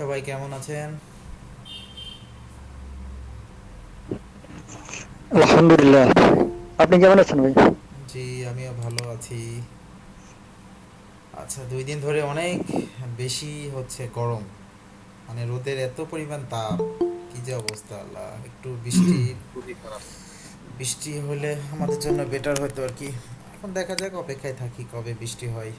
সবাই কেমন আছেন? আলহামদুলিল্লাহ। আপনি কেমন আছেন ভাই? জি, আমিও ভালো আছি। আচ্ছা, 2 দিন ধরে অনেক বেশি হচ্ছে গরম। মানে রোদের এত পরিমাণ তাপ, কি যে অবস্থা! আল্লাহ, একটু বৃষ্টি বৃষ্টি হলে আমাদের জন্য বেটার হতো আর কি। এখন দেখা যাক, অপেক্ষায় থাকি কবে বৃষ্টি হয়।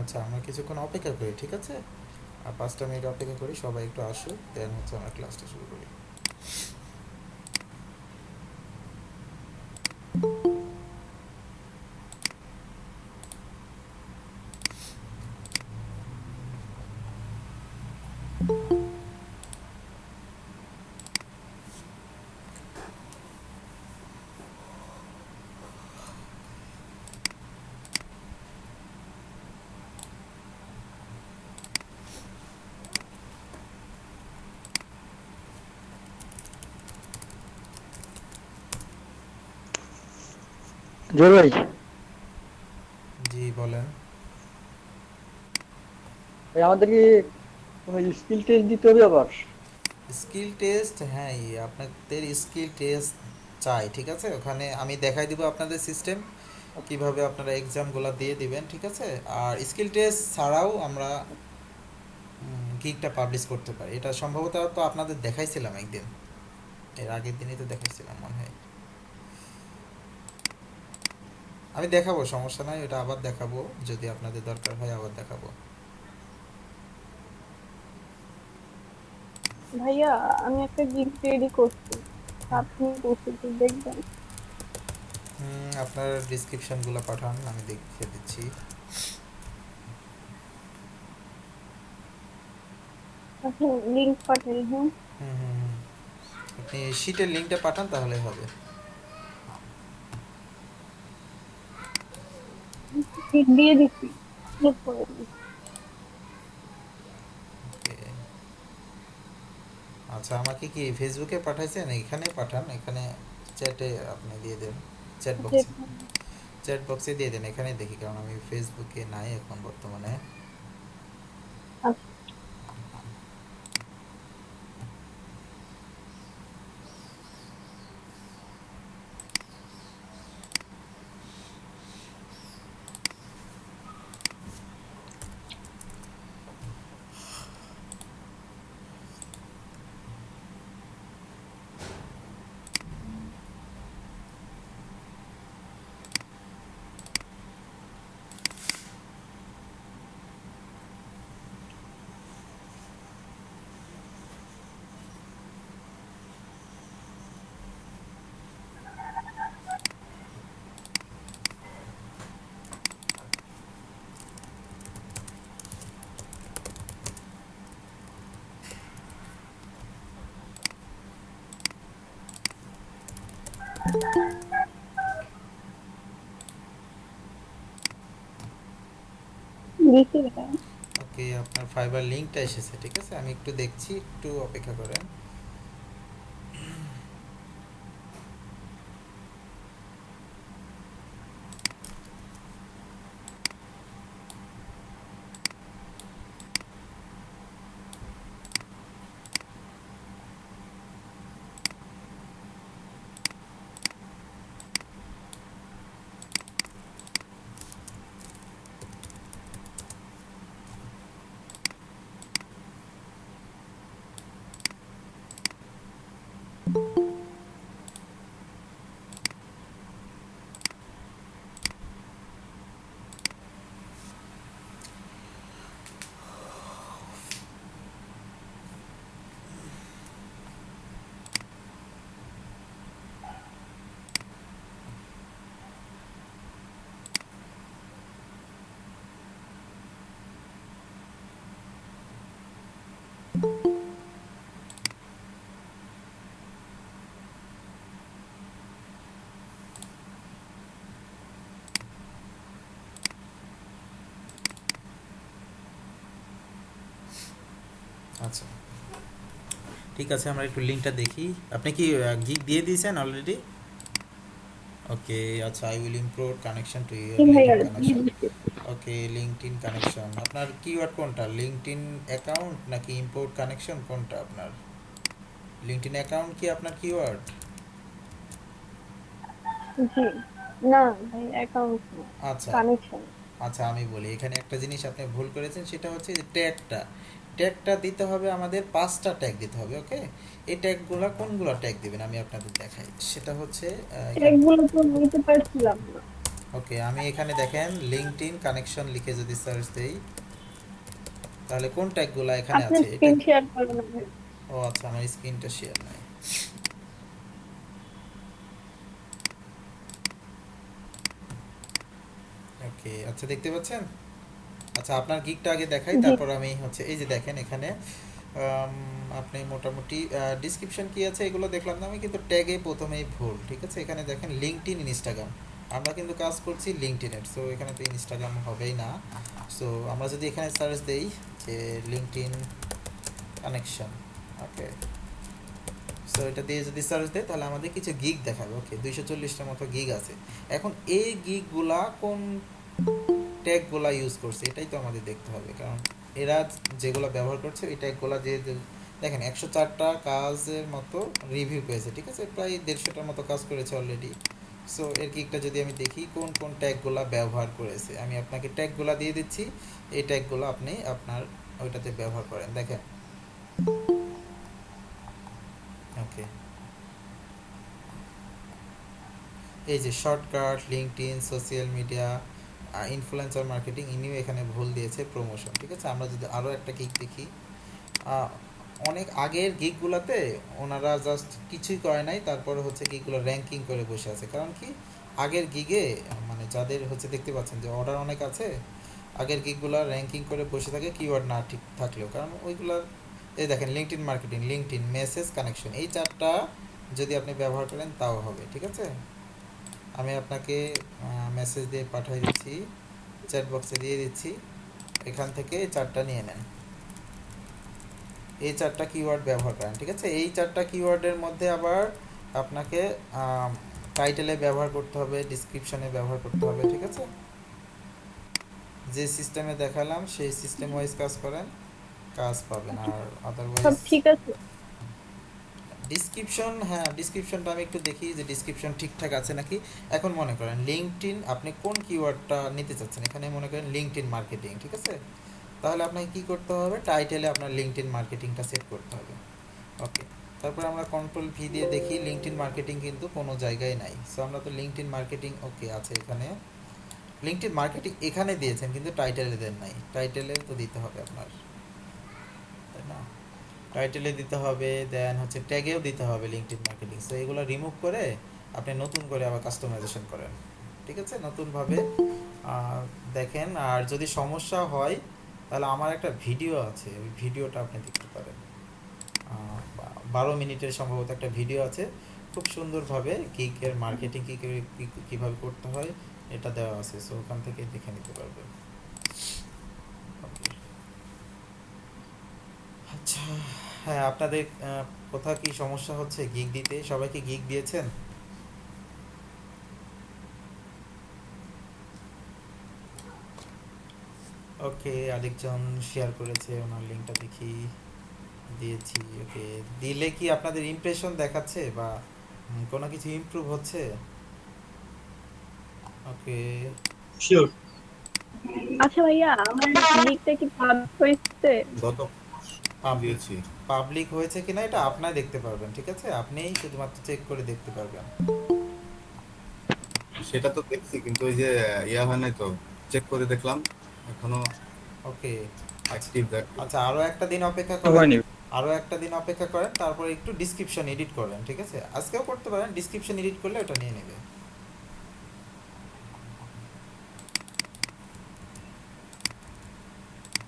আচ্ছা, আমরা কিছুক্ষণ অপেক্ষা করি, ঠিক আছে? আর 5টা মিনিট অপেক্ষা করি, সবাই একটু আসুক, দেন হচ্ছে আমরা ক্লাসটা শুরু করি। জোর ভাই, জি, বলেন। ভাই আমাদের কি কোনো স্কিল টেস্ট দিতে হবে আবার? স্কিল টেস্ট, হ্যাঁ, আপনাদের স্কিল টেস্ট চাই, ঠিক আছে? ওখানে আমি দেখাই দিব আপনাদের সিস্টেম, কিভাবে আপনারা এক্সামগুলো দিয়ে দিবেন, ঠিক আছে? আর স্কিল টেস্ট ছাড়াও আমরা গিগটা পাবলিশ করতে পারি। এটা সম্ভবত তো আপনাদের দেখাইছিলাম একদিন, এর আগের দিনই তো দেখাইছিলাম মনে হয়। আমি দেখাবো, সমস্যা নাই, ওটা আবার দেখাবো, যদি আপনাদের দরকার হয় আবার দেখাবো। ভাইয়া, আমি একটা গিফট রেডি করছি। আপনি একটু দেখবেন। আপনার ডিসক্রিপশনগুলো পাঠান, আমি দেখে দিচ্ছি। আপনি লিঙ্ক পাঠান, হ্যাঁ? হুম হুম হুম। আপনি শিটের লিঙ্কটা পাঠান, তাহলে হবে। দিয়ে দিচ্ছি। চেক করে নিন। ওকে। আচ্ছা, আমাকে কি ফেসবুকে পাঠাইছেন? এখানে পাঠান, এখানে চ্যাটে আপনি দিয়ে দেন, চ্যাট বক্সে। যেটা চ্যাট বক্সে দিয়ে দেন, এখানে দেখি, কারণ আমি ফেসবুকে নাই এখন বর্তমানে। আচ্ছা। দিছি ভাইয়া। ওকে, আপনার ফাইবার লিঙ্কটা এসেছে, ঠিক আছে, আমি একটু দেখছি, একটু অপেক্ষা করেন। আচ্ছা, ঠিক আছে, আমরা একটু লিঙ্কটা দেখি। আপনি কি গিগ দিয়ে দিয়েছেন অলরেডি? ওকে, আচ্ছা, I will improve connection to your জি ভাইয়া, লিঙ্কডইন দিয়ে কানেকশন। দিছি। ওকে, লিঙ্কডইন কানেকশন, আপনার কিওয়ার্ড কোনটা, লিঙ্কডইন অ্যাকাউন্ট নাকি ইম্পোর্ট কানেকশন, কোনটা আপনার? লিঙ্কডইন অ্যাকাউন্ট কি আপনার কিওয়ার্ড? জি, না ভাই, অ্যাকাউন্ট না, আচ্ছা, কানেকশন। আচ্ছা, আমি বলি, এখানে একটা জিনিস আপনি ভুল করেছেন, সেটা হচ্ছে যে ট্যাগটা। ট্যাগটা দিতে হবে আমাদের 5টা ট্যাগ দিতে হবে, ওকে? এই ট্যাগগুলো কোনগুলো ট্যাগ দিবেন আমি আপনাদের দেখাই, সেটা হচ্ছে এখানে। ট্যাগগুলো তো নিতে পারছিলাম না। ওকে, আমি এখানে দেখেন লিঙ্কডইন কানেকশন লিখে যদি সার্চ দেই, তাহলে কোন ট্যাগগুলো এখানে আপনার আছে এটা। স্ক্রিন শেয়ার করো না ভাই। ও আচ্ছা, আমার স্ক্রিনটা শেয়ার নাই। ওকে, আচ্ছা, দেখতে পাচ্ছেন? আচ্ছা, আপনার গিকটা আগে দেখাই, জি, তারপর আমি হচ্ছে এই যে দেখেন এখানে আপনি মোটামুটি ডিসক্রিপশন কি আছে এগুলো দেখলাম না আমি, কিন্তু ট্যাগে প্রথমেই ভুল, ঠিক আছে? এখানে দেখেন লিঙ্কডইন, ইনস্টাগ্রাম, আমরা কিন্তু কাজ করছি লিঙ্কডইনের, সো এখানে তো ইনস্টাগ্রাম হবেই না। সো আমরা যদি এখানে সার্চ দেই যে লিঙ্কডইন কানেকশন, ওকে, সো এটা দিয়ে যদি সার্চ দেয় তাহলে আমাদের কিছু গিগ দেখাবে। ওকে, 240টার মতো গিগ আছে। এখন এই গিগগুলা কোন ট্যাগগুলা ইউজ করছে এটাই তো আমাদের দেখতে হবে, কারণ এরা যেগুলো ব্যবহার করছে এই ট্যাগগুলা দেখেন 104টা কাজের মতো রিভিউ পেয়েছে, ঠিক আছে, প্রায় 150টার মতো কাজ করেছে অলরেডি। সো এর গিগটা যদি আমি দেখি কোন কোন ট্যাগগুলা ব্যবহার করেছে, আমি আপনাকে ট্যাগগুলা দিয়ে দিচ্ছি, এই ট্যাগগুলো আপনি আপনার ওইটাতে ব্যবহার করেন, দেখেন। ওকে, এই যে shortcut, LinkedIn, social media, influencer marketing, ইনিও এখানে ভুল দিয়েছে, প্রমোশন, ঠিক আছে। আমরা যদি আরও একটা গিগ দেখি, আহ, অনেক আগের গিগগুলোতে ওনারা জাস্ট কিছুই করে নাই, তারপরে হচ্ছে গিগগুলো র্যাঙ্কিং করে বসে আছে, কারণ কি আগের গিগে মানে যাদের হচ্ছে দেখতে পাচ্ছেন যে অর্ডার অনেক আছে, আগের গিগগুলো র্যাঙ্কিং করে বসে থাকে কিওয়ার্ড না ঠিক থাকলেও, কারণ ওইগুলোর এই দেখেন LinkedIn marketing, LinkedIn message, connection, এই চারটা যদি আপনি ব্যবহার করেন তাও হবে, ঠিক আছে। আমি আপনাকে মেসেজ দিয়ে পাঠিয়ে দিচ্ছি, চ্যাট বক্সে দিয়ে দিচ্ছি, এখান থেকে এই চারটা নিয়ে নেন, এই চারটা কিওয়ার্ড ব্যবহার করেন, ঠিক আছে। এই চারটা কিওয়ার্ডের মধ্যে আবার আপনাকে টাইটেলে ব্যবহার করতে হবে, ডিসক্রিপশনে ব্যবহার করতে হবে, ঠিক আছে। যে সিস্টেমে দেখালাম সেই সিস্টেম ওয়াইজ কাজ করেন, কাজ পাবেন, আর সব আদারওয়াইজ ঠিক আছে। ডিসক্রিপশন, হ্যাঁ, ডিসক্রিপশনটা আমি একটু দেখি যে ডিসক্রিপশন ঠিকঠাক আছে নাকি। এখন মনে করেন লিঙ্কডইন, আপনি কোন কিওয়ার্ডটা নিতে চাচ্ছেন, এখানে মনে করেন লিঙ্কডইন মার্কেটিং, ঠিক আছে, তাহলে আপনাকে কী করতে হবে, টাইটেলে আপনার লিঙ্কডইন মার্কেটিংটা সেট করতে হবে। ওকে, তারপর আমরা কন্ট্রোল ভি দিয়ে দেখি লিঙ্কডইন মার্কেটিং কিন্তু কোনো জায়গায় নাই, সো আমরা তো লিঙ্কডইন মার্কেটিং, ওকে, আছে এখানে, লিঙ্কডইন মার্কেটিং এখানে দিয়েছেন কিন্তু টাইটেলে দেন নাই, টাইটেলে তো দিতে হবে আপনার, তাই না? টাইটেলে দিতে হবে, দেন হচ্ছে ট্যাগেও দিতে হবে লিঙ্কডইন মার্কেটিং, সো এগুলো রিমুভ করে আপনি নতুন করে আবার কাস্টমাইজেশন করেন, ঠিক আছে, নতুনভাবে দেখেন। আর যদি সমস্যা হয় তাহলে আমার একটা ভিডিও আছে, ওই ভিডিওটা আপনি দেখতে পারেন, 12 মিনিটের সম্ভবত একটা ভিডিও আছে, খুব সুন্দরভাবে গিগের মার্কেটিং কীভাবে করতে হয় এটা দেওয়া আছে, সো ওখান থেকে দেখে নিতে পারবেন। ওকে, আচ্ছা, হ্যাঁ আপনাদের কোথাও কি সমস্যা হচ্ছে গিগ দিতে? সবাইকে গিগ দিয়েছেন? ওকে, আরেকজন শেয়ার করেছে, ওনার লিঙ্কটা দেখি, দিয়েছি। ওকে, দিলে কি আপনাদের ইমপ্রেশন দেখাচ্ছে বা কোনো কিছু ইমপ্রুভ হচ্ছে? ওকে, শিওর। আচ্ছা ভাইয়া, আমার লিগটা কি পাবলিক হয়েছে? গত পাবলিক দিয়েছি, পাবলিক হয়েছে কিনা এটা আপনাই দেখতে পারবেন, ঠিক আছে? আপনিই শুধুমাত্র চেক করে দেখতে পারবেন। সেটা তো দেখছি, কিন্তু ওই যে ইয়া হয় নাই তো, চেক করে দেখলাম এখনো ওকে, আচ্ছা অ্যাক্টিভ দেখ। আচ্ছা, আরও একটা দিন অপেক্ষা করেন, হয়নি। আরও একটা দিন অপেক্ষা করেন, তারপরে একটু ডিসক্রিপশন এডিট করেন, ঠিক আছে? আজকেও করতে পারেন, ডিসক্রিপশন এডিট করলে ওটা নিয়ে নেবে।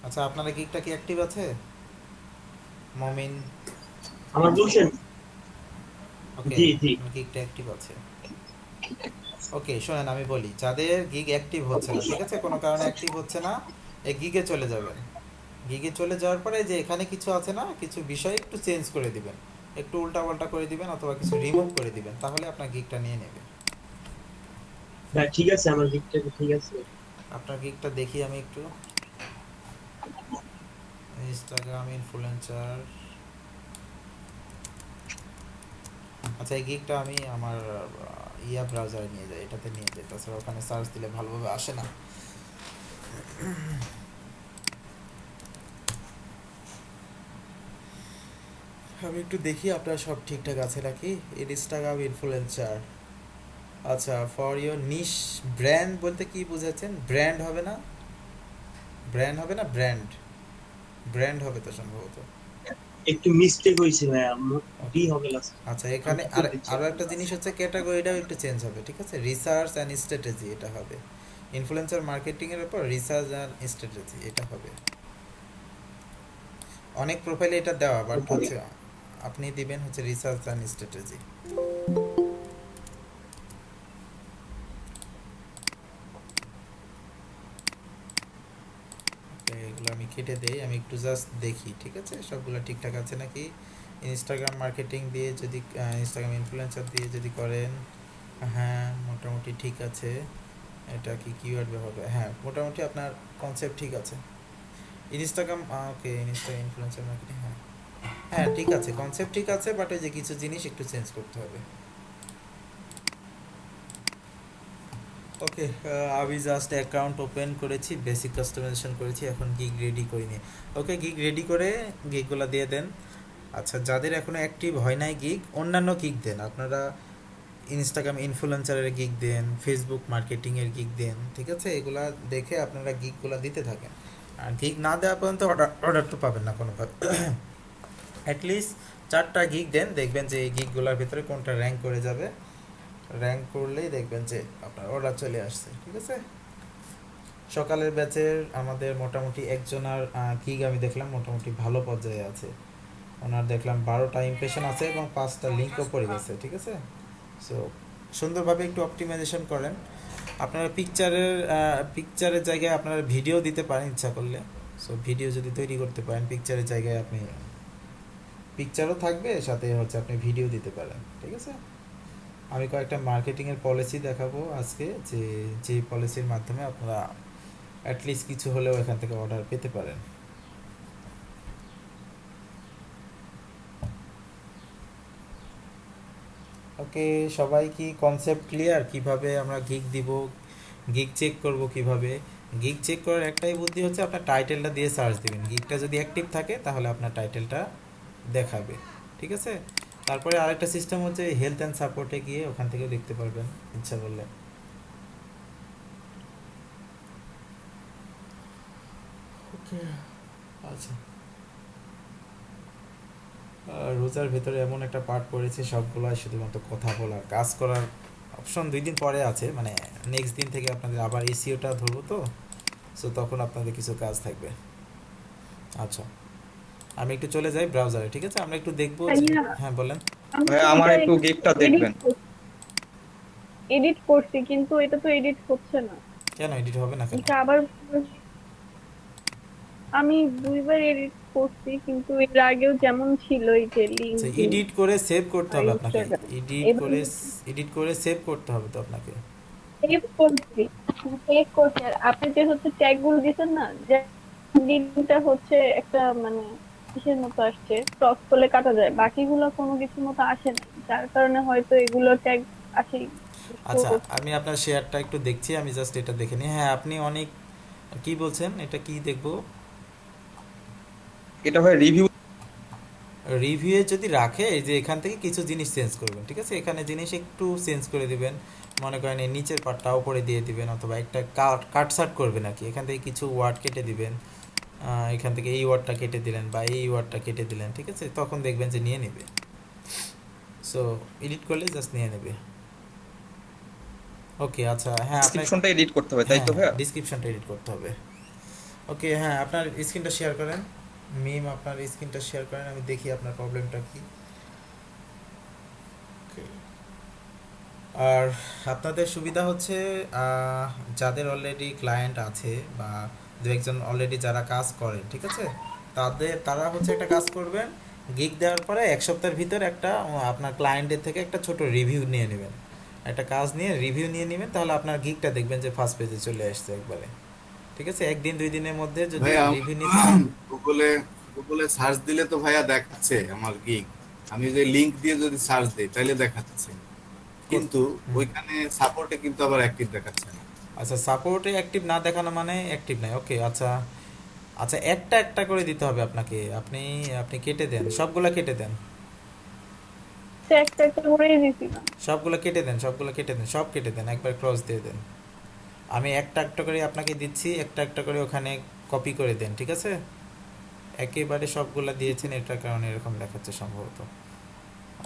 আচ্ছা, আপনারা গিকটা কি অ্যাক্টিভ আছে? মমিন, আমার বলছেন? ওকে, জি জি। গিগটা অ্যাক্টিভ আছে। ওকে, শোনেন আমি বলি, যাদের গিগ অ্যাক্টিভ হচ্ছে না, ঠিক আছে, কোনো কারণে অ্যাক্টিভ হচ্ছে না, এই গিগে চলে যাবেন। গিগে চলে যাওয়ার পরে যে এখানে কিছু আছে না, কিছু বিষয় একটু চেঞ্জ করে দিবেন, একটু উল্টাপাল্টা করে দিবেন অথবা কিছু রিমুভ করে দিবেন, তাহলে আপনার গিগটা নিয়ে নেবে। হ্যাঁ ঠিক আছে, আমার দিকটা ঠিক আছে। আপনার গিগটা দেখি আমি একটু। ইনস্টাগ্রাম ইনফ্লুয়েন্সার, আচ্ছা এই গিগটা আমি আমার ইয়া ব্রাউজারে নিয়ে যাই, এটাতে নিয়ে যাই, তাছাড়া ওখানে সার্চ দিলে ভালোভাবে আসে না। আমি একটু দেখি আপনার সব ঠিকঠাক আছে নাকি। ইনস্টাগ্রাম ইনফ্লুয়েন্সার, আচ্ছা, ফর ইওর নিশ ব্র্যান্ড বলতে কি বুঝাচ্ছেন? ব্র্যান্ড হবে না? ব্র্যান্ড হবে না, ব্র্যান্ড, ব্র্যান্ড হবে তো সম্ভবত। একটু মিস্টেক হয়েছে ভাইয়া, ডি ওকে, হবে লাস্ট। আচ্ছা, আমি এখানে ঠিক আর করে দিচ্ছি। আরও একটা জিনিস হচ্ছে, ক্যাটাগরিটাও একটু চেঞ্জ হবে, ঠিক আছে? রিসার্চ অ্যান্ড স্ট্র্যাটেজি এটা হবে, ইনফ্লুয়েন্সার মার্কেটিংয়ের উপর রিসার্চ অ্যান্ড স্ট্র্যাটেজি এটা হবে। অনেক প্রোফাইলে এটা দেওয়া, বাট হচ্ছে আপনি দিবেন হচ্ছে রিসার্চ অ্যান্ড স্ট্র্যাটেজি। এগুলো আমি কেটে দেই, আমি একটু জাস্ট দেখি, ঠিক আছে, সবগুলো ঠিকঠাক আছে নাকি। ইনস্টাগ্রাম মার্কেটিং দিয়ে যদি ইনস্টাগ্রাম ইনফ্লুয়েন্সার দিয়ে যদি করেন, হ্যাঁ মোটামুটি ঠিক আছে। এটা কি কিওয়ার্ড ব্যবহার হবে? হ্যাঁ মোটামুটি আপনার কনসেপ্ট ঠিক আছে। ইনস্টাগ্রাম, ওকে, ইনস্টাগ্রাম ইনফ্লুয়েন্সার মার্কেটিং, হ্যাঁ হ্যাঁ ঠিক আছে, কনসেপ্ট ঠিক আছে, বাট ওই যে কিছু জিনিস একটু চেঞ্জ করতে হবে। ওকে, আমি জাস্ট অ্যাকাউন্ট ওপেন করেছি, বেসিক কাস্টমাইজেশন করেছি, এখন গিগ রেডি করিনি। ওকে, গিগ রেডি করে গিগগুলো দিয়ে দেন। আচ্ছা, যাদের এখনও অ্যাক্টিভ হয় নাই গিগ, অন্যান্য গিগ দেন আপনারা, ইনস্টাগ্রাম ইনফ্লুয়েন্সারের গিগ দেন, ফেসবুক মার্কেটিংয়ের গিগ দেন, ঠিক আছে? এগুলা দেখে আপনারা গিগগুলো দিতে থাকেন। আর গিগ না দেওয়া পর্যন্ত অর্ডার তো পাবেন না কোনোভাবে। অ্যাটলিস্ট 4টা গিগ দেন, দেখবেন যে এই গিগগুলোর ভিতরে কোনটা র্যাঙ্ক করে যাবে, র্যাঙ্ক করলেই দেখবেন যে আপনার অর্ডার চলে আসছে, ঠিক আছে? সকালের ব্যাচের আমাদের মোটামুটি একজনের গিগ আমি দেখলাম মোটামুটি ভালো পর্যায়ে আছে, ওনার দেখলাম 12টা ইমপ্রেশন আছে এবং 5টা লিঙ্কও পড়ে গেছে, ঠিক আছে? সো সুন্দরভাবে একটু অপটিমাইজেশন করেন। আপনারা পিকচারের জায়গায় আপনারা ভিডিও দিতে পারেন ইচ্ছা করলে। সো ভিডিও যদি তৈরি করতে পারেন, পিকচারের জায়গায় আপনি পিকচারও থাকবে, সাথে হচ্ছে আপনি ভিডিও দিতে পারেন, ঠিক আছে? আমি কয়েকটা মার্কেটিংয়ের পলিসি দেখাবো আজকে, যে পলিসির মাধ্যমে আপনারা অ্যাটলিস্ট কিছু হলেও এখান থেকে অর্ডার পেতে পারেন। ওকে, সবাই কি কনসেপ্ট ক্লিয়ার? কিভাবে আমরা গিগ দিব, গিগ চেক করব কিভাবে? গিগ চেক করার একটাই বুদ্ধি হচ্ছে আপনার টাইটেলটা দিয়ে সার্চ দিবেন, গিগটা যদি অ্যাক্টিভ থাকে তাহলে আপনার টাইটেলটা দেখাবে, ঠিক আছে? তারপরে আরেকটা সিস্টেম হচ্ছে হেলথ অ্যান্ড সাপোর্টে গিয়ে ওখান থেকেও দেখতে পারবেন ইচ্ছা করলে। ওকে, আচ্ছা, রোজার ভেতরে এমন একটা পার্ট পড়েছে, সবগুলাই শুধুমাত্র কথা বলার, কাজ করার অপশন 2 দিন পরে আছে, মানে নেক্সট দিন থেকে আপনাদের আবার এসিওটা ধরবো তো, সো তখন আপনাদের কিছু কাজ থাকবে। আচ্ছা, আমি একটু চলে যাই ব্রাউজারে, ঠিক আছে? আমরা একটু দেখবো যে, ভাইয়া, হ্যাঁ বলেন। আমি ভাই তো আমার এটা একটু গিফটটা এডিট দেখবেন। এডিট করছি, কিন্তু এটা তো এডিট হচ্ছে না। কেন এডিট হবে না কেন? এটা আবার আমি 2বার এডিট করছি, কিন্তু এর আগেও যেমন ছিল এই যে আচ্ছা, লিঙ্কডইন এডিট করে সেভ করতে আর হবে আপনাকে। ইনস্টাগ্রাম, এডিট এবার করে এডিট করে সেভ করতে হবে তো আপনাকে। সেভ করছি, সেভ করছি। আর আপনি যে হচ্ছে ট্যাগ গুলো দিচ্ছেন না, যে লিঙ্কটা হচ্ছে একটা মানে কিসের মতো আসছে, ক্রস করলে কাটা যায়, বাকিগুলো কোনো কিছুর মতো আসে না, যার কারণে হয়তো এগুলো ট্যাগ আসে, শো আচ্ছা, করছে। আমি আপনার শেয়ারটা একটু দেখছি, আমি জাস্ট এটা দেখে নিই। হ্যাঁ, আপনি অনেক কি বলছেন, এটা কি দেখবো? এটা ভাই রিভিউ। রিভিউয়ে যদি রাখে, এই যে এখান থেকে কিছু জিনিস চেঞ্জ করবেন, ঠিক আছে? এখানে জিনিস একটু চেঞ্জ করে দিবেন। মনে করেন এই নিচের পার্টটা উপরে দিয়ে দিবেন, অথবা একটা কাটসাট করবেন আর কি। এখান থেকে কিছু ওয়ার্ড কেটে দিবেন। এখান থেকে এই ওয়ার্ডটা কেটে দিলেন বা এই ওয়ার্ডটা কেটে দিলেন, ঠিক আছে? তখন দেখবেন যে নিয়ে নেবে। সো এডিট করলে জাস্ট নিয়ে নেবে। ওকে, আচ্ছা, হ্যাঁ আপনার, ডেসক্রিপশনটা এডিট করতে হবে তাই হ্যাঁ তো ভাইয়া? ডিসক্রিপশনটা এডিট করতে হবে। ওকে, হ্যাঁ আপনার স্ক্রিনটা শেয়ার করেন। মিম, আপনার স্ক্রিনটা শেয়ার করেন, আমি দেখি আপনার প্রবলেমটা কি। Okay. আর আপনাদের সুবিধা হচ্ছে, যাদের অলরেডি ক্লায়েন্ট আছে বা দু একজন অলরেডি যারা কাজ করেন, ঠিক আছে, তারা হচ্ছে একটা কাজ করবেন। গিগ দেওয়ার পরে 1 সপ্তাহের ভিতর একটা আপনার ক্লায়েন্টের থেকে একটা ছোট রিভিউ নিয়ে নেবেন। একটা কাজ নিয়ে রিভিউ নিয়ে নেবেন, তাহলে আপনার গিগটা দেখবেন যে ফার্স্ট পেজে চলে আসছে একবারে। ঠিক আছে, 1 দিন 2 দিনের মধ্যে যদি ভাইয়া রিভিউ নিতে চান। গুগলে গুগলে সার্চ দিলে তো ভাইয়া দেখাচ্ছে আমার গিগ। আমি যে লিংক দিয়ে যদি সার্চ দিই তাহলে দেখাচ্ছে, কিন্তু হুম। ওইখানে সাপোর্টে কিন্তু আবার অ্যাক্টিভ দেখাচ্ছে না। আচ্ছা, সাপোর্টে অ্যাক্টিভ না দেখানো মানে অ্যাক্টিভ নাই। ওকে, আচ্ছা। আচ্ছা, একটা একটা করে দিতে হবে আপনাকে। আপনি আপনি কেটে দেন, সবগুলা কেটে দেন। সে একটা একটা করেই দিছিলাম। সবগুলো কেটে দেন, সবগুলো কেটে দেন, সব কেটে দেন, একবার ক্রস দিয়ে দেন। আমি একটা একটা করে আপনাকে দিচ্ছি, একটা একটা করে ওখানে কপি করে দেন, ঠিক আছে? একেবারে সবগুলা দিয়েছেন, এটার কারণে এরকম দেখাচ্ছে সম্ভবত।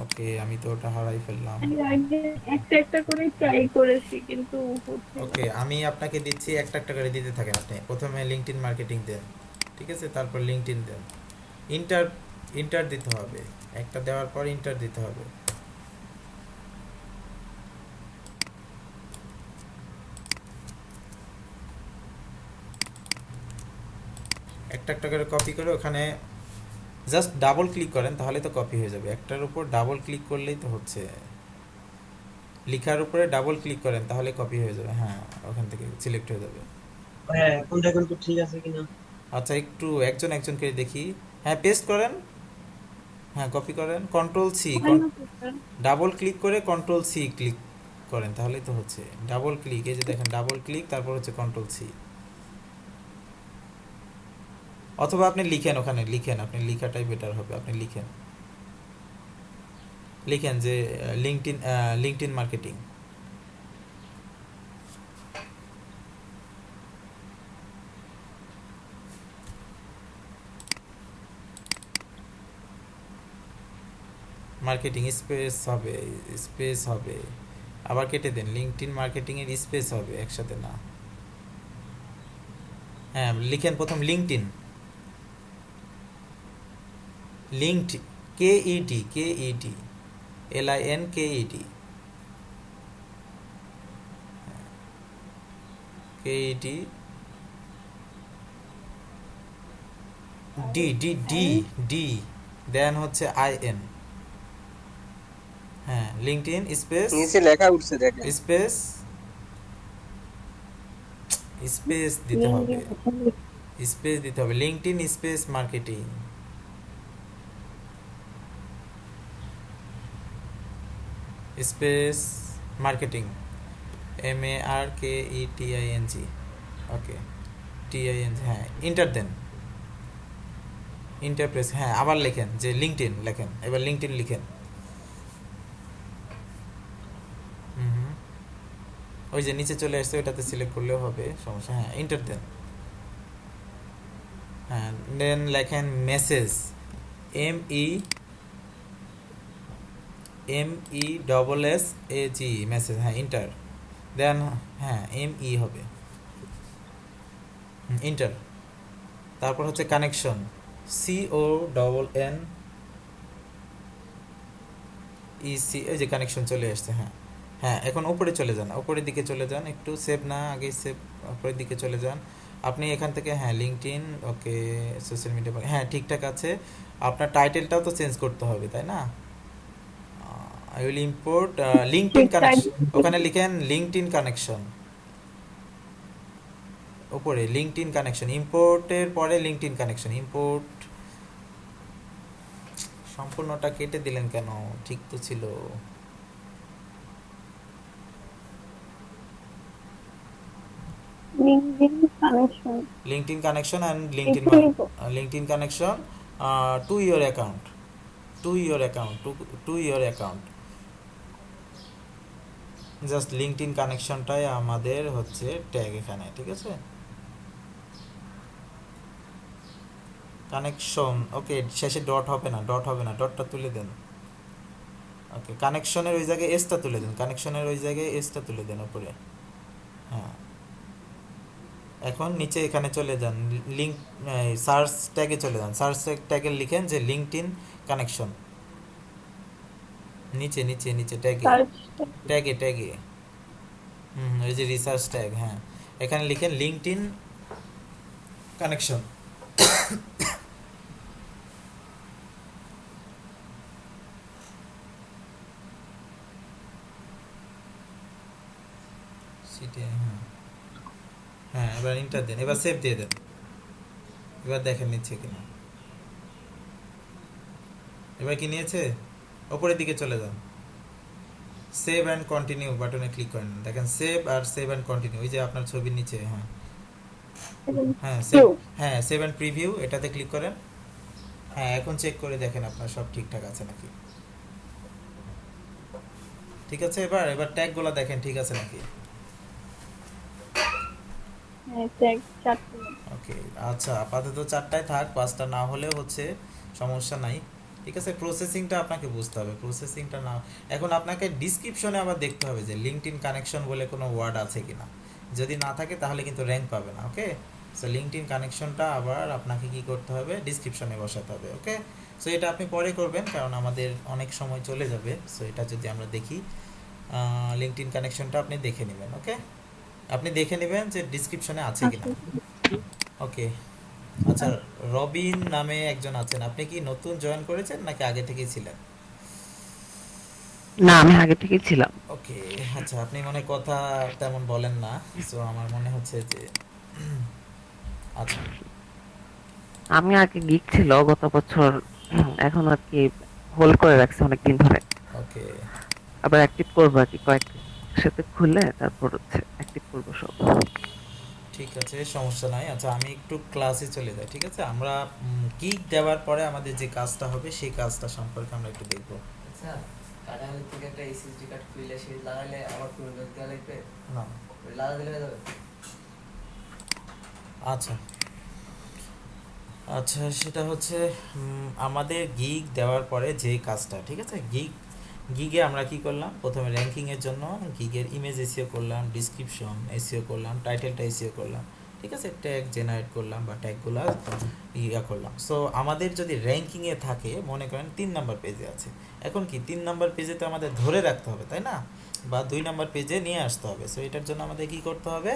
ওকে, আমি তো ওটা হারাই ফেললাম। এর আগে একটা একটা করে ট্রাই করেছি, কিন্তু হচ্ছে না। ওকে, আমি আপনাকে দিচ্ছি, একটা একটা করে দিতে থাকেন। আপনি প্রথমে লিঙ্কডইন মার্কেটিং দেন, ঠিক আছে? তারপর লিঙ্কডইন দেন। ইন্টার ইন্টার দিতে হবে। একটা দেওয়ার পর ইন্টার দিতে হবে। একটা একটা করে কপি করে ওখানে জাস্ট ডাবল ক্লিক করেন, তাহলে তো কপি হয়ে যাবে। একটার উপর ডাবল ক্লিক করলেই তো হচ্ছে। লেখার উপরে ডাবল ক্লিক করেন, তাহলে কপি হয়ে যাবে। হ্যাঁ, ওখান থেকে সিলেক্ট হয়ে যাবে। হ্যাঁ এখন দেখুন তো ঠিক আছে কিনা। আচ্ছা, একটু একজন একজন করে দেখি। হ্যাঁ, পেস্ট করেন। হ্যাঁ, কপি করেন, কন্ট্রোল সি, হয় না তো স্যার। ডাবল ক্লিক করে কন্ট্রোল সি ক্লিক করেন, তাহলেই তো হচ্ছে। ডাবল ক্লিক, এই যে দেখেন, ডাবল ক্লিক, তারপর হচ্ছে কন্ট্রোল সি। অথবা আপনি লিখেন, ওখানে লিখেন, আপনি লিখাটাই বেটার হবে। আপনি লিখেন, লিখেন যে লিঙ্কডইন মার্কেটিং। মার্কেটিং স্পেস হবে, স্পেস হবে, আবার কেটে দেন। লিঙ্কডইন মার্কেটিং এর স্পেস হবে, একসাথে না। হ্যাঁ, লিখেন প্রথম LinkedIn, linked, KED, KED, LINKED, KED, D D D D, then হচ্ছে IN। হ্যাঁ, লিঙ্কডইন স্পেস, নিচে লেখা উঠছে দেখেন। স্পেস, স্পেস দিতে হবে, স্পেস দিতে হবে। LinkedIn space marketing, space marketing, MARKETING। ওকে, TING, হ্যাঁ ইন্টার দেন, ইন্টার প্রেস। হ্যাঁ, আবার লেখেন যে লিঙ্কডইন লেখেন, এবার লিঙ্কডইন লিখেন। হুম হুম, ওই যে নিচে চলে আসছে, ওইটাতে সিলেক্ট করলেও হবে, সমস্যা। হ্যাঁ, ইন্টার দেন। হ্যাঁ, দেন লেখেন মেসেজ, MESSAG, মেসেজ। হ্যাঁ, ইন্টার দেন। হ্যাঁ, ME হবে, ইন্টার। তারপর হচ্ছে কানেকশন, CONN, ইসি, এই যে কানেকশন চলে আসছে। হ্যাঁ হ্যাঁ, এখন উপরে চলে যান, উপরের দিকে চলে যান, একটু সেভ না, আগে সেভ, উপরের দিকে চলে যান। আপনি এখান থেকে হ্যাঁ লিঙ্কডইন, ওকে, সোশ্যাল মিডিয়া, হ্যাঁ ঠিকঠাক আছে। আপনার টাইটেলটাও তো চেঞ্জ করতে হবে, তাই না? I will import LinkedIn connection, ওখানে লিখেন লিঙ্কডইন কানেকশন, উপরে লিঙ্কডইন কানেকশন, ইম্পোর্টের পরে লিঙ্কডইন কানেকশন, ইম্পোর্ট। সম্পূর্ণটা কেটে দিলেন কেন? ঠিক তো ছিল। LinkedIn connection LinkedIn connection and LinkedIn এখানে তো LinkedIn connection to your account, to your account, to your account, just LinkedIn কানেকশনটাই আমাদের হচ্ছে ট্যাগ এখানে, ঠিক আছে? কানেকশন, ওকে, শেষে ডট হবে না, ডট হবে না, ডটটা তুলে দেন। ওকে, কানেকশনের ওই জায়গায় এসটা তুলে দেন, কানেকশনের ওই জায়গায় এসটা তুলে দেন উপরে। হ্যাঁ, এখন নিচে এখানে চলে যান, লিঙ্ক সার্চ ট্যাগে চলে যান, সার্চ ট্যাগে লিখেন যে লিঙ্কডইন কানেকশন, নিচে নিচে নিচে ট্যাগে, সার্চ ট্যাগে ট্যাগে, ওই যে রিসার্চ ট্যাগ, হ্যাঁ, এখানে লিখেন লিঙ্কডইন কানেকশন। হ্যাঁ হ্যাঁ, এবার ইন্টার দেন, এবার সেভ দিয়ে দেন, এবার দেখেন নিচ্ছে কিনা। এবার কি নিয়েছে? ওপরের দিকে চলে যান, সেভ অ্যান্ড কন্টিনিউ বাটনে ক্লিক করেন, দেখেন সেভ আর সেভ অ্যান্ড কন্টিনিউ, ওই যে আপনার ছবির নিচে। হ্যাঁ হ্যাঁ, সেভ, হ্যাঁ সেভ অ্যান্ড প্রিভিউ, এটাতে ক্লিক করেন। হ্যাঁ, এখন চেক করে দেখেন আপনার সব ঠিকঠাক আছে নাকি। ঠিক আছে, এবার এবার ট্যাগগুলো দেখেন ঠিক আছে নাকি। ট্যাগ চারটে। ওকে, আচ্ছা, আপাতত 4টায় থাক, 5টা না হলেও হচ্ছে সমস্যা নাই। ঠিক আছে, প্রসেসিংটা আপনাকে বুঝতে হবে, প্রসেসিংটা না, এখন আপনাকে ডিসক্রিপশনে আবার দেখতে হবে যে লিঙ্কডইন কানেকশন বলে কোনো ওয়ার্ড আছে কিনা, যদি না থাকে তাহলে কিন্তু র্যাঙ্ক পাবে না। ওকে, সো লিঙ্কডইন কানেকশনটা আবার আপনাকে কি করতে হবে, ডিসক্রিপশনে বসাতে হবে। ওকে, সো এটা আপনি পরে করবেন কারণ আমাদের অনেক সময় চলে যাবে। সো এটা যদি আমরা দেখি, লিঙ্কডইন কানেকশনটা আপনি দেখে নেবেন। ওকে, আপনি দেখে নেবেন যে ডিসক্রিপশনে আছে কিনা। ওকে, আচ্ছা, রবিন নামে একজন আছেন, আপনি কি নতুন জয়েন করেছেন নাকি আগে থেকেই ছিলেন? না, আমি আগে থেকেই ছিলাম। ওকে, আচ্ছা, আপনি মনে হয় কথা তেমন বলেন না, সো আমার মনে হচ্ছে যে আচ্ছা, আমি আগে গিগ ছিল গত বছর, এখন আর কি হোল্ড করে রাখছে অনেকদিন ধরে। ওকে, আবার অ্যাক্টিভ করবো আর কি, কয়েকদিন সাথে খুলে তারপর হচ্ছে অ্যাক্টিভ করবো সব। ঠিক আছে, সমস্যা নাই। আচ্ছা, আমি একটু ক্লাসে চলে যাই, ঠিক আছে? আমরা গিগ দেওয়ার পরে আমাদের যে কাজটা হবে সেই কাজটা সম্পর্কে আমরা একটু দেখব। আচ্ছা, কাটালে থেকে একটা এসএসডি কার্ড খুলে সেই লাগাইলে আবার পুরো দেওয়া লাগবে, না, ওই লাগা দিলে হয়ে যাবে। আচ্ছা আচ্ছা, সেটা হচ্ছে আমাদের গিগ দেওয়ার পরে যে কাজটা, ঠিক আছে? গিগে আমরা কি করলাম, প্রথমে র্যাঙ্কিংয়ের জন্য গিগের ইমেজ এসিও করলাম, ডিসক্রিপশন এসিও করলাম, টাইটেলটা এসিও করলাম, ঠিক আছে? ট্যাগ জেনারেট করলাম বা ট্যাগগুলো ইয়া করলাম। সো আমাদের যদি র্যাঙ্কিংয়ে থাকে, মনে করেন 3 নাম্বার পেজে আছে, এখন কি 3 নাম্বার পেজে তো আমাদের ধরে রাখতে হবে, তাই না? বা 2 নাম্বার পেজে নিয়ে আসতে হবে। সো এটার জন্য আমাদের কি করতে হবে,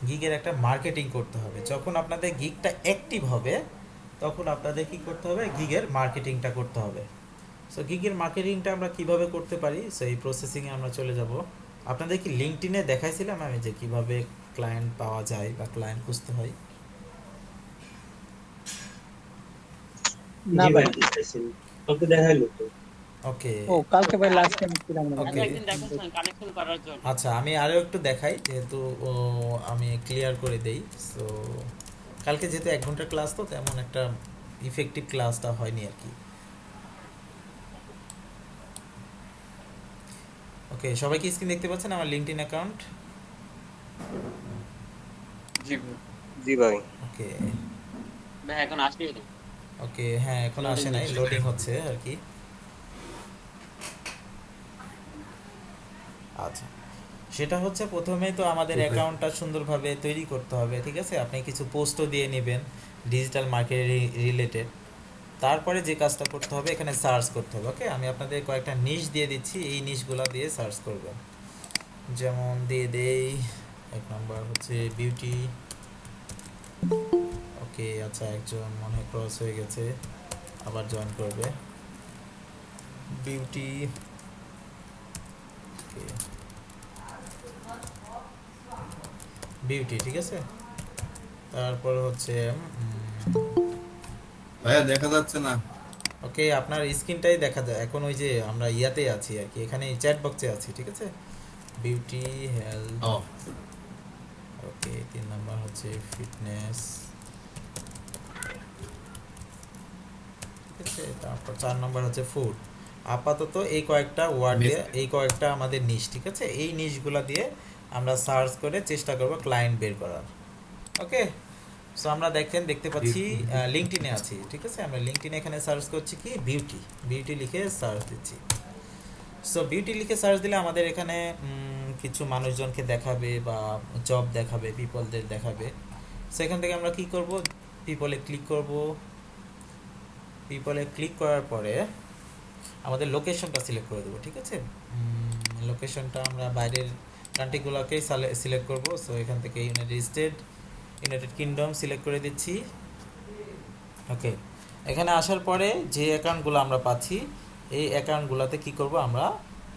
গিগের একটা মার্কেটিং করতে হবে। যখন আপনাদের গিগটা অ্যাক্টিভ হবে তখন আপনাদের কি করতে হবে, গিগের মার্কেটিংটা করতে হবে। সো গিগের মার্কেটিংটা আমরা কিভাবে করতে পারি, সো এই প্রসেসিংয়ে আমরা চলে যাব। আপনাদের কি লিঙ্কডইনে দেখাইছিলাম আমি যে কিভাবে ক্লায়েন্ট পাওয়া যায় বা ক্লায়েন্ট খুঁজতে হয়? না জি ভাই। ভাই, দেখতেছেন কালকে দেখাইলো তো। ওকে ও কালকে ভাই লাস্ট টাইম ছিলাম না। ওকে, আচ্ছা, আমি আরও একটু দেখাই যেহেতু আমি ক্লিয়ার করে দেই। সো কালকে যেহেতু 1 ঘন্টার ক্লাস, তো তেমন একটা ইফেক্টিভ ক্লাসটা হয়নি আর কি। ওকে, সবাই কি স্ক্রিন দেখতে পাচ্ছেন আমার লিঙ্কডইন অ্যাকাউন্ট? জি জি ভাই। ওকে ভাই এখন আসবে না। ওকে, হ্যাঁ এখন আসে নাই, লোডিং হচ্ছে আর কি। আচ্ছা, সেটা হচ্ছে প্রথমে তো আমাদের অ্যাকাউন্টটা সুন্দরভাবে তৈরি করতে হবে, ঠিক আছে? আপনি কিছু পোস্টও দিয়ে নেবেন ডিজিটাল মার্কেটিং রিলেটেড, তারপরে যে কাজটা করতে হবে এখানে সার্চ করতে হবে। ওকে, আমি আপনাদের কয়েকটা নিশ দিয়ে দিচ্ছি, এই নিশগুলো দিয়ে সার্চ করবেন। যেমন দিয়ে দেই 1 নম্বর হচ্ছে বিউটি। ওকে, আচ্ছা একজন মনে হয় ক্রস হয়ে গেছে, আবার জয়েন করবে। বিউটি, ওকে বিউটি, ঠিক আছে। তারপর হচ্ছে ভাইয়া দেখা যাচ্ছে না। ওকে, আপনার স্ক্রিনটাই দেখা যায় এখন, ওই যে আমরা ইয়াতে আছি আর কি, এখানে চ্যাট বক্সে আছি, ঠিক আছে। বিউটি হেলথ, ও ওকে 3 নাম্বার হচ্ছে ফিটনেস, ঠিক আছে। তারপর 4 নাম্বার হচ্ছে ফুড। আপাতত এই কয়েকটা ওয়ার্ড দিয়ে, এই কয়েকটা আমাদের নিশ, ঠিক আছে। এই নিশগুলা দিয়ে আমরা সার্চ করে চেষ্টা করব ক্লায়েন্ট বের করার। ওকে, সো আমরা দেখতে পাচ্ছি লিঙ্কডইনে আছি, ঠিক আছে। আমরা লিঙ্কডইনে এখানে সার্চ করছি কি বিউটি, বিউটি লিখে সার্চ দিচ্ছি। সো বিউটি লিখে সার্চ দিলে আমাদের এখানে কিছু মানুষজনকে দেখাবে বা জব দেখাবে, পিপলদের দেখাবে। সেখান থেকে আমরা কি করব, পিপলে ক্লিক করব। পিপলে ক্লিক করার পরে আমাদের লোকেশনটা সিলেক্ট করে দেবো, ঠিক আছে। লোকেশনটা আমরা বাইরের কান্ট্রিগুলোকেই সিলেক্ট করব। সো এখান থেকে ইউনাইটেড কিংডম সিলেক্ট করে দিচ্ছি। ওকে, এখানে আসার পরে যে অ্যাকাউন্টগুলো আমরা পাচ্ছি, এই অ্যাকাউন্টগুলোতে কি করব, আমরা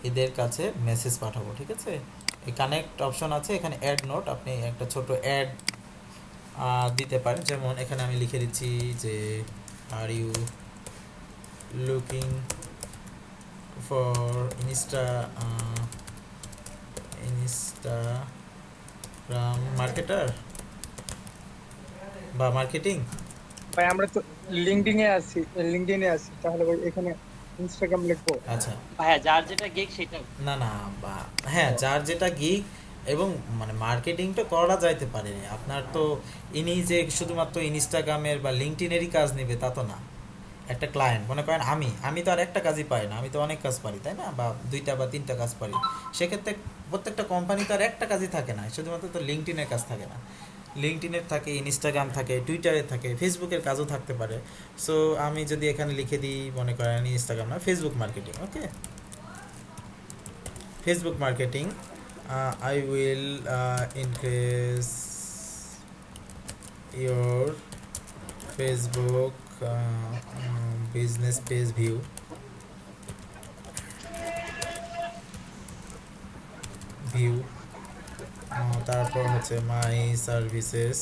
এদের কাছে মেসেজ পাঠাবো, ঠিক আছে। এই কানেক্ট অপশন আছে, এখানে অ্যাড নোট, আপনি একটা ছোট অ্যাড দিতে পারেন। যেমন এখানে আমি লিখে দিচ্ছি যে are you looking for Instagram marketer বা মার্কেটিং। ভাই আমরা তো লিঙ্কডইনে আছি, তাহলে ভাই এখানে ইনস্টাগ্রাম লিখবো? আচ্ছা, ভাইয়া যার যেটা গিগ সেটা। না না, বা হ্যাঁ, যার যেটা গিগ, এবং মানে মার্কেটিং তো করা যাইতে পারে। আপনার তো ইনি যে শুধুমাত্র ইনস্টাগ্রামের বা লিঙ্কডইনেরই কাজ নেবে তা তো না। একটা ক্লায়েন্ট মনে করেন আমি তো আর একটা কাজই পারি না, আমি তো অনেক কাজ পারি, তাই না, বা 2টা বা 3টা কাজ পারি। সেক্ষেত্রে প্রত্যেকটা কোম্পানি তো আর একটা কাজই থাকে না, শুধুমাত্র তো লিঙ্কডইনের কাজ থাকে না। লিঙ্কডইনের থাকে, ইনস্টাগ্রাম থাকে, টুইটারে থাকে, ফেসবুকের কাজও থাকতে পারে। সো আমি যদি এখানে লিখে দিই, মনে করেন ইনস্টাগ্রাম না, Facebook marketing. Okay, Facebook marketing, I will increase your Facebook business page view. তারপর হচ্ছে মাই সার্ভিসেস,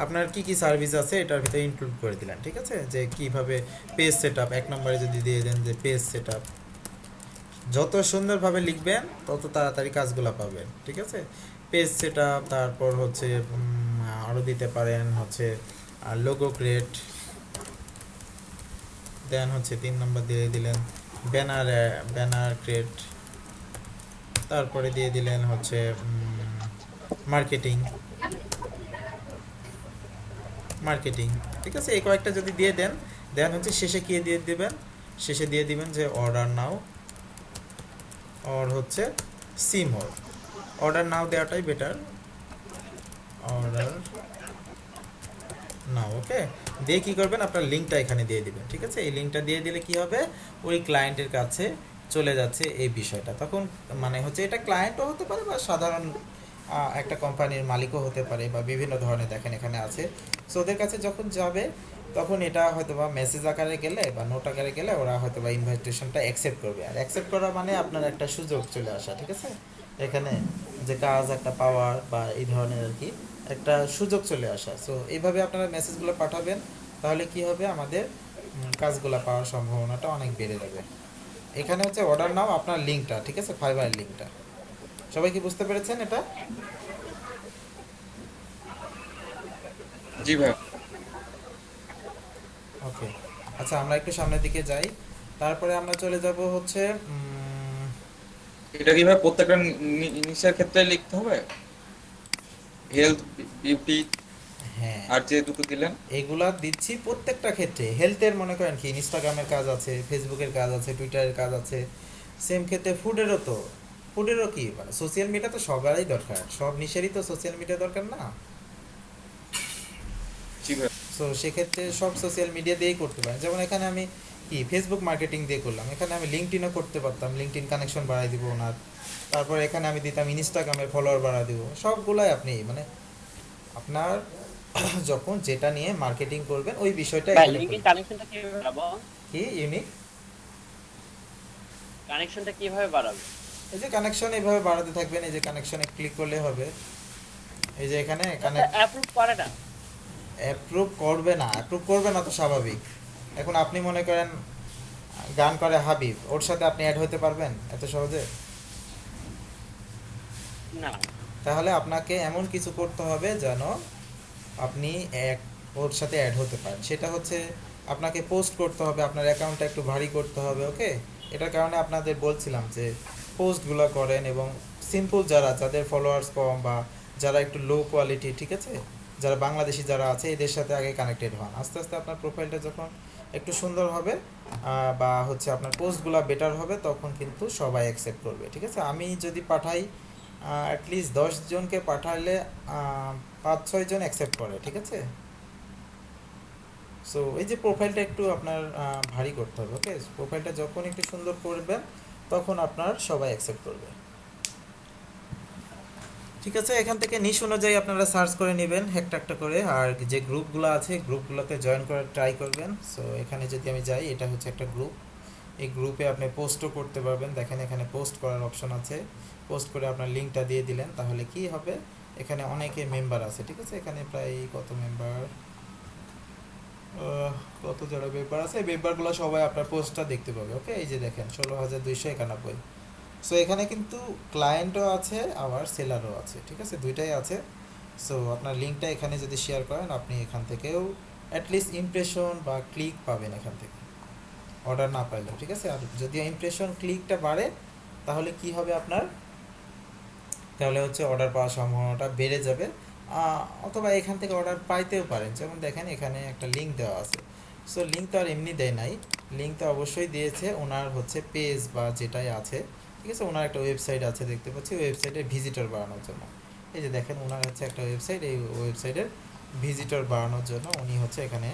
আপনার কি কি সার্ভিস আছে এটার ভিতরে ইনক্লুড করে দিলেন, ঠিক আছে। যে কিভাবে পেজ সেটআপ, 1 নম্বরে যদি দিয়ে দেন যে পেজ সেটআপ, যত সুন্দরভাবে লিখবেন তত তাড়াতাড়ি কাজগুলো পাবেন, ঠিক আছে। পেজ সেটআপ, তারপর হচ্ছে আরও দিতে পারেন হচ্ছে লোগো ক্রিয়েট, দেন হচ্ছে 3 নম্বর দিয়ে দিলেন ব্যানার ক্রিয়েট, তারপরে দিয়ে দিলেন হচ্ছে মার্কেটিং, ঠিক আছে। এই কয়েকটা যদি দিয়ে দেন, দেন হচ্ছে শেষে কি দিয়ে দিবেন, শেষে দিয়ে দিবেন যে অর্ডার নাও, হচ্ছে সি মোর। অর্ডার নাও দেওয়াটাই বেটার, অর্ডার নাও। ওকে, দিয়ে কি করবেন, আপনার লিঙ্কটা এখানে দিয়ে দিবেন, ঠিক আছে। এই লিঙ্কটা দিয়ে দিলে কি হবে, ওই ক্লায়েন্টের কাছে চলে যাচ্ছে এই বিষয়টা। তখন মানে হচ্ছে এটা ক্লায়েন্টও হতে পারে বা সাধারণ একটা কোম্পানির মালিকও হতে পারে, বা বিভিন্ন ধরনের দেখেন এখানে আছে। সো ওদের কাছে যখন যাবে তখন এটা হয়তো বা মেসেজ আকারে গেলে বা নোট আকারে গেলে ওরা হয়তো বা ইনভাইটেশনটা অ্যাকসেপ্ট করবে। আর অ্যাকসেপ্ট করা মানে আপনার একটা সুযোগ চলে আসা, ঠিক আছে। এখানে যে কাজ একটা পাওয়ার বা এই ধরনের আর কি একটা সুযোগ চলে আসা। সো এইভাবে আপনারা মেসেজগুলো পাঠাবেন, তাহলে কি হবে, আমাদের কাজগুলো পাওয়ার সম্ভাবনাটা অনেক বেড়ে যাবে। এখানে হচ্ছে অর্ডার নাও আপনার লিঙ্কটা, ঠিক আছে, ফাইবারের লিঙ্কটা। সবাই কি বুঝতে পেরেছেন এটা? জি ভাই। ওকে, আচ্ছা আমরা একটু সামনের দিকে যাই, তারপরে আমরা চলে যাব হচ্ছে এটা কি ভাই প্রত্যেকটা নিশের ক্ষেত্রে লিখতে হবে? হেলথ, বিউটি হ্যাঁ, আর যে দুটো দিলেন এগুলা দিচ্ছি প্রত্যেকটা ক্ষেত্রে। হেলথের মনে করেন কি ইনস্টাগ্রামের কাজ আছে, ফেসবুকের কাজ আছে, টুইটারের কাজ আছে। সেম ক্ষেত্রে ফুডেরও কি মানে সোশ্যাল মিডিয়া তো সবারই দরকার, সব নিশেরই তো সোশ্যাল মিডিয়া দরকার না। জি ভাই। সো সেক্ষেত্রে সব সোশ্যাল মিডিয়া দিয়েই করতে পারেন। যেমন এখানে আমি কি ফেসবুক মার্কেটিং দিয়ে করলাম, এখানে আমি লিঙ্কডইনও করতে পারতাম, লিঙ্কডইন কানেকশন বাড়াই দিব ওনার। তারপর এখানে আমি দিতাম ইনস্টাগ্রামের ফলোয়ার বাড়াই দিব। সবগুলাই আপনি মানে আপনার যখন যেটা নিয়ে মার্কেটিং করবেন ওই বিষয়টা ভাই এখানে লিংকডইন করবেন। কানেকশনটা কিভাবে বাড়াবো? কি ইউনিক কানেকশনটা কিভাবে বাড়াবো? এই যে কানেকশন এইভাবে বাড়াতে থাকবেন, এই যে কানেকশনে ক্লিক করলে হবে। এই যে এখানে কানেক্ট অ্যাপ্রুভ করে না। অ্যাপ্রুভ করবে না তো স্বাভাবিক। এখন আপনি মনে করেন গান করে হাবিব, ওর সাথে আপনি অ্যাড হতে পারবেন এত সহজে? না, তাহলে আপনাকে এমন কিছু করতে হবে যেন আপনি ওর সাথে অ্যাড হতে পারেন। সেটা হচ্ছে আপনাকে পোস্ট করতে হবে, আপনার অ্যাকাউন্টটা একটু ভারী করতে হবে। ওকে, এটার কারণে আপনাদের বলছিলাম যে পোস্টগুলো করেন এবং সিম্পল যাদের ফলোয়ার্স কম বা যারা একটু লো কোয়ালিটি, ঠিক আছে, যারা বাংলাদেশি যারা আছে এদের সাথে আগে কানেক্টেড হন। আস্তে আস্তে আপনার প্রোফাইলটা যখন একটু সুন্দর হবে বা হচ্ছে আপনার পোস্টগুলো বেটার হবে, তখন কিন্তু সবাই অ্যাকসেপ্ট করবে। ঠিক আছে, আমি যদি পাঠাই অ্যাটলিস্ট 10 জনকে পাঠালে 5-6 জন অ্যাকসেপ্ট করে। ঠিক আছে, সো এই যে প্রোফাইলটা একটু আপনার ভারী করতে হবে। ওকে, প্রোফাইলটা যখন একটু সুন্দর করবেন তখন আপনার সবাই অ্যাকসেপ্ট করবে। ঠিক আছে, এখান থেকে নিশ অনুযায়ী আপনারা সার্চ করে নেবেন একটা একটা করে, আর যে গ্রুপগুলো আছে গ্রুপগুলোতে জয়েন করার ট্রাই করবেন। সো এখানে যদি আমি যাই, এটা হচ্ছে একটা গ্রুপ, এই গ্রুপে আপনি পোস্টও করতে পারবেন। দেখেন এখানে পোস্ট করার অপশন আছে, পোস্ট করে আপনার লিঙ্কটা দিয়ে দিলেন, তাহলে কি হবে এখানে অনেকে মেম্বার আছে। ঠিক আছে, এখানে প্রায় কত মেম্বার, কত যারা মেম্বার আছে, মেম্বারগুলো সবাই আপনার পোস্টটা দেখতে পাবে। ওকে, এই যে দেখেন 16,291। সো এখানে কিন্তু ক্লায়েন্টও আছে আবার সেলারও আছে। ঠিক আছে, দুইটাই আছে। সো আপনার লিঙ্কটা এখানে যদি শেয়ার করেন, আপনি এখান থেকেও অ্যাটলিস্ট ইমপ্রেশন বা ক্লিক পাবেন এখান থেকে, অর্ডার না পাইলেও। ঠিক আছে, আর যদি ইমপ্রেশন ক্লিকটা বাড়ে তাহলে কি হবে আপনার, তাহলে হচ্ছে অর্ডার পাওয়ার সম্ভাবনাটা বেড়ে যাবে। অথবা এখান থেকে অর্ডার পাইতেও পারেন। যেমন দেখেন এখানে একটা লিঙ্ক দেওয়া আছে। সো লিঙ্ক তো আর এমনি দেয় নাই, লিঙ্ক তো অবশ্যই দিয়েছে ওনার হচ্ছে পেজ বা যেটাই আছে। ঠিক আছে, ওনার একটা ওয়েবসাইট আছে দেখতে পাচ্ছি, ওয়েবসাইটে ভিজিটর বাড়ানোর জন্য। এই যে দেখেন ওনার হচ্ছে একটা ওয়েবসাইট, এই ওয়েবসাইটের ভিজিটর বাড়ানোর জন্য উনি হচ্ছে এখানে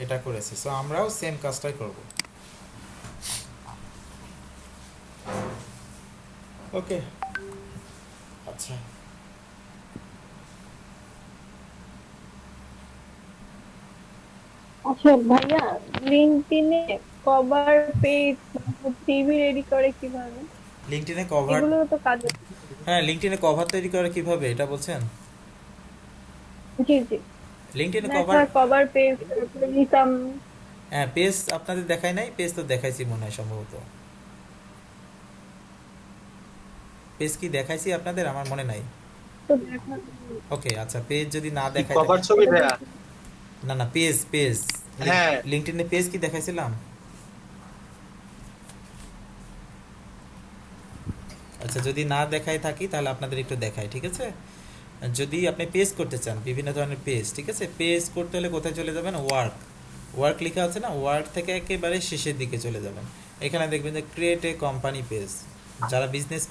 এটা করেছে। সো আমরাও সেম কাজটাই করব। ওকে, আচ্ছা আচ্ছা ভাইয়া, লিঙ্কডইনে কভার পেজ সিভি রেডি করে কিভাবে? লিঙ্কডইনে কভার, এগুলো তো কাজে। হ্যাঁ লিঙ্কডইনে কভার তৈরি করে কিভাবে এটা বলছেন? জি জি, লিঙ্কডইনে কভার, লেখা কভার পেজ, নিতাম হ্যাঁ পেজ আপনাদের দেখাই নাই? পেজ তো দেখাইছি মনে হয় সম্ভবত। পেজ কি দেখাইছি আপনাদের? আমার মনে নাই। তো দেখা। ওকে, আচ্ছা পেজ যদি না দেখাই কভার থাকে- ছবি ভাইয়া। না না পেজ পেজ হ্যাঁ। লিঙ্কডইনে পেজ কি দেখাইছিলাম? আচ্ছা যদি না দেখাই থাকি তাহলে আপনাদের একটু দেখাই। ঠিক আছে, যদি আপনি পেজ করতে চান বিভিন্ন ধরনের পেজ, ঠিক আছে, পেজ করতে হলে কোথায় চলে যাবেন? ওয়ার্ক লেখা আছে না, ওয়ার্ক থেকে একেবারে শেষের দিকে চলে যাবেন। এখানে দেখবেন যে ক্রিয়েট এ কোম্পানি পেজ, যারা বিজনেস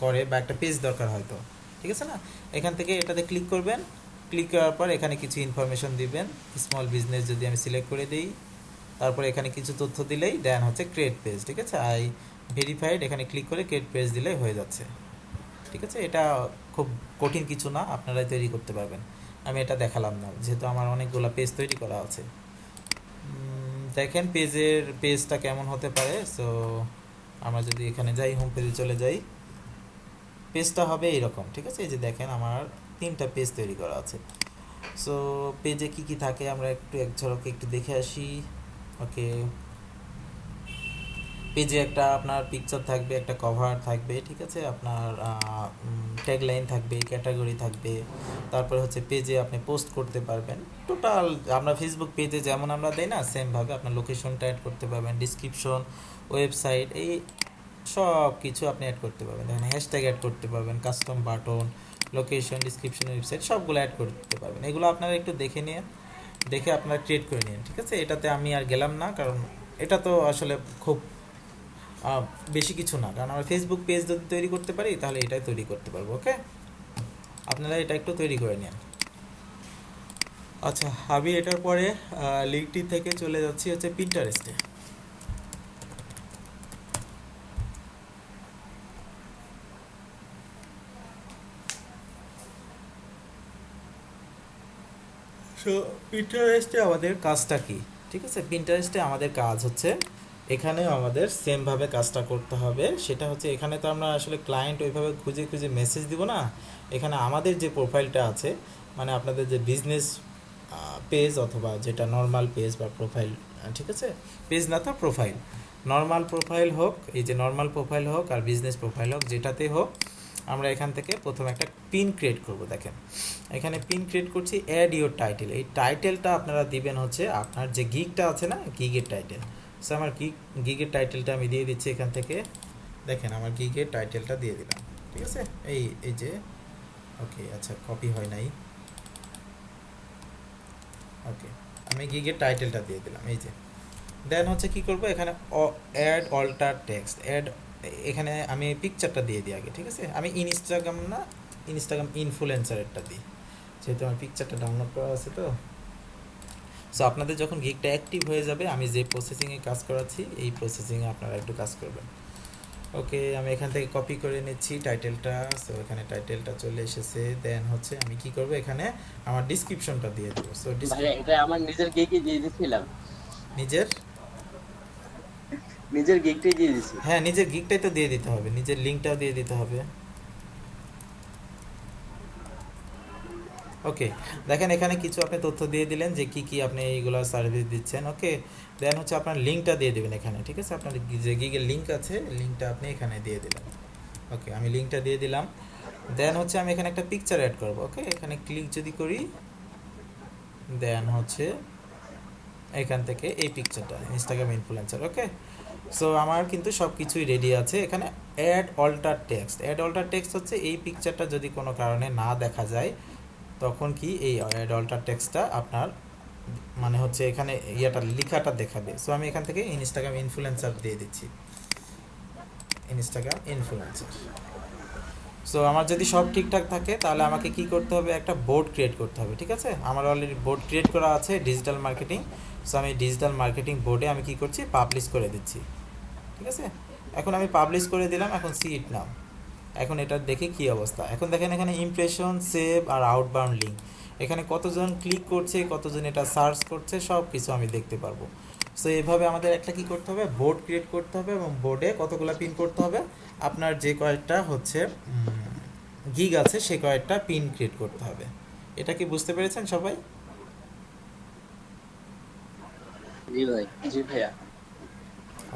করে বা একটা পেজ দরকার হয়তো, ঠিক আছে না, এখান থেকে এটাতে ক্লিক করবেন। ক্লিক করার পর এখানে কিছু ইনফরমেশন দিবেন, স্মল বিজনেস যদি আমি সিলেক্ট করে দিই, তারপর এখানে কিছু তথ্য দিলেই দেন হচ্ছে ক্রিয়েট পেজ। ঠিক আছে, আই ভেরিফাইড, এখানে ক্লিক করে ক্রিয়েট পেজ দিলেই হয়ে যাচ্ছে। ঠিক আছে, এটা খুব কঠিন কিছু না, আপনারাই তৈরি করতে পারবেন। আমি এটা দেখালাম না যেহেতু আমার অনেকগুলো পেজ তৈরি করা আছে। দেখেন পেজটা কেমন হতে পারে। সো আমরা যদি এখানে যাই, হোম পেজে চলে যাই, পেজটা হবে এইরকম। ঠিক আছে, এই যে দেখেন আমার 3টা পেজ তৈরি করা আছে। সো পেজে কি কি থাকে আমরা একটু এক ঝলকে একটু দেখে আসি। ওকে, পেজে একটা আপনার পিকচার থাকবে, একটা কভার থাকবে, ঠিক আছে, আপনার ট্যাগলাইন থাকবে, ক্যাটাগরি থাকবে, তারপর হচ্ছে পেজে আপনি পোস্ট করতে পারবেন। টোটাল আমরা ফেসবুক পেজে যেমন আমরা দেই না, সেমভাবে আপনার লোকেশনটা অ্যাড করতে পারবেন, ডিসক্রিপশন, ওয়েবসাইট, এই সব কিছু আপনি অ্যাড করতে পারবেন। দেখেন হ্যাশট্যাগ অ্যাড করতে পারবেন, custom button, location, description, website সবগুলো অ্যাড করতে পারবেন। এগুলো আপনারা একটু দেখে আপনারা ক্রিয়েট করে নিন। ঠিক আছে, এটাতে আমি আর গেলাম না, কারণ এটা তো আসলে খুব বেশি কিছু না, কারণ আমরা ফেসবুক পেজ যদি তৈরি করতে পারি তাহলে এটাই তৈরি করতে পারবো। ওকে, আপনারা এটা একটু তৈরি করে নিন। আচ্ছা, আমি এটার পরে লিঙ্কডইন থেকে চলে যাচ্ছি হচ্ছে পিন্টারেস্টে। সো পিন্টারেস্টে আমাদের কাজটা কি? ঠিক আছে, পিন্টারেস্টে আমাদের কাজ হচ্ছে এখানেও আমাদের সেমভাবে কাজটা করতে হবে। সেটা হচ্ছে এখানে তো আমরা আসলে ক্লায়েন্ট ওইভাবে খুঁজে খুঁজে মেসেজ দিব না। এখানে আমাদের যে প্রোফাইলটা আছে, মানে আপনাদের যে বিজনেস পেজ অথবা যেটা নর্মাল পেজ বা প্রোফাইল, ঠিক আছে, পেজ না তো প্রোফাইল, নর্মাল প্রোফাইল হোক, এই যে নর্মাল প্রোফাইল হোক আর বিজনেস প্রোফাইল হোক, যেটাতেই হোক, আমরা এখান থেকে প্রথমে একটা পিন ক্রিয়েট করব। দেখেন এখানে পিন ক্রিয়েট করছি, অ্যাড ইওর টাইটেল। এই টাইটেলটা আপনারা দিবেন হচ্ছে আপনার যে গিগটা আছে না, গিগের টাইটেল। সো আমার গিগের টাইটেলটা আমি দিয়ে দিচ্ছি এখান থেকে। দেখেন আমার গিগের টাইটেলটা দিয়ে দিলাম, ঠিক আছে। এই যে ওকে, আচ্ছা কপি হয় নাই, ওকে, আমি গিগের টাইটেলটা দিয়ে দিলাম, এই যে। দেন হচ্ছে কি করব, এখানে অ্যাড অল্টার টেক্সট, এখানে আমি পিকচারটা দিয়ে দিই আগে, ঠিক আছে। আমি ইনস্টাগ্রাম ইনফ্লুয়েন্সারেরটা দিই, যেহেতু আমার পিকচারটা ডাউনলোড করা আছে। তো সো আপনাদের যখন গিগটা অ্যাক্টিভ হয়ে যাবে, আমি যে প্রসেসিংয়ে কাজ করাচ্ছি এই প্রসেসিংয়ে আপনারা একটু কাজ করবেন। ওকে, আমি এখান থেকে কপি করে নিচ্ছি টাইটেলটা। সো এখানে টাইটেলটা চলে এসেছে। দেন হচ্ছে আমি কি করব, এখানে আমার ডিসক্রিপশনটা দিয়ে দেবো। সো ভাই এটা আমার নিজের গিগই দিয়ে দিছিলাম, নিজের গিগটাই দিয়ে দিছি। হ্যাঁ, নিজের গিগটাই তো দিয়ে দিতে হবে, নিজের লিঙ্কটাও দিয়ে দিতে হবে। ওকে, দেখেন এখানে কিছু আপনি তথ্য দিয়ে দিলেন যে কি কি আপনি এইগুলো সার্ভিস দিচ্ছেন। ওকে, দেন হচ্ছে আপনার লিঙ্কটা দিয়ে দেবেন এখানে, ঠিক আছে। আপনার যে গিগের লিঙ্ক আছে, লিঙ্কটা আপনি এখানে দিয়ে দিলেন। ওকে, আমি লিঙ্কটা দিয়ে দিলাম। দেন হচ্ছে আমি এখানে একটা পিকচার অ্যাড করব। ওকে, এখানে ক্লিক যদি করি, দেন হচ্ছে এখান থেকে এই পিকচারটা, ইনস্টাগ্রাম ইনফ্লুয়েন্সার। ওকে, সো আমার কিন্তু সব কিছুই রেডি আছে। এখানে add alter text, add alter text হচ্ছে এই পিকচারটা যদি কোনো কারণে না দেখা যায়, তখন কি এই অ্যাড অল্টার টেক্সটটা আপনার মানে হচ্ছে এখানে ইয়াটা লেখাটা দেখাবে। সো আমি এখান থেকে ইনস্টাগ্রাম ইনফ্লুয়েন্সার দিয়ে দিচ্ছি, ইনস্টাগ্রাম ইনফ্লুয়েন্সার। সো আমার যদি সব ঠিকঠাক থাকে, তাহলে আমাকে কি করতে হবে, একটা বোর্ড ক্রিয়েট করতে হবে, ঠিক আছে। আমার অলরেডি বোর্ড ক্রিয়েট করা আছে, ডিজিটাল মার্কেটিং। সো আমি ডিজিটাল মার্কেটিং বোর্ডে আমি কি করছি, পাবলিশ করে দিচ্ছি, ঠিক আছে। এখন আমি পাবলিশ করে দিলাম, এখন সি ইট নাও। এখন এটা দেখে কি অবস্থা। এখন দেখেন এখানে ইমপ্রেশন, সেভ আর আউটবাউন্ড লিঙ্ক, এখানে কতজন ক্লিক করছে, কতজন এটা সার্চ করছে, সব কিছু আমি দেখতে পারবো। সো এইভাবে আমাদের একটা কি করতে হবে, বোর্ড ক্রিয়েট করতে হবে, এবং বোর্ডে কতগুলো পিন করতে হবে, আপনার যে কয়েকটা হচ্ছে গিগ আছে সে কয়েকটা পিন ক্রিয়েট করতে হবে। এটা কি বুঝতে পেরেছেন সবাই? জি ভাই, জি ভাইয়া।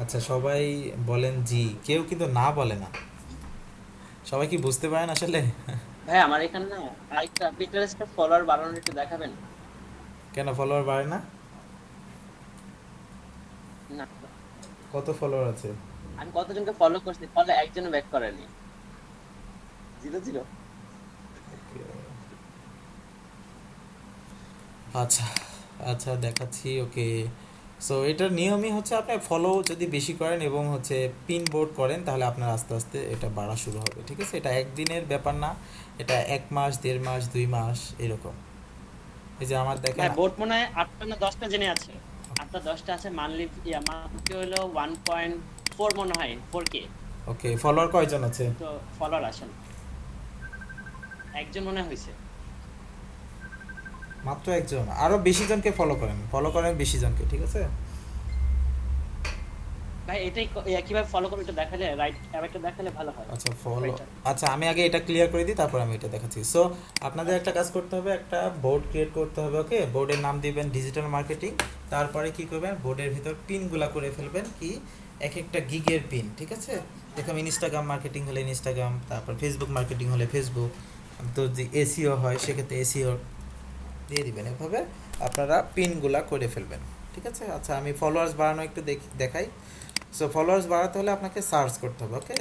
আচ্ছা, সবাই বলেন জি, কেউ কিন্তু না বলে না। সবাই কি বুঝতে পারেন আসলে? ভাই আমার এখানে না আরেকটা পিন্টারেস্টে ফলোয়ার বাড়ানোর একটু দেখাবেন? কেন ফলোয়ার বাড়ে না? না, কত ফলোয়ার আছে? আমি কতজনকে ফলো করছি, ফলো একজনও ব্যাক করেনি। 0 আচ্ছা আচ্ছা, দেখাচ্ছি। ওকে, সো এটার নিয়মই হচ্ছে আপনি ফলো যদি বেশি করেন এবং হচ্ছে পিন বোর্ড করেন, তাহলে আপনার আস্তে আস্তে এটা বাড়া শুরু হবে, ঠিক আছে। এটা একদিনের ব্যাপার না, এটা 1 মাস, 1.5 মাস, 2 মাস এরকম। এই যে আমার দেখেন, ভাই বোট মনে হয় 8টা না 10টা জেনে আছে, 8টা 10টা আছে। মান্থলি মান্থলি হলো 1.4 মনে হয়, 4K। ওকে, ফলোয়ার কয়জন আছে? তো ফলোয়ার আসেন একজন মনে হয়েছে। মাত্র একজন? আরো বেশি জনকে ফলো করেন বেশি জনকে, ঠিক আছে। ভাই এটাই কিভাবে ফলো করব এটা দেখালে, রাইট একটা দেখালে ভালো হয়। আচ্ছা ফলো, আচ্ছা আমি আগে এটা ক্লিয়ার করে দিই, তারপর আমি এটা দেখাচ্ছি। সো আপনাদের একটা কাজ করতে হবে, একটা বোর্ড ক্রিয়েট করতে হবে। ওকে, বোর্ডের নাম দিবেন ডিজিটাল মার্কেটিং। তারপরে কি করবেন, বোর্ডের ভিতর পিনগুলা করে ফেলবেন, কি এক একটা গিগের পিন, ঠিক আছে। দেখুন ইনস্টাগ্রাম মার্কেটিং হলে ইনস্টাগ্রাম, তারপর ফেসবুক মার্কেটিং হলে ফেসবুক, তো যে এসিও হয় সেক্ষেত্রে এসিও দিয়ে দিবেন। এভাবে আপনারা পিনগুলা করে ফেলবেন, ঠিক আছে। আচ্ছা, আমি ফলোয়ার্স বাড়ানো একটু দেখাই। সো ফলোয়ার্স বাড়াতে হলে আপনাকে সার্চ করতে হবে। ওকে,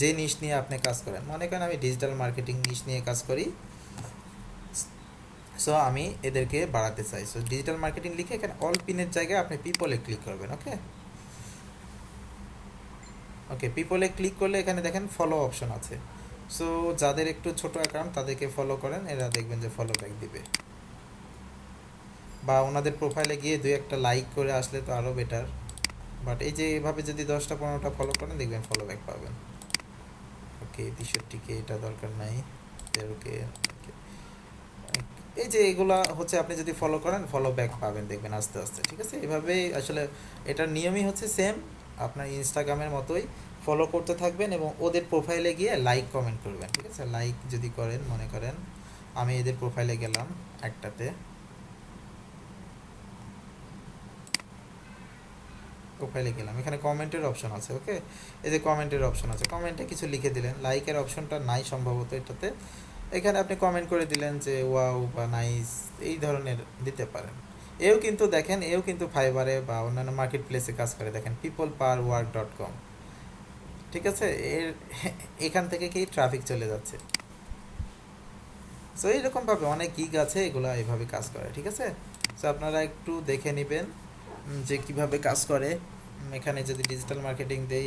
যে নিশ নিয়ে আপনি কাজ করেন, মনে করেন আমি ডিজিটাল মার্কেটিং নিশ নিয়ে কাজ করি, সো আমি এদেরকে বাড়াতে চাই। সো ডিজিটাল মার্কেটিং লিখে এখানে অল পিনের জায়গায় আপনি পিপলে ক্লিক করবেন। ওকে ওকে, পিপলে ক্লিক করলে এখানে দেখেন ফলো অপশন আছে। সো যাদের একটু ছোট অ্যাকাউন্ট তাদেরকে ফলো করেন, এরা দেখবেন যে ফলো ব্যাক দিবে। বা ওনাদের প্রোফাইলে গিয়ে 2-1টা লাইক করে আসলে তো আরও বেটার। বাট এই যে এভাবে যদি 10টা-15টা ফলো করেন দেখবেন ফলো ব্যাক পাবেন। ওকে 63K এটা দরকার নাই, 0K। এই যে এগুলা হচ্ছে আপনি যদি ফলো করেন ফলো ব্যাক পাবেন দেখবেন আস্তে আস্তে, ঠিক আছে। এভাবেই আসলে এটার নিয়মই হচ্ছে সেম আপনার ইনস্টাগ্রামের মতোই, ফলো করতে থাকবেন এবং ওদের প্রোফাইলে গিয়ে লাইক কমেন্ট করবেন, ঠিক আছে। লাইক যদি করেন, মনে করেন আমি এদের প্রোফাইলে গেলাম একটাতে, প্রোফাইলে গেলাম, এখানে কমেন্টের অপশন আছে। ওকে, এই যে কমেন্টের অপশন আছে, কমেন্টে কিছু লিখে দিলেন। লাইকের অপশনটা নাই সম্ভবত এটাতে, এখানে আপনি কমেন্ট করে দিলেন যে ওয়াও বা নাইস, এই ধরনের দিতে পারেন। এও কিন্তু দেখেন, এও কিন্তু ফাইবারে বা অন্যান্য মার্কেট প্লেসে কাজ করে, দেখেন peoplepowerwork.com, ঠিক আছে। এখান থেকে কি ট্রাফিক চলে যাচ্ছে। সো এইরকমভাবে অনেক গিগ আছে, এগুলো এইভাবে কাজ করে, ঠিক আছে। সো আপনারা একটু দেখে নেবেন যে কিভাবে কাজ করে। এখানে যদি ডিজিটাল মার্কেটিং দেই,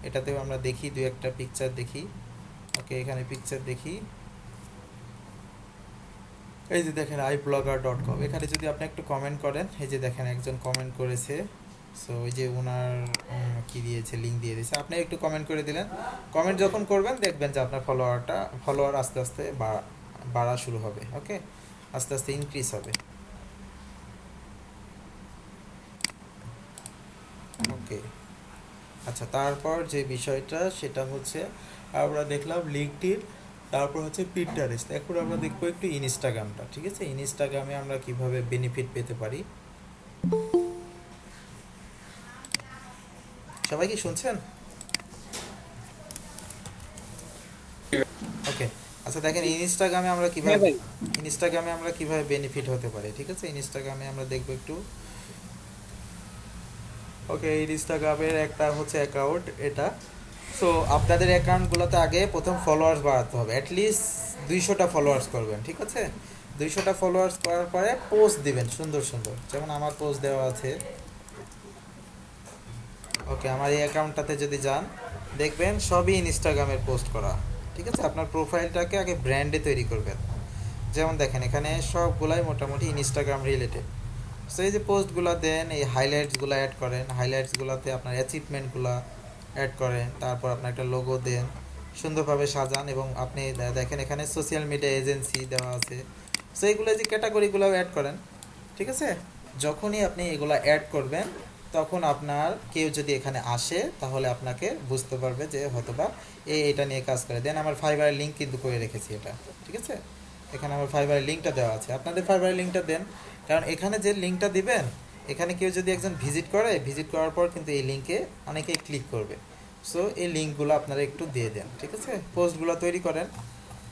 এটাতেও আমরা দেখি 2-1টা পিকচার দেখি। ওকে, এখানে পিকচার দেখি, এই যে দেখেন iblogger.com, এখানে যদি আপনি একটু কমেন্ট করেন, এই যে দেখেন একজন কমেন্ট করেছে। সো ওই যে ওনার কি দিয়েছে, লিঙ্ক দিয়ে দিয়েছে, আপনি একটু কমেন্ট করে দিলেন। কমেন্ট যখন করবেন দেখবেন যে আপনার ফলোয়ার আস্তে আস্তে বাড়া শুরু হবে। ওকে, আস্তে আস্তে ইনক্রিজ হবে। ওকে, আচ্ছা, তারপর যে বিষয়টা সেটা হচ্ছে আমরা দেখলাম লিঙ্কডইন, তারপর হচ্ছে পিন্টারেস্ট। এখন আমরা দেখবো একটু ইনস্টাগ্রামটা, ঠিক আছে। ইনস্টাগ্রামে আমরা কিভাবে বেনিফিট পেতে পারি। সবাই কি শুনছেন? ওকে, আচ্ছা দেখেন ইনস্টাগ্রামে আমরা কিভাবে বেনিফিট হতে পারি, ঠিক আছে। ইনস্টাগ্রামে আমরা দেখবো একটু। ওকে, ইনস্টাগ্রামের একটা হচ্ছে অ্যাকাউন্ট এটা। সো আপনাদের অ্যাকাউন্টগুলোতে আগে প্রথম ফলোয়ার্স বাড়াতে হবে, অ্যাটলিস্ট 200টা ফলোয়ার্স করবেন, ঠিক আছে। 200টা ফলোয়ার্স করার পরে পোস্ট দিবেন সুন্দর সুন্দর, যেমন আমার পোস্ট দেওয়া আছে। ওকে, আমার এই অ্যাকাউন্টটাতে যদি যান দেখবেন সবই ইনস্টাগ্রামের পোস্ট করা, ঠিক আছে। আপনার প্রোফাইলটাকে আগে ব্র্যান্ডে তৈরি করবেন। যেমন দেখেন এখানে সবগুলাই মোটামুটি ইনস্টাগ্রাম রিলেটেড। সো এই যে পোস্টগুলো দেন, এই হাইলাইটসগুলো অ্যাড করেন, হাইলাইটসগুলোতে আপনার অ্যাচিভমেন্টগুলো অ্যাড করেন, তারপর আপনার একটা লোগো দেন, সুন্দরভাবে সাজান এবং আপনি দেখেন এখানে সোশ্যাল মিডিয়া এজেন্সি দেওয়া আছে। সো এইগুলো যে ক্যাটাগরিগুলো অ্যাড করেন, ঠিক আছে। যখনই আপনি এগুলো অ্যাড করবেন তখন আপনার কেউ যদি এখানে আসে তাহলে আপনাকে বুঝতে পারবে যে হয়তোবা এটা নিয়ে কাজ করে। দেন আমার ফাইবারের লিঙ্ক কিন্তু করে রেখেছি এটা, ঠিক আছে। এখানে আমার ফাইবারের লিঙ্কটা দেওয়া আছে, আপনাদের ফাইবারের লিঙ্কটা দেন, কারণ এখানে যে লিঙ্কটা দিবেন এখানে কেউ যদি একজন ভিজিট করার পর কিন্তু এই লিঙ্কে অনেকেই ক্লিক করবে। সো এই লিঙ্কগুলো আপনারা একটু দিয়ে দেন, ঠিক আছে। পোস্টগুলো তৈরি করেন।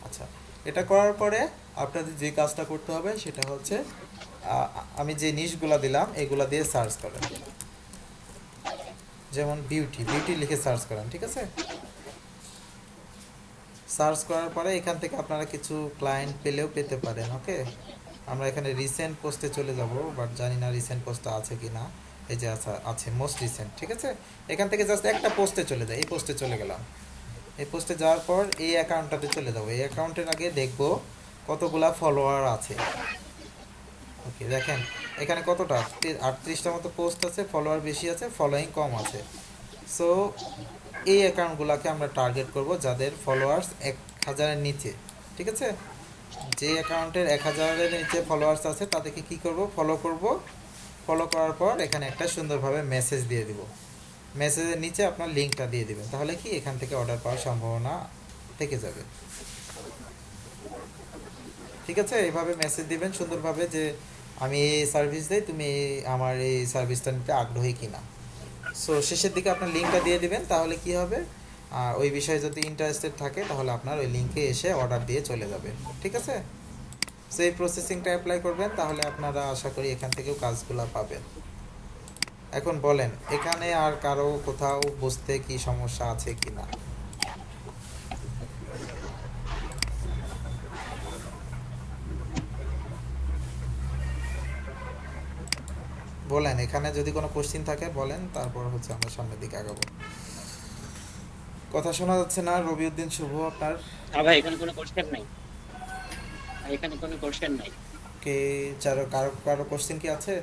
আচ্ছা, এটা করার পরে আপনাদের যে কাজটা করতে হবে সেটা হচ্ছে আমি যে নিশগুলো দিলাম এগুলো দিয়ে সার্চ করেন, যেমন বিউটি লিখে সার্চ করেন, ঠিক আছে। সার্চ করার পরে এখান থেকে আপনারা কিছু ক্লায়েন্ট পেলেও পেতে পারেন। ওকে, আমরা এখানে রিসেন্ট পোস্টে চলে যাব, বাট জানি না রিসেন্ট পোস্টটা আছে কি না। এই যে আছে মোস্ট রিসেন্ট, ঠিক আছে। এখান থেকে জাস্ট একটা পোস্টে চলে যায়, এই পোস্টে চলে গেলাম। এই পোস্টে যাওয়ার পর এই অ্যাকাউন্টটাতে চলে যাবো। এই অ্যাকাউন্টের আগে দেখব কতগুলা ফলোয়ার আছে। ওকে, দেখেন এখানে কতটা 38টা মতো পোস্ট আছে, ফলোয়ার বেশি আছে, ফলোয়িং কম আছে। সো এই অ্যাকাউন্টগুলোকে আমরা টার্গেট করব যাদের ফলোয়ার্স 1000-এর নিচে, ঠিক আছে। যে অ্যাকাউন্টের 1000-এর নিচে ফলোয়ার্স আছে তাদেরকে কি করব, ফলো করার পর এখানে একটা সুন্দরভাবে মেসেজ দিয়ে দিব। মেসেজের নিচে আপনার লিঙ্কটা দিয়ে দিবেন, তাহলে কি এখান থেকে অর্ডার পাওয়ার সম্ভাবনা থেকে যাবে, ঠিক আছে। এইভাবে মেসেজ দিবেন সুন্দরভাবে যে আমি এই সার্ভিস দিই, তুমি আমার এই সার্ভিসটা নিতে আগ্রহী কিনা। সো শেষের দিকে আপনার লিঙ্কটা দিয়ে দিবেন, তাহলে কি হবে, ওই বিষয়ে যদি ইন্টারেস্টেড থাকে তাহলে আপনার ওই লিঙ্কে এসে অর্ডার দিয়ে চলে যাবে, ঠিক আছে। সো এই প্রসেসিংটা অ্যাপ্লাই করবেন, তাহলে আপনারা আশা করি এখান থেকেও কাজগুলো পাবেন। এখন বলেন এখানে আর কারো কোথাও বুঝতে কি সমস্যা আছে কি না। বলেন, এখানে যদি কোনো কোশ্চিন থাকে বলেন, তারপর হচ্ছে আমরা সামনের দিকে আগাবো। কথা শোনা যাচ্ছে না রবিউদ্দিন শুভ আপনার? ভাই এখানে কোনো কোশ্চেন নাই, এখানে কোনো কোশ্চেন নাই। ওকে, কারো কারো কারো কোশ্চেন কি আছে?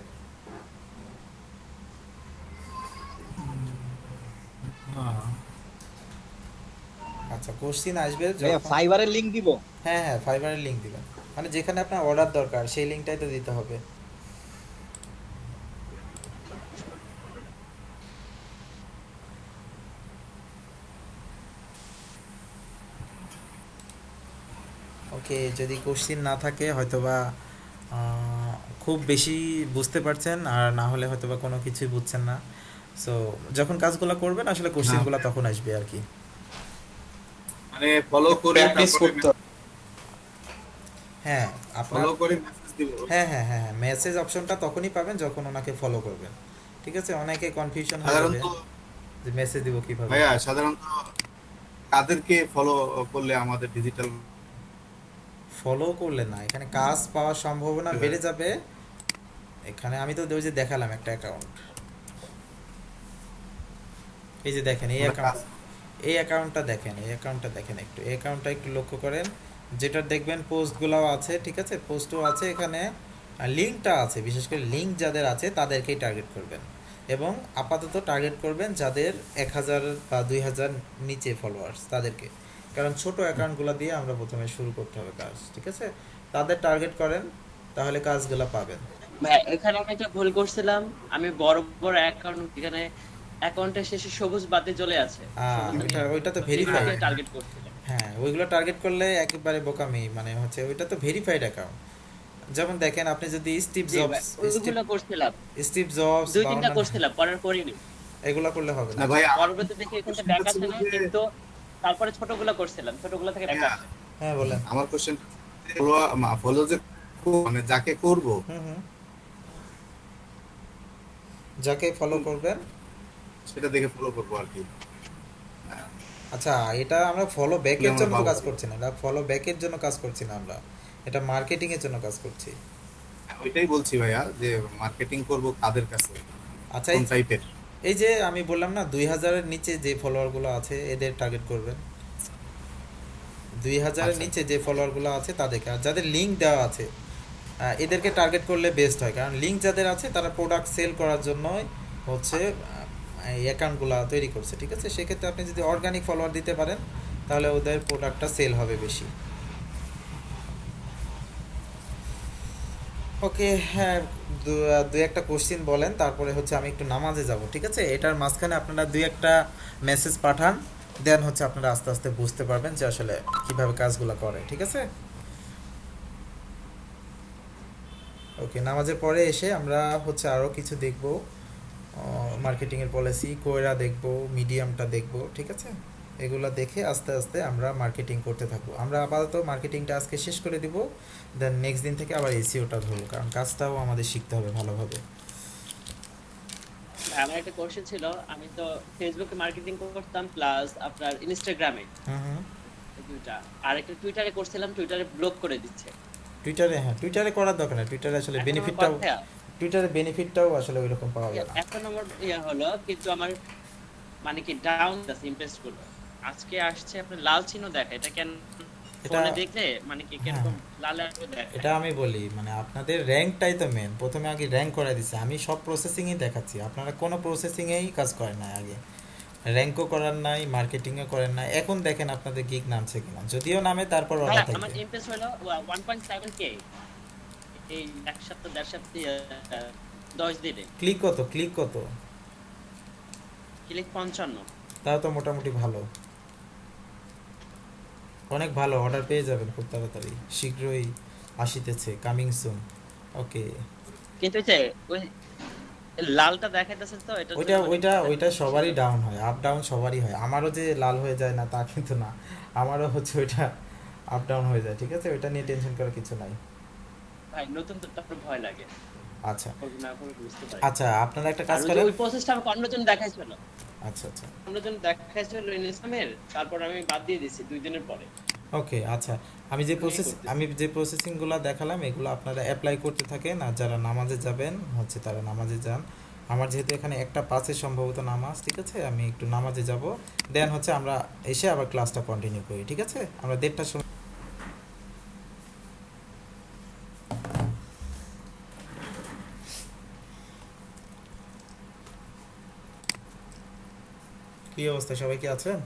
আচ্ছা, কোশ্চেন আসবে যখন ফাইবারের লিংক দিব। হ্যাঁ হ্যাঁ, ফাইবারের লিঙ্ক দিবেন, মানে যেখানে আপনার অর্ডার দরকার সেই লিঙ্কটাই তো দিতে হবে। ওকে, যদি কোশ্চিন না থাকে হয়তোবা খুব বেশি বুঝতে পারছেন, আর না হলে হয়তোবা কোনো কিছুই বুঝছেন না। সো যখন কাজগুলো করবেন আসলে কোশ্চিনগুলো তখন আসবে আর কি। মানে ফলো করে প্র্যাকটিস করতে হবে। হ্যাঁ আপনার ফলো করে মেসেজ দিব। হ্যাঁ হ্যাঁ হ্যাঁ হ্যাঁ, মেসেজ অপশনটা তখনই পাবেন যখন ওনাকে ফলো করবেন, ঠিক আছে? অনেকে কনফিউশন হয়ে যাবে সাধারণত যে মেসেজ দিব কিভাবে। ভাইয়া সাধারণত কাদেরকে ফলো করলে আমাদের ডিজিটাল ফলো করলে না, এখানে কাজ পাওয়ার সম্ভাবনা বেড়ে যাবে। এখানে আমি তো ওই যে দেখালাম একটা অ্যাকাউন্ট, এই যে দেখেন এই অ্যাকাউন্ট, এই অ্যাকাউন্টটা দেখেন, এই অ্যাকাউন্টটা দেখেন, একটু এই অ্যাকাউন্টটা একটু লক্ষ্য করেন, যেটা দেখবেন পোস্টগুলোও আছে, ঠিক আছে? পোস্টও আছে এখানে, লিঙ্কটা আছে, বিশেষ করে লিঙ্ক যাদের আছে তাদেরকেই টার্গেট করবেন, এবং আপাতত টার্গেট করবেন যাদের 1000 বা 2000 নিচে ফলোয়ার্স তাদেরকে, কারণ ছোট অ্যাকাউন্টগুলো দিয়ে আমরা প্রথমে শুরু করতে হবে কাজ, ঠিক আছে? তাদের টার্গেট করেন, তাহলে কাজগুলো পাবেন। ভাই এখানে আমি একটা ভুল করছিলাম, আমি বড় বড় অ্যাকাউন্ট এখানে অ্যাকাউন্টের শেষে সবুজ বাতি জ্বলে আছে, ওইটা তো ভেরিফাইড। টার্গেট করছিলাম। হ্যাঁ, ওইগুলো টার্গেট করলে একেবারে বোকামি, মানে হচ্ছে ওইটা তো ভেরিফাইড অ্যাকাউন্ট। যেমন দেখেন আপনি যদি স্টিভ জবস, ওইগুলো করছিলাম, স্টিভ জবস দুই তিনটা করছিলাম, পরের করিনি। এগুলো করলে হবে না। না ভাই পরবর্তীতে দেখি এখানে ব্যাক আসে না, কিন্তু তারপরে ছোটগুলো করছিলাম, ছোটগুলো থেকে ব্যাক আসে। হ্যাঁ বলেন। আমার কোশ্চেন ফলো যে মানে যাকে করব হুম, যাকে ফলো করবেন সেটা দেখে ফলো করব আর কি। আচ্ছা, এটা আমরা ফলো ব্যাকের আমরা জন্য পাবো। কাজ করছি না, এটা ফলো ব্যাকের জন্য কাজ করছি না, আমরা এটা মার্কেটিং এর জন্য কাজ করছি। ওইটাই বলছি ভাইয়া যে মার্কেটিং করব কাদের কাছে, আচ্ছা, কোন টাইপের। এই যে আমি বললাম না 2000 এর নিচে যে ফলোয়ারগুলো আছে এদের টার্গেট করবেন, 2000 এর নিচে যে ফলোয়ারগুলো আছে তাদেরকে, আর যাদের লিঙ্ক দেওয়া আছে এদেরকে টার্গেট করলে বেস্ট হয়, কারণ লিঙ্ক যাদের আছে তারা প্রোডাক্ট সেল করার জন্যই হচ্ছে এই অ্যাকাউন্টগুলো তৈরি করছে, ঠিক আছে? সেক্ষেত্রে আপনি যদি অর্গানিক ফলোয়ার দিতে পারেন তাহলে ওদের প্রোডাক্টটা সেল হবে বেশি। ওকে, হ্যাঁ, দু একটা কোশ্চিন বলেন, তারপরে হচ্ছে আমি একটু নামাজে যাব, ঠিক আছে? এটার মাঝখানে আপনারা দুই একটা মেসেজ পাঠান, দেন হচ্ছে আপনারা আস্তে আস্তে বুঝতে পারবেন যে আসলে কিভাবে কাজগুলো করে, ঠিক আছে? ওকে, নামাজের পরে এসে আমরা হচ্ছে আরও কিছু দেখব, মার্কেটিংয়ের পলিসি কোয়েরা দেখব, মিডিয়ামটা দেখব, ঠিক আছে? এগুলো দেখে আস্তে আস্তে আমরা মার্কেটিং করতে থাকবো। আমরা আপাতত মার্কেটিংটা আজকে শেষ করে দিব, দেন নেক্সট দিন থেকে আবার এসিওটা ধরবো, কারণ কাজটাও আমাদের শিখতে হবে ভালোভাবে। আমার একটা কোশ্চেন ছিল, আমি তো ফেসবুকে মার্কেটিং করতাম প্লাস আপনার ইনস্টাগ্রামে, হুম, এই দুইটা, আর একটা টুইটারে করছিলাম, টুইটারে ব্লক করে দিচ্ছে। টুইটারে, হ্যাঁ টুইটারে করার দরকার নেই, টুইটারে আসলে এখন আমার বেনিফিটটাও, কথায়, টুইটারে বেনিফিটটাও আসলে ওইরকম পাওয়া যায় না। এখন আমার হলো, কিন্তু আমার মানে কি ডাউন আছে ইমপ্রেস গুলো, আজকে আসছে আপনার লাল চিহ্ন দেখা, এটা কেন ফোনে দেখলে মানে কি কিরকম লাল দেখা? এটা আমি বলি, মানে আপনাদের র্যাঙ্কটাই তো মেন, প্রথমে আগে র্যাঙ্ক করে দিচ্ছে। আমি সব প্রসেসিংই দেখাচ্ছি, আপনারা কোনো প্রসেসিংয়েই কাজ করেন না, আগে র্যাঙ্কও করার নাই, মার্কেটিংও করেন না। এখন দেখেন আপনাদের গিগ নামছে কিনা, যদিও নামে তারপর অর্ডার আমার থাকবে। ইমপ্রেস হলো 1.7k এই এক সপ্তাহ দেড় সপ্তাহ 10 দিনে। ক্লিক কত, ক্লিক কত? ক্লিক 55। তাও তো মোটামুটি ভালো, অনেক ভালো। অর্ডার পেয়ে যাবেন খুব তাড়াতাড়ি, শীঘ্রই আসিতেছে, কামিং সুন। ওকে, কিন্তু যে ওই লালটা দেখাইতেছে তো, এটা ওইটা সবারই ডাউন হয়, আপ ডাউন সবারই হয়। আমারও যে লাল হয়ে যায় না তা কিন্তু না, আমারও হচ্ছে ওইটা আপ ডাউন হয়ে যায়, ঠিক আছে? ওইটা নিয়ে টেনশন করার কিছু নাই। ভাই নতুন তো তারপর ভয় লাগে। আচ্ছা করব না করব বুঝতে পারি। আচ্ছা, আপনারা একটা কাজ আর করেন। ওই প্রসেসটা আমাকে অন্যজন দেখাইছিল। আচ্ছা আচ্ছা, অন্যজন দেখাইছিল ইনস্টামের, তারপর আমি বাদ দিয়ে দিছি 2 দিনের পরে। ওকে, আচ্ছা, আমি যে প্রসেসিংগুলো দেখালাম এগুলো আপনারা অ্যাপ্লাই করতে থাকেন, আর যারা নামাজে যাবেন হচ্ছে তারা নামাজে যান। আমার যেহেতু এখানে 1:05 সম্ভবত নামাজ, ঠিক আছে? আমি একটু নামাজে যাব, দেন হচ্ছে আমরা এসে আবার ক্লাসটা কন্টিনিউ করি, ঠিক আছে? আমরা 1:30টার সময় কি অবস্থা, সবাই কি আছেন?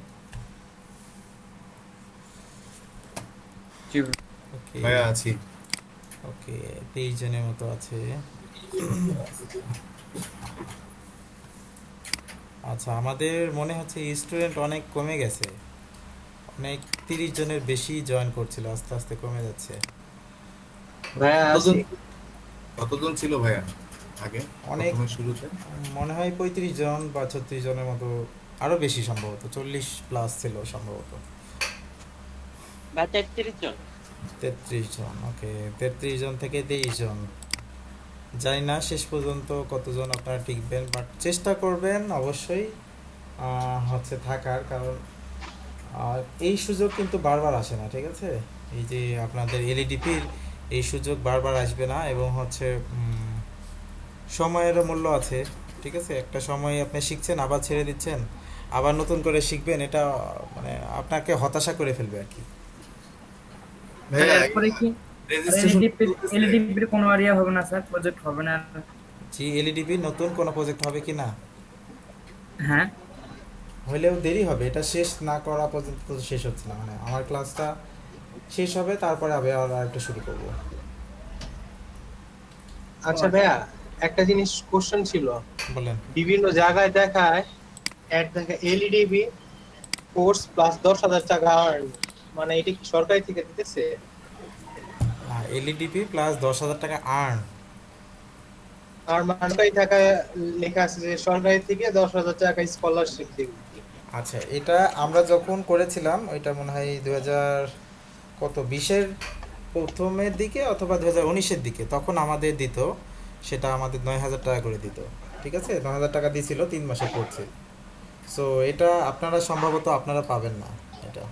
জি ভাই। ওকে ভাইয়া আছি। ওকে, 23 জনের মতো আছে। আচ্ছা, আমাদের মনে হচ্ছে স্টুডেন্ট অনেক কমে গেছে, অনেক 30 জনের বেশি জয়েন করছিল, আস্তে আস্তে কমে যাচ্ছে। ভাইয়া কতজন আছি। কতজন ছিল ভাইয়া আগে অনেক, প্রথমে শুরুতে? মনে হয় 35 জন বা 36 জনের মতো, আরো বেশি সম্ভবত 40 প্লাস ছিল সম্ভবত। বা 33 জন। 33 জন, ওকে। 33 জন থেকে 23 জন, জানি না শেষ পর্যন্ত কতজন আপনারা টিকবেন, বাট চেষ্টা করবেন অবশ্যই হচ্ছে থাকার, কারণ এই সুযোগ কিন্তু বারবার আসে না, ঠিক আছে? এই যে আপনাদের এলইডিপির এই সুযোগ বারবার আসবে না, এবং হচ্ছে সময়েরও মূল্য আছে, ঠিক আছে? একটা সময় আপনি শিখছেন, আবার ছেড়ে দিচ্ছেন, আবার নতুন করে শিখবেন, এটা মানে আপনাকে হতাশা করে ফেলবে আর কি। ভাইয়া এরপরে কি রেজিস্ট্রেশন এলইডিপির কোনো আরিয়া হবে না স্যার, প্রজেক্ট হবে না? জি, এলইডিপি নতুন কোনো প্রজেক্ট হবে কি না? হ্যাঁ, হলেও দেরি হবে, এটা শেষ না করা পর্যন্ত তো শেষ হচ্ছে না, মানে আমার ক্লাসটা শেষ হবে, তারপরে আবার আর একটা শুরু করব। আচ্ছা ভাইয়া, একটা জিনিস কোশ্চেন ছিল। বলেন। বিভিন্ন জায়গায় দেখায় অ্যাড দেখায় এলইডিবি কোর্স প্লাস 10,000 টাকা earn। মানে এটা কি সরকারি থেকে দিতেছে? এলইডিপি প্লাস 10,000 টাকা আর্ন। আর সরকারি টাকায় লেখা আছে যে সরকারি থেকে 10,000 টাকা স্কলারশিপ দিবে। আচ্ছা, এটা আমরা যখন করেছিলাম ওইটা মনে হয় 2020-এর প্রথমের দিকে অথবা 2019-এর দিকে, তখন আমাদের দিত, সেটা আমাদের 9,000 টাকা করে দিত, ঠিক আছে? 9,000 টাকা দিয়েছিল 3 মাসে করছে। সো এটা আপনারা সম্ভবত আপনারা পাবেন না এটা,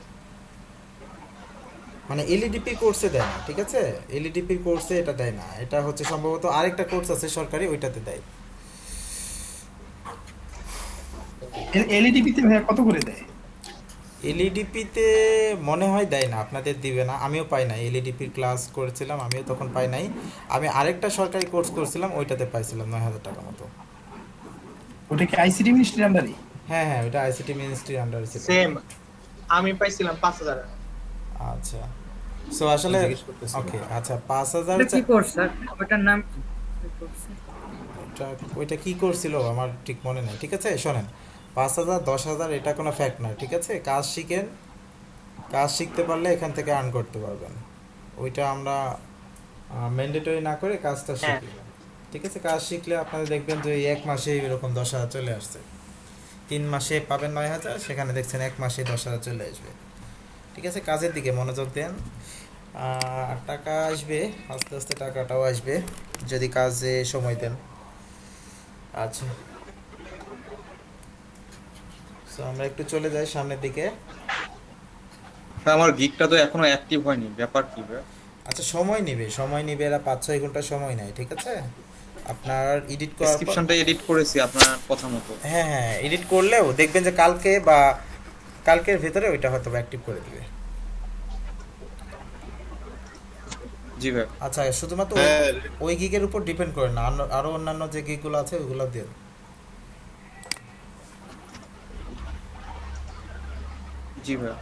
মানে এলইডিপি কোর্সে দেয় না, ঠিক আছে? এলইডিপি কোর্সে এটা দেয় না, এটা হচ্ছে সম্ভবত আরেকটা কোর্স আছে সরকারি, ওইটাতে দেয়। এলইডিপি তে ভাইয়া কত করে দেয়? এলইডিপিতে মনে হয় দেয় না, আপনাদের দিবে না, আমিও পাই নাই। এলইডিপির ক্লাস করেছিলাম, আমিও তখন পাই নাই। আমি আরেকটা সরকারি কোর্স করছিলাম, ওইটাতে পাইছিলাম 9,000 টাকা মতো। ওটা কি আইসিটি মিনিস্ট্রির আন্ডারে? হ্যাঁ হ্যাঁ, ওইটা আইসিটি মিনিস্ট্রির আন্ডারে ছিল। সেম, আমি পাইছিলাম 5,000। আচ্ছা, সো আসলে জিজ্ঞেস করতেছিলাম। ওকে, আচ্ছা 5,000 এটা কি কোর্স স্যার? ওটার নাম কি? ওইটা কি করছিল আমার ঠিক মনে নেই, ঠিক আছে? শোনেন, 5,000 10,000 এটা কোনো ফ্যাক্ট না, ঠিক আছে? কাজ শিখেন, কাজ শিখতে পারলে এখান থেকে আর্ন করতে পারবেন। ওইটা আমরা ম্যান্ডেটরি না করে কাজটা শিখি, ঠিক আছে? কাজ শিখলে আপনারা দেখবেন যে এই 1 মাসে এরকম 10,000 চলে আসছে, 3 মাসে পাবেন 9,000, সেখানে দেখছেন 1 মাসে 10,000 চলে আসবে, ঠিক আছে? কাজের দিকে মনোযোগ দেন, আর টাকা আসবে, আস্তে আস্তে টাকাটাও আসবে যদি কাজে সময় দেন। আচ্ছা, সো আমরা একটু চলে যাই সামনের দিকে। আমার গিগটা তো এখনো অ্যাক্টিভ হয়নি, ব্যাপার কি ভাই? আচ্ছা, সময় নেবে, এরা 5-6 ঘন্টা সময় নেয়, ঠিক আছে? আপনার এডিট করার পর, ডেসক্রিপশনটা এডিট করেছি আপনার কথা মতো। হ্যাঁ হ্যাঁ, এডিট করলেও দেখবেন যে কালকে বা কালকের ভেতরে ওইটা হয়তো অ্যাক্টিভ করে দিবে। জি ভাই। আচ্ছা, শুধুমাত্র হ্যাঁ, ওই গিগের উপর ডিপেন্ড করে না, আরো অন্যান্য যে গিগগুলো আছে ওইগুলো দিয়ে। জি ভাই।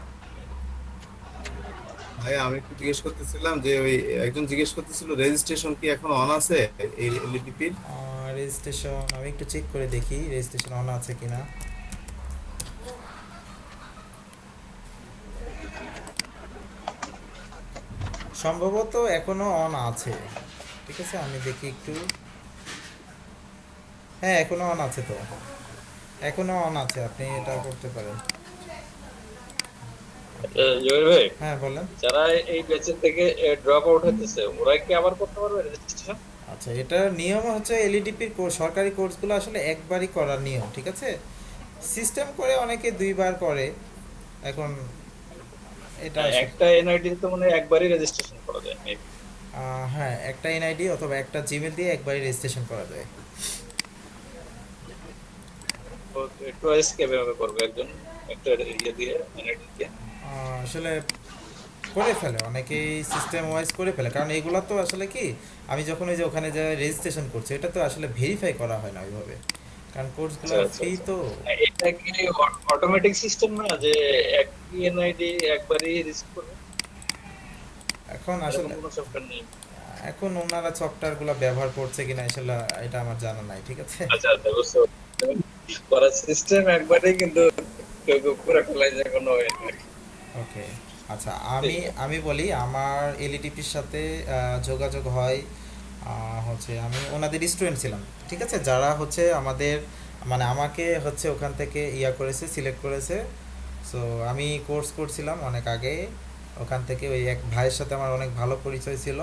ভাই আমি একটু জিজ্ঞেস করতেছিলাম যে ওই একজন জিজ্ঞেস করতেছিল রেজিস্ট্রেশন কি এখন অন আছে এই এলইডিপির? রেজিস্ট্রেশন আমি একটু চেক করে দেখি রেজিস্ট্রেশন অন আছে কিনা। সম্ভবত এখনো অন আছে, ঠিক আছে? আমি দেখি একটু, হ্যাঁ এখনো অন আছে, তো এখনো অন আছে, আপনি এটা করতে পারেন। জহির ভাই, হ্যাঁ বলেন। যারা এই ব্যাচের থেকে ড্রপ আউট হতেছে ওরা কি আবার করতে পারবে রেজিস্ট্রেশন? আচ্ছা, এটার নিয়ম হচ্ছে এলইডিপির সরকারি কোর্সগুলো আসলে একবারই করার নিয়ম, ঠিক আছে? সিস্টেম করে অনেকে 2বার করে, এখন এটা একটা এনআইডি তো মানে একবারই রেজিস্ট্রেশন করা যায় maybe। হ্যাঁ, একটা এনআইডি অথবা একটা জিমেল দিয়ে একবারই রেজিস্ট্রেশন করা যায়। তো টয়েস কিভাবে করবে একজন একটা ইয়ে দিয়ে এনআইডি দিয়ে? আসলে করে ফেলে অনেকেই, সিস্টেম ওয়াইজ করে ফেলে, কারণ এগুলো তো আসলে কি, আমি যখন ওই যে ওখানে যে রেজিস্ট্রেশন করছি এটা তো আসলে ভেরিফাই করা হয় না ওইভাবে, কারণ কোর্সগুলো আচ্ছা আচ্ছা ফ্রি আচ্ছা। তো। এটা কি অটোমেটিক সিস্টেম না যে এক এনআইডি একবারই রিসিভ করবে? এখন এরকম আসলে কোনো সফটওয়্যার নেই? এখন ওনারা সফটওয়্যারগুলো ব্যবহার করছে কিনা আসলে এটা আমার জানা নাই, ঠিক আছে। আচ্ছা আচ্ছা, বুঝতে পারছি। করার সিস্টেম একবারই, কিন্তু কেউ কেউ করে ফেলায় যে কোনো way নেই। ওকে, আচ্ছা আমি আমি বলি আমার এলইডিপির সাথে যোগাযোগ হয় হচ্ছে আমি ওনাদের স্টুডেন্ট ছিলাম, ঠিক আছে, যারা হচ্ছে আমাদের মানে আমাকে হচ্ছে ওখান থেকে করেছে, সিলেক্ট করেছে। সো আমি কোর্স করছিলাম অনেক আগে, ওখান থেকে ওই এক ভাইয়ের সাথে আমার অনেক ভালো পরিচয় ছিল।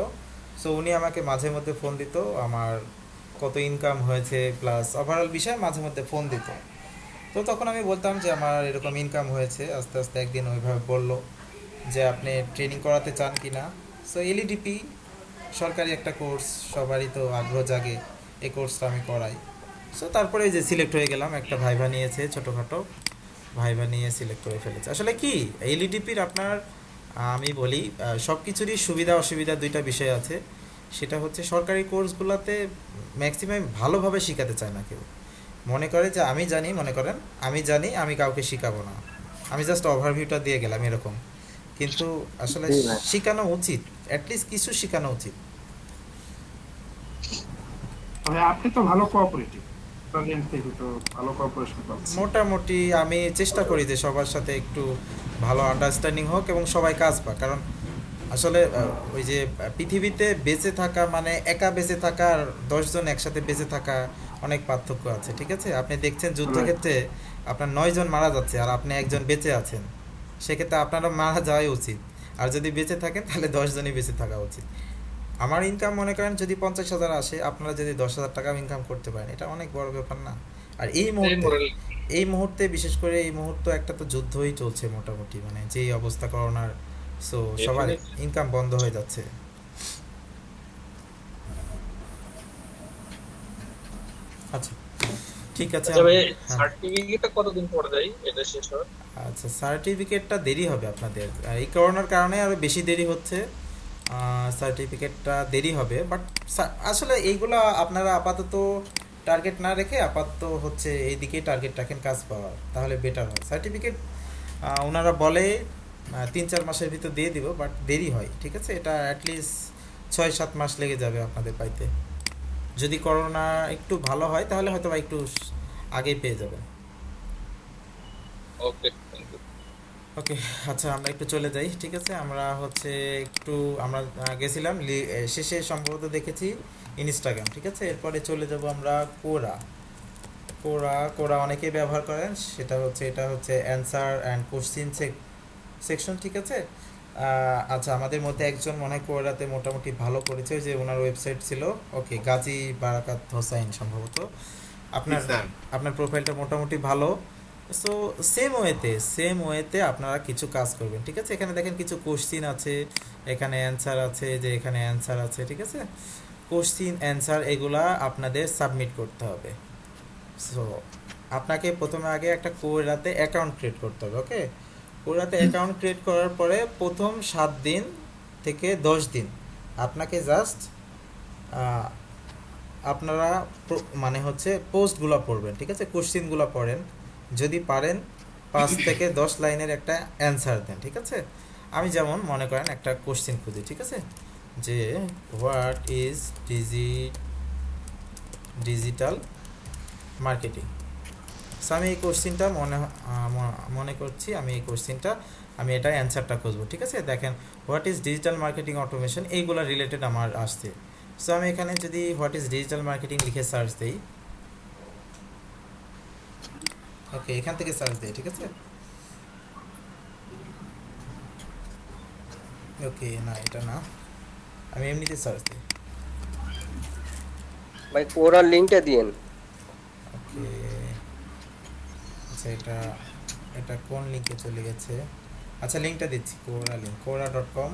সো উনি আমাকে মাঝে মধ্যে ফোন দিত, আমার কত ইনকাম হয়েছে প্লাস ওভারঅল বিষয়ে মাঝে মধ্যে ফোন দিত। তো তখন আমি বলতাম যে আমার এরকম ইনকাম হয়েছে। আস্তে আস্তে একদিন ওইভাবে বলল যে আপনি ট্রেনিং করাতে চান কি না। সো এলইডিপি সরকারি একটা কোর্স, সবারই তো আগ্রহ জাগে, এই কোর্সটা আমি করাই। সো তারপরে এই যে সিলেক্ট হয়ে গেলাম, একটা ভাইভা নিয়েছে, ছোটোখাটো ভাইভা নিয়ে সিলেক্ট করে ফেলেছে। আসলে কি এলইডিপির আপনার আমি বলি সব কিছুরই সুবিধা অসুবিধা দুইটা বিষয় আছে। সেটা হচ্ছে সরকারি কোর্সগুলোতে ম্যাক্সিমাম ভালোভাবে শেখাতে চায় না কেউ, মনে করে যে আমি জানি, মনে করেন আমি জানি, আমি কাউকে শেখাবো না, আমি জাস্ট ওভারভিউটা দিয়ে গেলাম এরকম। কিন্তু আসলে শেখানো উচিত, অ্যাটলিস্ট কিছু শেখানো উচিত। তবে আপনি তো ভালো কোঅপারেটিভ, স্টুডেন্ট থেকে তো ভালো কোঅপারেশন পাচ্ছেন। মোটামুটি আমি চেষ্টা করি যে সবার সাথে একটু ভালো আন্ডারস্ট্যান্ডিং হোক এবং সবাই কাজ পাক। কারণ আসলে ওই যে পৃথিবীতে বেঁচে থাকা মানে একা বেঁচে থাকা আর 10 জন একসাথে বেঁচে থাকা অনেক পার্থক্য আছে, ঠিক আছে। আপনি দেখছেন যুদ্ধক্ষেত্রে আপনার 9 জন মারা যাচ্ছে আর আপনি একজন বেঁচে আছেন, সেক্ষেত্রে আপনারও মারা যাওয়াই উচিত। আর যদি বেঁচে থাকেন তাহলে 10 জনই বেঁচে থাকা উচিত। আমার ইনকাম মনে করেন যদি 50,000 আসে, আপনারা যদি 10,000 টাকা ইনকাম করতে পারেন, এটা অনেক বড় ব্যাপার না। আর এই মুহূর্তে বিশেষ করে এই মুহূর্তে একটা তো যুদ্ধই চলছে মোটামুটি, মানে যেই অবস্থা করোনার, সো সবার ইনকাম বন্ধ হয়ে যাচ্ছে। আচ্ছা ঠিক আছে। আচ্ছা ভাই, সার্টিফিকেটটা কতদিন পরে দেয় এটা শেষ হয়? আচ্ছা সার্টিফিকেটটা দেরি হবে আপনাদের, এই করোনার কারণে আরও বেশি দেরি হচ্ছে। সার্টিফিকেটটা দেরি হবে, বাট আসলে এইগুলা আপনারা আপাতত টার্গেট না রেখে আপাতত হচ্ছে এই দিকেই টার্গেট রাখেন কাজ পাওয়ার, তাহলে বেটার হয়। সার্টিফিকেট ওনারা বলে 3-4 মাসের ভিতর দিয়ে দিব, বাট দেরি হয়, ঠিক আছে। এটা অ্যাটলিস্ট 6-7 মাস লেগে যাবে আপনাদের পাইতে। যদি করোনা একটু ভালো হয় তাহলে হয়তো বা একটু আগেই পেয়ে যাবেন। ওকে, থ্যাংক ইউ। ওকে, আচ্ছা আমরা একটু চলে যাই, ঠিক আছে। আমরা হচ্ছে একটু আমরা গেছিলাম শেষে সম্ভবত দেখেছি ইনস্টাগ্রাম, ঠিক আছে। এরপরে চলে যাব আমরা কোরা। কোরা অনেকেই ব্যবহার করেন, সেটা হচ্ছে এটা হচ্ছে অ্যান্সার অ্যান্ড কোশ্চিন সেকশন, ঠিক আছে। আচ্ছা আমাদের মধ্যে একজন মনে হয় কোরাতে মোটামুটি ভালো করেছে, ওই যে ওনার ওয়েবসাইট ছিল, ওকে, গাজী বারাকাত হোসাইন সম্ভবত। আপনার প্রোফাইলটা মোটামুটি ভালো। সো সেম ওয়েতে আপনারা কিছু কাজ করবেন, ঠিক আছে। এখানে দেখেন কিছু কোশ্চিন আছে, এখানে অ্যান্সার আছে, যে এখানে অ্যান্সার আছে, ঠিক আছে। কোশ্চিন অ্যান্সার এগুলা আপনাদের সাবমিট করতে হবে। সো আপনাকে প্রথমে আগে একটা কোরাতে অ্যাকাউন্ট ক্রিয়েট করতে হবে, ওকে। কোরাতে অ্যাকাউন্ট ক্রিয়েট করার পরে প্রথম 7 দিন থেকে 10 দিন আপনাকে জাস্ট আপনারা মানে হচ্ছে পোস্টগুলো পড়বেন, ঠিক আছে, কোশ্চিনগুলো পড়েন। যদি পারেন 5 থেকে 10 লাইনের একটা অ্যান্সার দেন, ঠিক আছে। আমি যেমন মনে করেন একটা কোশ্চিন খুঁজি, ঠিক আছে, যে what is digital marketing. So আমি এই কোশ্চিনটা মনে করছি, আমি এই কোশ্চিনটা আমি এটা অ্যান্সারটা খুঁজবো, ঠিক আছে। দেখেন what is digital marketing automation, এইগুলো রিলেটেড আমার আসছে। সো আমি এখানে যদি হোয়াট ইজ ডিজিটাল মার্কেটিং লিখে সার্চ দিই, ওকে, এখান থেকে সার্চ দিই, ঠিক আছে। ওকে, না এটা না, আমি এমনিতে সার্চ দিই। ভাই কোরার লিংকটা দিয়েন। ওকে, আচ্ছা এটা কোন লিংকে চলে গেছে? আচ্ছা লিংকটা দিচ্ছি, কোরা লিংক quora.com।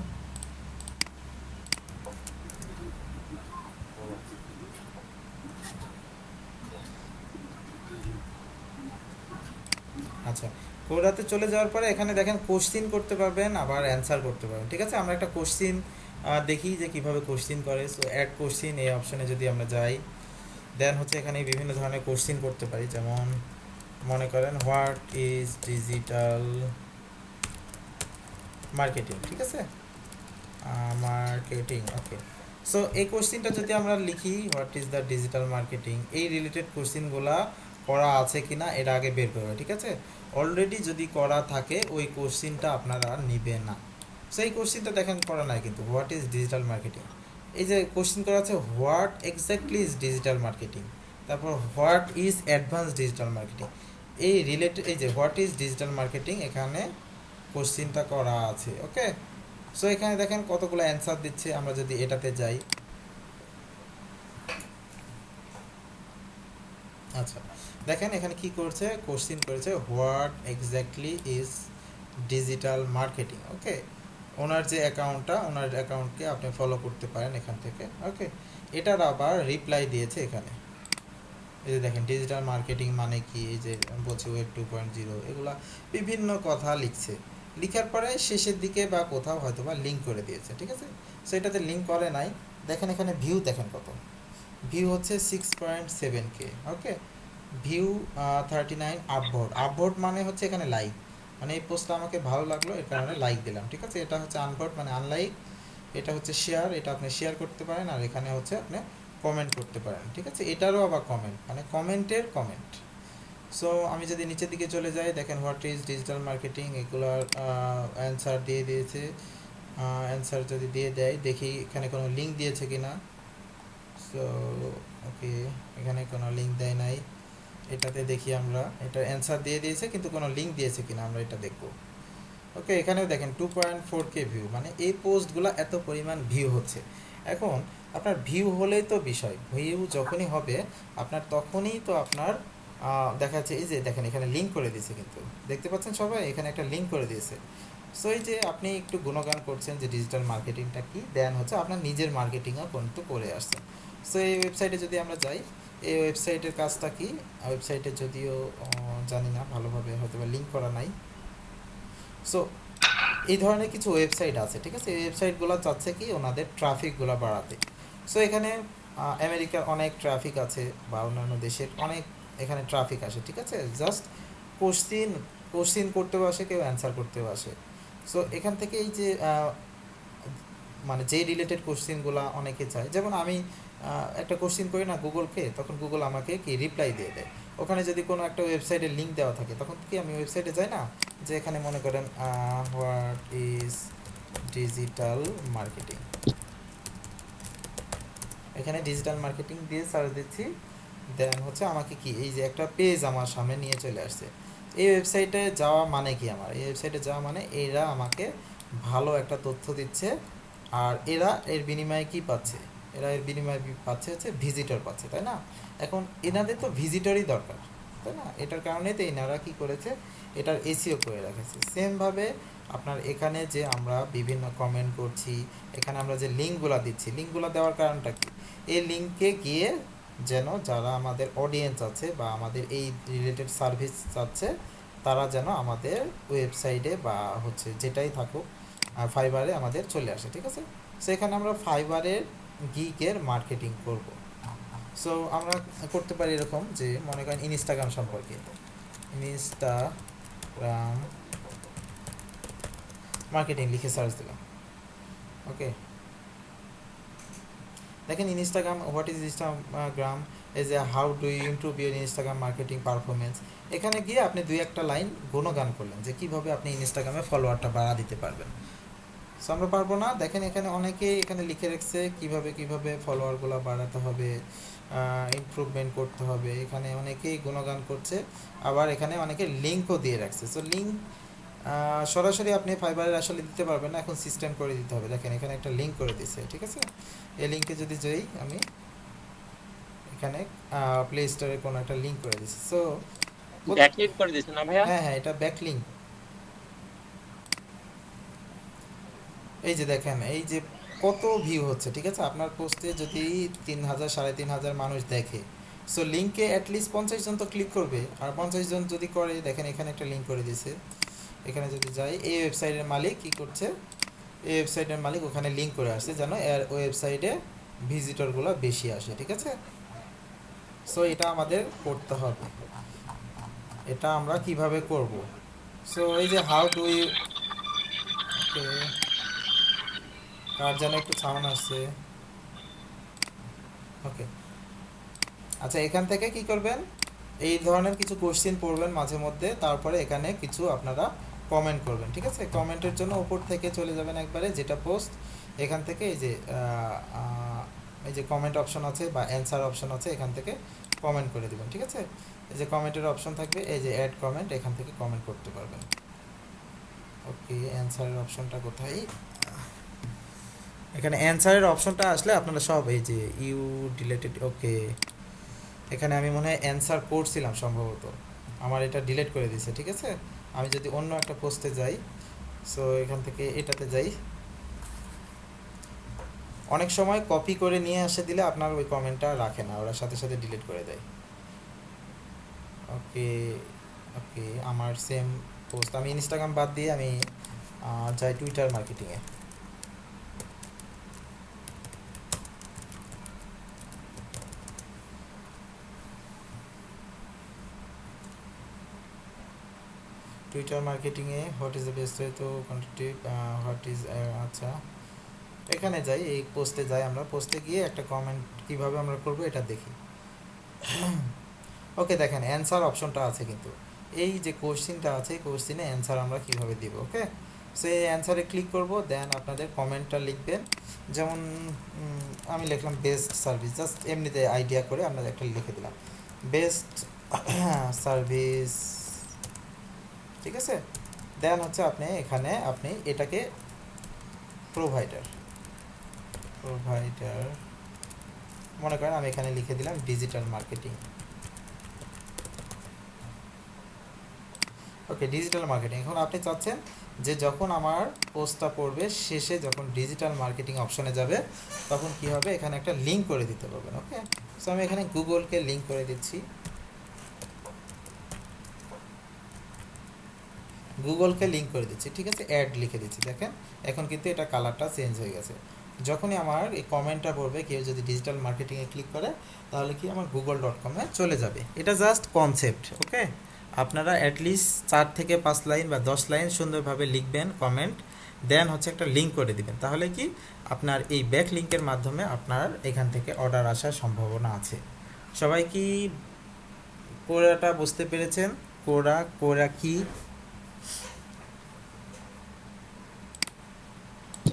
আচ্ছা কোরাতে চলে যাওয়ার পরে এখানে দেখেন কোশ্চিন করতে পারবেন, আবার অ্যান্সার করতে পারবেন, ঠিক আছে। আমরা একটা কোশ্চিন দেখি যে কিভাবে কোশ্চিন করে। সো অ্যাড কোশ্চিন এই অপশনে যদি আমরা যাই, দেন হচ্ছে এখানে বিভিন্ন ধরনের কোশ্চিন করতে পারি, যেমন মনে করেন হোয়াট ইজ ডিজিটাল মার্কেটিং, ঠিক আছে, মার্কেটিং, ওকে। সো এই কোশ্চিনটা যদি আমরা লিখি what is the digital marketing, এই রিলেটেড কোশ্চিনগুলা করা আছে কিনা এটা আগে বের করবে, ঠিক আছে। অলরেডি যদি করা থাকে ওই কোশ্চিনটা আপনারা নেবেন না। সো এই কোশ্চিনটা দেখেন করা নাই কিন্তু, হোয়াট ইজ ডিজিটাল মার্কেটিং, এই যে কোশ্চিন করা আছে what exactly is digital marketing, তারপর what is advance digital marketing, এই রিলেটেড এই যে হোয়াট ইজ ডিজিটাল মার্কেটিং এখানে কোশ্চিনটা করা আছে, ওকে। সো এখানে দেখেন কতগুলো অ্যান্সার দিচ্ছে। আমরা যদি এটাতে যাই, আচ্ছা দেখেন এখানে কি করছে, কোশ্চিন করেছে what exactly is digital marketing, okay. ওনার যে অ্যাকাউন্টটা, ওনার অ্যাকাউন্টকে আপনি ফলো করতে পারেন এখান থেকে, ওকে। এটার আবার রিপ্লাই দিয়েছে এখানে, এই যে দেখেন ডিজিটাল মার্কেটিং মানে কি, এই যে বলছে ওয়েব 2.0, এগুলা বিভিন্ন কথা লিখছে। লিখার পরে শেষের দিকে বা কোথাও হয়তো বা লিঙ্ক করে দিয়েছে, ঠিক আছে। সো এটাতে লিঙ্ক করে নাই। দেখেন এখানে ভিউ দেখেন কত, ভিউ হচ্ছে 6.7K, ওকে। ভিউ 39, আপভোট, আপভোট মানে হচ্ছে এখানে লাইক, মানে এই পোস্টটা আমাকে ভালো লাগলো এর কারণে লাইক দিলাম, ঠিক আছে। এটা হচ্ছে আনভোট মানে আনলাইক, এটা হচ্ছে শেয়ার, এটা আপনি শেয়ার করতে পারেন, আর এখানে হচ্ছে আপনি কমেন্ট করতে পারেন, ঠিক আছে। এটারও আবার কমেন্ট মানে কমেন্টের কমেন্ট। সো আমি যদি নিচের দিকে চলে যাই, দেখেন হোয়াট ইজ ডিজিটাল মার্কেটিং, এগুলোর অ্যান্সার দিয়ে দিয়েছে। অ্যান্সার যদি দিয়ে দেয়, দেখি এখানে কোনো লিঙ্ক দিয়েছে কিনা। সো ওকে, এখানে কোনো লিঙ্ক দেয় নাই। এটাতে দেখি আমরা, এটা অ্যান্সার দিয়ে দিয়েছে কিন্তু কোনো লিঙ্ক দিয়েছে কিনা আমরা এটা দেখব, ওকে। এখানেও দেখেন 2.4K ভিউ, মানে এই পোস্টগুলো এত পরিমাণ ভিউ হচ্ছে। এখন আপনার ভিউ হলেই তো বিষয়, ভিউ যখনই হবে আপনার তখনই তো আপনার দেখা যাচ্ছে, এই যে দেখেন এখানে লিঙ্ক করে দিয়েছে, কিন্তু দেখতে পাচ্ছেন সবাই এখানে একটা লিঙ্ক করে দিয়েছে। সো এই যে আপনি একটু গুণগান করছেন যে ডিজিটাল মার্কেটিংটা কি, দেন হচ্ছে আপনার নিজের মার্কেটিংও কিন্তু করে আসছেন। সো এই ওয়েবসাইটে যদি আমরা যাই, এই ওয়েবসাইটের কাজটা কি, ওয়েবসাইটে যদিও জানি না ভালোভাবে, হয়তো বা লিঙ্ক করা নাই। সো এই ধরনের কিছু ওয়েবসাইট আছে, ঠিক আছে। এই ওয়েবসাইটগুলো চাচ্ছে কি ওনাদের ট্রাফিকগুলো বাড়াতে। সো এখানে আমেরিকার অনেক ট্রাফিক আছে বা অন্যান্য দেশের অনেক এখানে ট্রাফিক আসে, ঠিক আছে। জাস্ট কোশ্চিন করতেও আসে, কেউ অ্যান্সার করতেও আসে। সো এখান থেকে এই যে মানে যে রিলেটেড কোশ্চিনগুলো অনেকে চায়, যেমন আমি একটা কোশ্চিন করি না গুগলকে, তখন গুগল আমাকে কি রিপ্লাই দিয়ে দেয়। ওখানে যদি কোনো একটা ওয়েবসাইটের লিঙ্ক দেওয়া থাকে, তখন কি আমি ওয়েবসাইটে যাই না, যে এখানে মনে করেন হোয়াট ইজ ডিজিটাল মার্কেটিং, এখানে ডিজিটাল মার্কেটিং দিয়ে সার্চ দিচ্ছি, দেন হচ্ছে আমাকে কি এই যে একটা পেজ আমার সামনে নিয়ে চলে আসছে। এই ওয়েবসাইটে যাওয়া মানে কি, আমার এই ওয়েবসাইটে যাওয়া মানে এরা আমাকে ভালো একটা তথ্য দিচ্ছে, আর এরা এর বিনিময়ে কি পাচ্ছে, এরা এর বিনিময়ে পাচ্ছে হচ্ছে ভিজিটর পাচ্ছে, তাই না। এখন এনাদের তো ভিজিটরই দরকার, তাই না। এটার কারণে তো এনারা কি করেছে, এটার এসিও করে রেখেছে। সেমভাবে আপনার এখানে যে আমরা বিভিন্ন কমেন্ট করছি, এখানে আমরা যে লিঙ্কগুলো দিচ্ছি, লিঙ্কগুলো দেওয়ার কারণটা কি, এই লিঙ্কে গিয়ে যেন যারা আমাদের অডিয়েন্স আছে বা আমাদের এই রিলেটেড সার্ভিস চাচ্ছে, তারা যেন আমাদের ওয়েবসাইটে বা হচ্ছে যেটাই থাকুক ফাইবারে আমাদের চলে আসে, ঠিক আছে। সো এখানে আমরা ফাইবারের গিগের মার্কেটিং করব। সো আমরা করতে পারি এরকম যে মনে করেন ইনস্টাগ্রাম সম্পর্কে, ইনস্টাগ্রাম মার্কেটিং লিখে সার্চ দিলাম, ওকে। দেখেন Instagram, what is Instagram, as a how do you improve your Instagram marketing performance. এখানে গিয়ে আপনি দুই একটা লাইন গুণগান করলেন যে কীভাবে আপনি ইনস্টাগ্রামে ফলোয়ারটা বাড়া দিতে পারবেন। সো আমরা পারবো না, দেখেন এখানে অনেকেই এখানে লিখে রাখছে কীভাবে ফলোয়ারগুলো বাড়াতে হবে, ইমপ্রুভমেন্ট করতে হবে, এখানে অনেকেই গুণগান করছে, আবার এখানে অনেকে লিঙ্কও দিয়ে রাখছে। সো লিঙ্ক সরাসরি আপনি ফাইবারে আসলে দিতে পারবেন না, এখন সিস্টেম করে দিতে হবে। দেখেন এখানে একটা লিঙ্ক করে দিয়েছে, ঠিক আছে। এই লিঙ্কে যদি যাই আমি, এখানে প্লে স্টোরে কোনো একটা লিঙ্ক করে দিয়েছি। সো ব্যাকলিঙ্ক করে দিয়েছেন না ভাইয়া? হ্যাঁ, এটা ব্যাকলিঙ্ক। এই যে দেখেন এই যে কত ভিউ হচ্ছে, ঠিক আছে। আপনার পোস্টে যদি 3000 3500 মানুষ দেখে, সো লিঙ্কে অ্যাটলিস্ট 50 জন তো ক্লিক করবে, আর 50 জন যদি করে, দেখেন এখানে একটা লিঙ্ক করে দিয়েছে। এখানে যদি যাই, এই ওয়েবসাইটের মালিক কি করছে, এই ওয়েবসাইটের মালিক ওখানে লিঙ্ক করে আসছে যেন এর ওয়েবসাইটে ভিজিটরগুলো বেশি আসে, ঠিক আছে। সো এটা আমাদের করতে হবে। এটা আমরা কিভাবে করব? সো এই যে হাউ ডু ইউ, ওকে, কার যেন একটু সাউন্ড আসছে। ওকে, আচ্ছা, এখান থেকে কি করবেন, এই ধরনের কিছু কোশ্চেন পড়বেন মাঝে মধ্যে, তারপরে এখানে কিছু আপনারা কমেন্ট করবেন, ঠিক আছে? কমেন্টের জন্য উপর থেকে চলে যাবেন একবারে, যেটা পোস্ট, এখান থেকে এই যে কমেন্ট অপশন আছে বা অ্যান্সার অপশন আছে, এখান থেকে কমেন্ট করে দিবেন, ঠিক আছে? এই যে কমেন্টের অপশন থাকবে, এই যে অ্যাড কমেন্ট, এখান থেকে কমেন্ট করতে পারবেন। ওকে, অ্যান্সারের অপশনটা কোথায়? এখানে অ্যান্সারের অপশনটা আসলে আপনারা সব এই যে ইউ ডিলেটেড, ওকে, এখানে আমি মনে হয় অ্যান্সার করছিলাম সম্ভবত, আমার এটা ডিলিট করে দিয়েছে, ঠিক আছে? আমি যদি অন্য একটা পোস্টে যাই, সো এখান থেকে এটাতে যাই, অনেক সময় কপি করে নিয়ে আসে দিলে আপনার ওই কমেন্টটা রাখে না, ওরা সাথে সাথে ডিলিট করে দেয়। ওকে, ওকে, আমার সেম পোস্ট, আমি ইনস্টাগ্রাম বাদ দিয়ে আমি যাই টুইটার মার্কেটিংয়ে। টুইটার মার্কেটিংয়ে what is the best way to continue, what is, আচ্ছা, এখানে যাই, এই পোস্টে যাই, আমরা পোস্টে গিয়ে একটা কমেন্ট কিভাবে আমরা করব এটা দেখি। ওকে, দেখেন অ্যান্সার অপশনটা আছে, কিন্তু এই যে কোশ্চিনটা আছে, এই কোশ্চিনে অ্যান্সার আমরা কিভাবে দিব। ওকে, সো এই অ্যান্সারে ক্লিক করব, দেন আপনাদের কমেন্টটা লিখবেন। যেমন আমি লিখলাম বেস্ট সার্ভিস, জাস্ট এমনিতে আইডিয়া করে আপনাদের একটা লিখে দিলাম বেস্ট সার্ভিস, ঠিক আছে? দেন হচ্ছে আপনি এখানে আপনি এটাকে প্রোভাইডার মনে করেন, আমি এখানে লিখে দিলাম ডিজিটাল মার্কেটিং। ওকে, ডিজিটাল মার্কেটিং। এখন আপনি চাচ্ছেন যে যখন আমার পোস্টটা পড়বে, শেষে যখন ডিজিটাল মার্কেটিং অপশনে যাবে, তখন কি হবে, এখানে একটা লিঙ্ক করে দিতে পারবেন। ওকে, সো আমি এখানে গুগলকে লিঙ্ক করে দিচ্ছি, ঠিক আছে? অ্যাড লিখে দিচ্ছি, দেখেন এখন কিন্তু এটা কালারটা চেঞ্জ হয়ে গেছে। যখনই আমার এই কমেন্টটা পড়বে, কেউ যদি ডিজিটাল মার্কেটিংয়ে ক্লিক করে, তাহলে কি আমার google.com-এ চলে যাবে। এটা জাস্ট কনসেপ্ট। ওকে, আপনারা অ্যাটলিস্ট 4 থেকে 5 লাইন বা 10 লাইন সুন্দরভাবে লিখবেন কমেন্ট, দেন হচ্ছে একটা লিঙ্ক করে দিবেন, তাহলে কি আপনার এই ব্যাক লিঙ্কের মাধ্যমে আপনার এখান থেকে অর্ডার আসার সম্ভাবনা আছে। সবাই কি কোরাটা বুঝতে পেরেছেন? কোরা কি?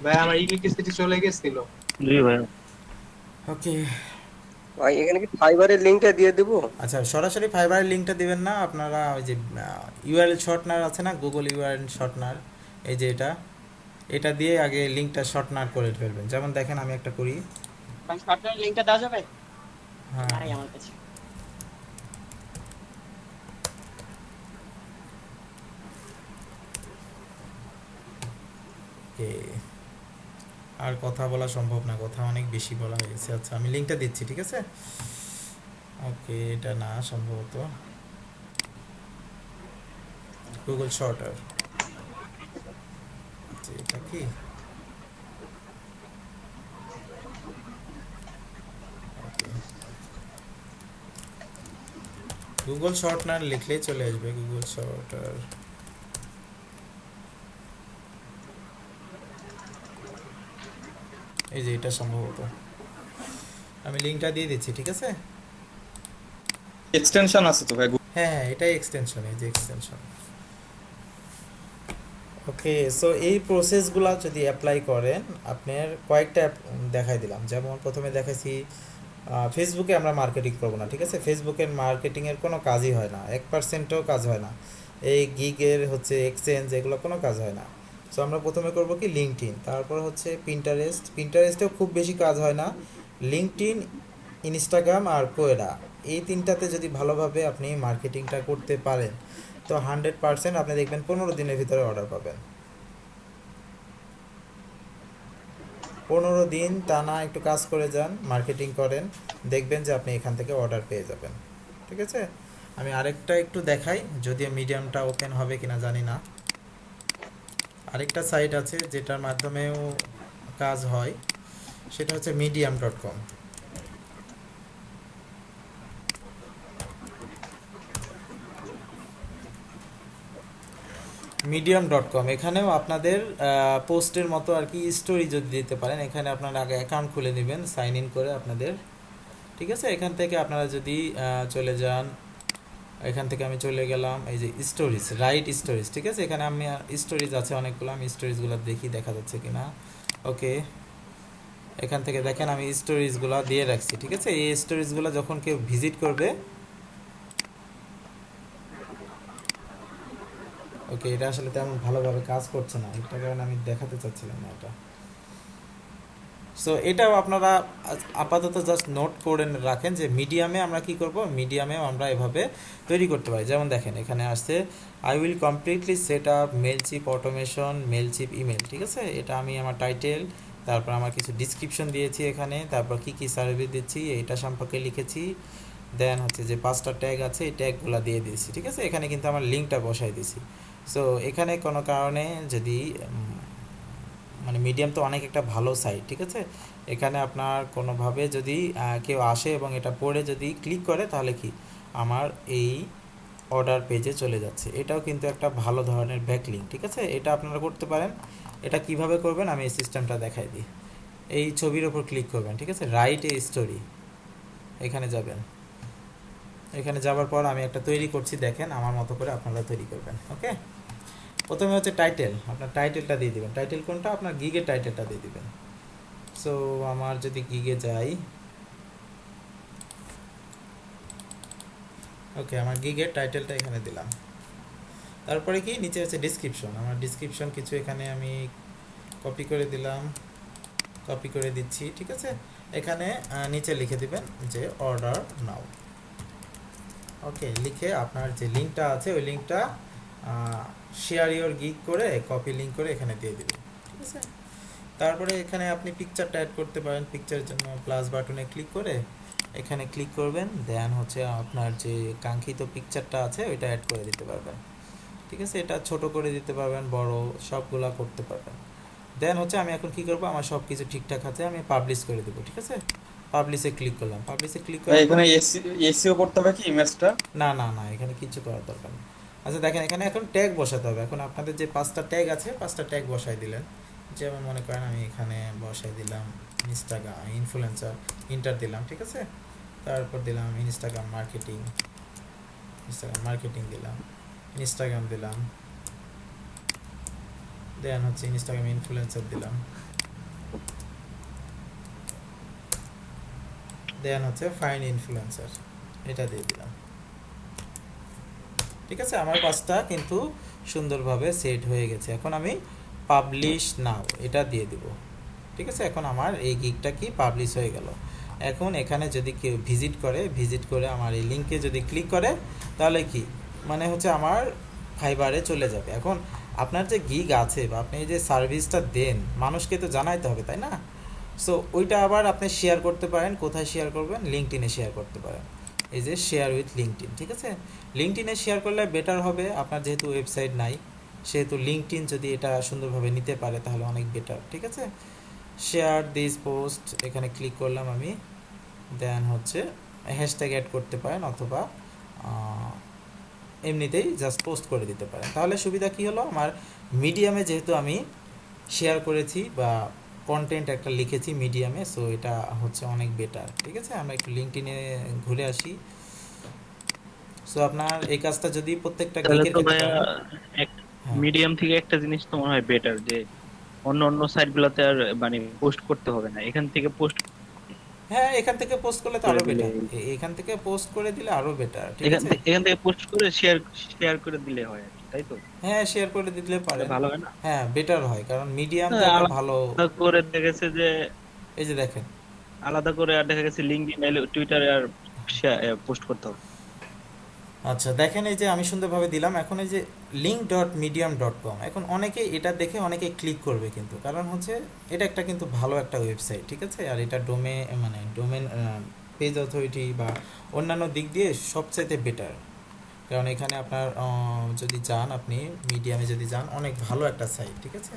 ভাই আমার ইলেকট্রিসিটি চলে গেছিল। জি ভাই। ওকে ভাই এখানে কি ফাইবারের লিংকটা দিয়ে দেব? আচ্ছা, সরাসরি ফাইবারের লিঙ্কটা দিবেন না, আপনারা ওই যে ইউআরএল শর্টনার আছে না, গুগল ইউআরএল শর্টনার, এই যে এটা দিয়ে আগে লিঙ্কটা শর্টনার করে ফেলবেন। যেমন দেখেন আমি একটা করি, ভাই শর্টকাট লিংকটা দেওয়া যাবে? হ্যাঁ, আরে আমার কাছে ওকে, আর কথা বলা সম্ভব না, কথা অনেক বেশি বলা হয়ে গেছে। আচ্ছা, আমি লিঙ্কটা দিচ্ছি, ঠিক আছে? ওকে, এটা না, সম্ভবত গুগল শর্টার, এটা কি? গুগল শর্টনার লিখলেই চলে আসবে, গুগল শর্টার। এই যে এটা সম্ভবত, আমি লিঙ্কটা দিয়ে দিচ্ছি, ঠিক আছে? এক্সটেনশন আছে তো ভাই? হ্যাঁ, এটাই এক্সটেনশন, এই যে এক্সটেনশন। ওকে, সো এই প্রসেসগুলো যদি অ্যাপ্লাই করেন, আপনার কয়েকটা দেখাই দিলাম। যেমন প্রথমে দেখাইছি ফেসবুকে আমরা মার্কেটিং করবো না, ঠিক আছে? ফেসবুকের মার্কেটিংয়ের কোনো কাজই হয় না, 1%ও কাজ হয় না। এই গিগের হচ্ছে এক্সচেঞ্জ, এগুলো কোনো কাজ হয় না। সো আমরা প্রথমে করব কি লিঙ্কডইন, তারপর হচ্ছে পিন্টারেস্টেও খুব বেশি কাজ হয় না। লিঙ্কডইন, ইনস্টাগ্রাম আর কোয়েরা, এই তিনটাতে যদি ভালোভাবে আপনি মার্কেটিংটা করতে পারেন, তো 100% আপনি দেখবেন 15 দিনের ভিতরে অর্ডার পাবেন। 15 দিন টানা একটু কাজ করে যান, মার্কেটিং করেন, দেখবেন যে আপনি এখান থেকে অর্ডার পেয়ে যাবেন, ঠিক আছে? আমি আরেকটা একটু দেখাই, যদিও মিডিয়ামটা ওপেন হবে কিনা জানি না। আরেকটা সাইট আছে যেটার মাধ্যমেও কাজ হয়, সেটা হচ্ছে medium.com। medium.com, এখানেও আপনাদের পোস্টের মতো আর কি স্টোরি যদি দিতে পারেন, এখানে আপনারা আগে অ্যাকাউন্ট খুলে নেবেন সাইন ইন করে আপনাদের, ঠিক আছে। এখান থেকে আপনারা যদি চলে যান, এখান থেকে আমি চলে গেলাম এই যে স্টোরিজ, রাইট স্টোরিজ, ঠিক আছে। এখানে আমি স্টোরিজ আছে অনেকগুলো, আমি স্টোরিজগুলো দেখি দেখা যাচ্ছে কিনা। ওকে, এখান থেকে দেখেন আমি স্টোরিজগুলো দিয়ে রাখছি, ঠিক আছে। এই স্টোরিজগুলো যখন কেউ ভিজিট করবে, ওকে, এটা আসলে তেমন ভালোভাবে কাজ করছে না, এটা কারণে আমি দেখাতে চাচ্ছিলাম না এটা। সো এটাও আপনারা আপাতত জাস্ট নোট করে রাখেন যে মিডিয়ামে আমরা কি করব, মিডিয়ামেও আমরা এভাবে তৈরি করতে পারি। যেমন দেখেন এখানে আসছে I will completely set up Mailchimp automation Mailchimp email, ঠিক আছে। এটা আমি আমার টাইটেল, তারপর আমার কিছু ডিসক্রিপশন দিয়েছি এখানে, তারপর কি কি সার্ভিস দিচ্ছি এটা সম্পর্কে লিখেছি, দেন হচ্ছে যে 5টা ট্যাগ আছে এই ট্যাগগুলো দিয়ে দিয়েছি, ঠিক আছে। এখানে কিন্তু আমার লিঙ্কটা বসাই দিয়েছি। সো এখানে কোনো কারণে যদি মানে মিডিয়াম তো অনেক একটা ভালো সাইট, ঠিক আছে। এখানে আপনার কোনোভাবে যদি কেউ আসে এবং এটা পড়ে যদি ক্লিক করে, তাহলে কি আমার এই অর্ডার পেজে চলে যাচ্ছে। এটাও কিন্তু একটা ভালো ধরনের ব্যাকলিঙ্ক, ঠিক আছে। এটা আপনারা করতে পারেন। এটা কিভাবে করবেন আমি এই সিস্টেমটা দেখাই দিই। এই ছবির ওপর ক্লিক করবেন, ঠিক আছে, রাইট এ স্টোরি, এখানে যাবেন। এখানে যাওয়ার পর আমি একটা তৈরি করছি, দেখেন আমার মতো করে আপনারা তৈরি করবেন। ওকে, প্রথমে হচ্ছে টাইটেল, আপনার টাইটেলটা দিয়ে দিবেন। টাইটেল কোনটা, আপনার গিগের টাইটেলটা দিয়ে দিবেন। সো আমার যদি গিগে যাই, ওকে, আমার গিগের টাইটেলটা এখানে দিলাম। তারপরে কি নিচে হচ্ছে ডিসক্রিপশন, আমার ডিসক্রিপশন কিছু এখানে আমি কপি করে দিলাম, কপি করে দিচ্ছি, ঠিক আছে। এখানে নিচে লিখে দিবেন যে অর্ডার নাও, ওকে, লিখে আপনার যে লিঙ্কটা আছে ওই লিঙ্কটা শেয়ার ইওর গিগ করে কপি লিঙ্ক করে এখানে দিয়ে দিবেন, ঠিক আছে। তারপরে এখানে আপনি পিকচারটা অ্যাড করতে পারেন। পিকচারের জন্য প্লাস বাটনে ক্লিক করে এখানে ক্লিক করবেন, দেন হচ্ছে আপনার যে কাঙ্ক্ষিত পিকচারটা আছে ওইটা অ্যাড করে দিতে পারবেন, ঠিক আছে। এটা ছোট করে দিতে পারবেন, বড়, সবগুলা করতে পারবেন। দেন হচ্ছে আমি এখন কি করব, আমার সব কিছু ঠিকঠাক আছে, আমি পাবলিশ করে দেবো, ঠিক আছে। পাবলিশে ক্লিক করলাম, পাবলিশে ক্লিক করে এখানে এসইও করতে হবে কি ইমেজটা? না না না, এখানে কিছু করার দরকার নেই। আচ্ছা দেখেন এখানে এখন ট্যাগ বসাতে হবে। এখন আপনাদের যে 5টা ট্যাগ আছে 5টা ট্যাগ বসাই দিলেন। যেমন মনে করেন আমি এখানে বসাই দিলাম ইনস্টাগ্রাম ইনফ্লুয়েন্সার, ইন্টার দিলাম, ঠিক আছে। তারপর দিলাম ইনস্টাগ্রাম মার্কেটিং দিলাম, ইনস্টাগ্রাম দিলাম, দেন হচ্ছে ইনস্টাগ্রাম ইনফ্লুয়েন্সার দিলাম, দেন হচ্ছে ফাইন ইনফ্লুয়েন্সার, এটা দিয়ে দিলাম, ঠিক আছে। আমার 5টা কিন্তু সুন্দরভাবে সেট হয়ে গেছে। এখন আমি পাবলিশ নাও এটা দিয়ে দিব, ঠিক আছে। এখন আমার এই গিগটা কি পাবলিশ হয়ে গেল। এখন এখানে যদি কেউ ভিজিট করে আমার এই লিঙ্কে যদি ক্লিক করে, তাহলে কি মানে হচ্ছে আমার ফাইবারে চলে যাবে। এখন আপনার যে গিগ আছে বা আপনি যে সার্ভিসটা দেন মানুষকে তো জানাইতে হবে, তাই না। সো ওইটা আবার আপনি শেয়ার করতে পারেন। কোথায় শেয়ার করবেন, লিঙ্কডইনে শেয়ার করতে পারেন। এই যে শেয়ার উইথ লিঙ্কডইন, ঠিক আছে। লিঙ্কডইনে শেয়ার করলে বেটার হবে, আপনার যেহেতু ওয়েবসাইট নাই সেহেতু লিঙ্কডইন যদি এটা সুন্দরভাবে নিতে পারে তাহলে অনেক বেটার, ঠিক আছে। শেয়ার দিস পোস্ট, এখানে ক্লিক করলাম আমি, দেন হচ্ছে হ্যাশট্যাগ অ্যাড করতে পারেন অথবা এমনিতেই জাস্ট পোস্ট করে দিতে পারেন। তাহলে সুবিধা কি হলো, আমার মিডিয়ামে যেহেতু আমি শেয়ার করেছি বা কন্টেন্ট একটা লিখেছি মিডিয়ামে, সো এটা হচ্ছে অনেক বেটার, ঠিক আছে। আমরা একটু লিঙ্কডইনে ঘুরে আসি। সো আপনার এই কাজটা যদি প্রত্যেকটা গিগের ক্ষেত্রে মিডিয়াম থেকে একটা জিনিস তো মনে হয় বেটার, যে অন্য সাইটগুলোতে আর মানে পোস্ট করতে হবে না, এখান থেকে পোস্ট, হ্যাঁ এখান থেকে পোস্ট করলে তো আরো বেটার, এখান থেকে পোস্ট করে দিলে আরো বেটার, ঠিক আছে। এখান থেকে পোস্ট করে শেয়ার করে দিলে হয়, তাই তো? হ্যাঁ শেয়ার করে দিলে পারে, ভালো হয় না? হ্যাঁ বেটার হয়, কারণ মিডিয়াম তো ভালো করে দেখা গেছে যে এই যে দেখেন আলাদা করে আর দেখা গেছে লিঙ্কডইন টুইটারে আর পোস্ট করতে হবে। আচ্ছা দেখেন এই যে আমি সুন্দরভাবে দিলাম। এখন এই যে link.medium.com, এখন অনেকে এটা দেখে অনেকে ক্লিক করবে, কিন্তু কারণ হচ্ছে এটা একটা কিন্তু ভালো একটা ওয়েবসাইট, ঠিক আছে। আর এটা ডোমেন পেজ অথরিটি বা অন্যান্য দিক দিয়ে সবচাইতে বেটার, কারণ এখানে আপনার যদি যান আপনি মিডিয়ামে যদি যান অনেক ভালো একটা সাইট, ঠিক আছে।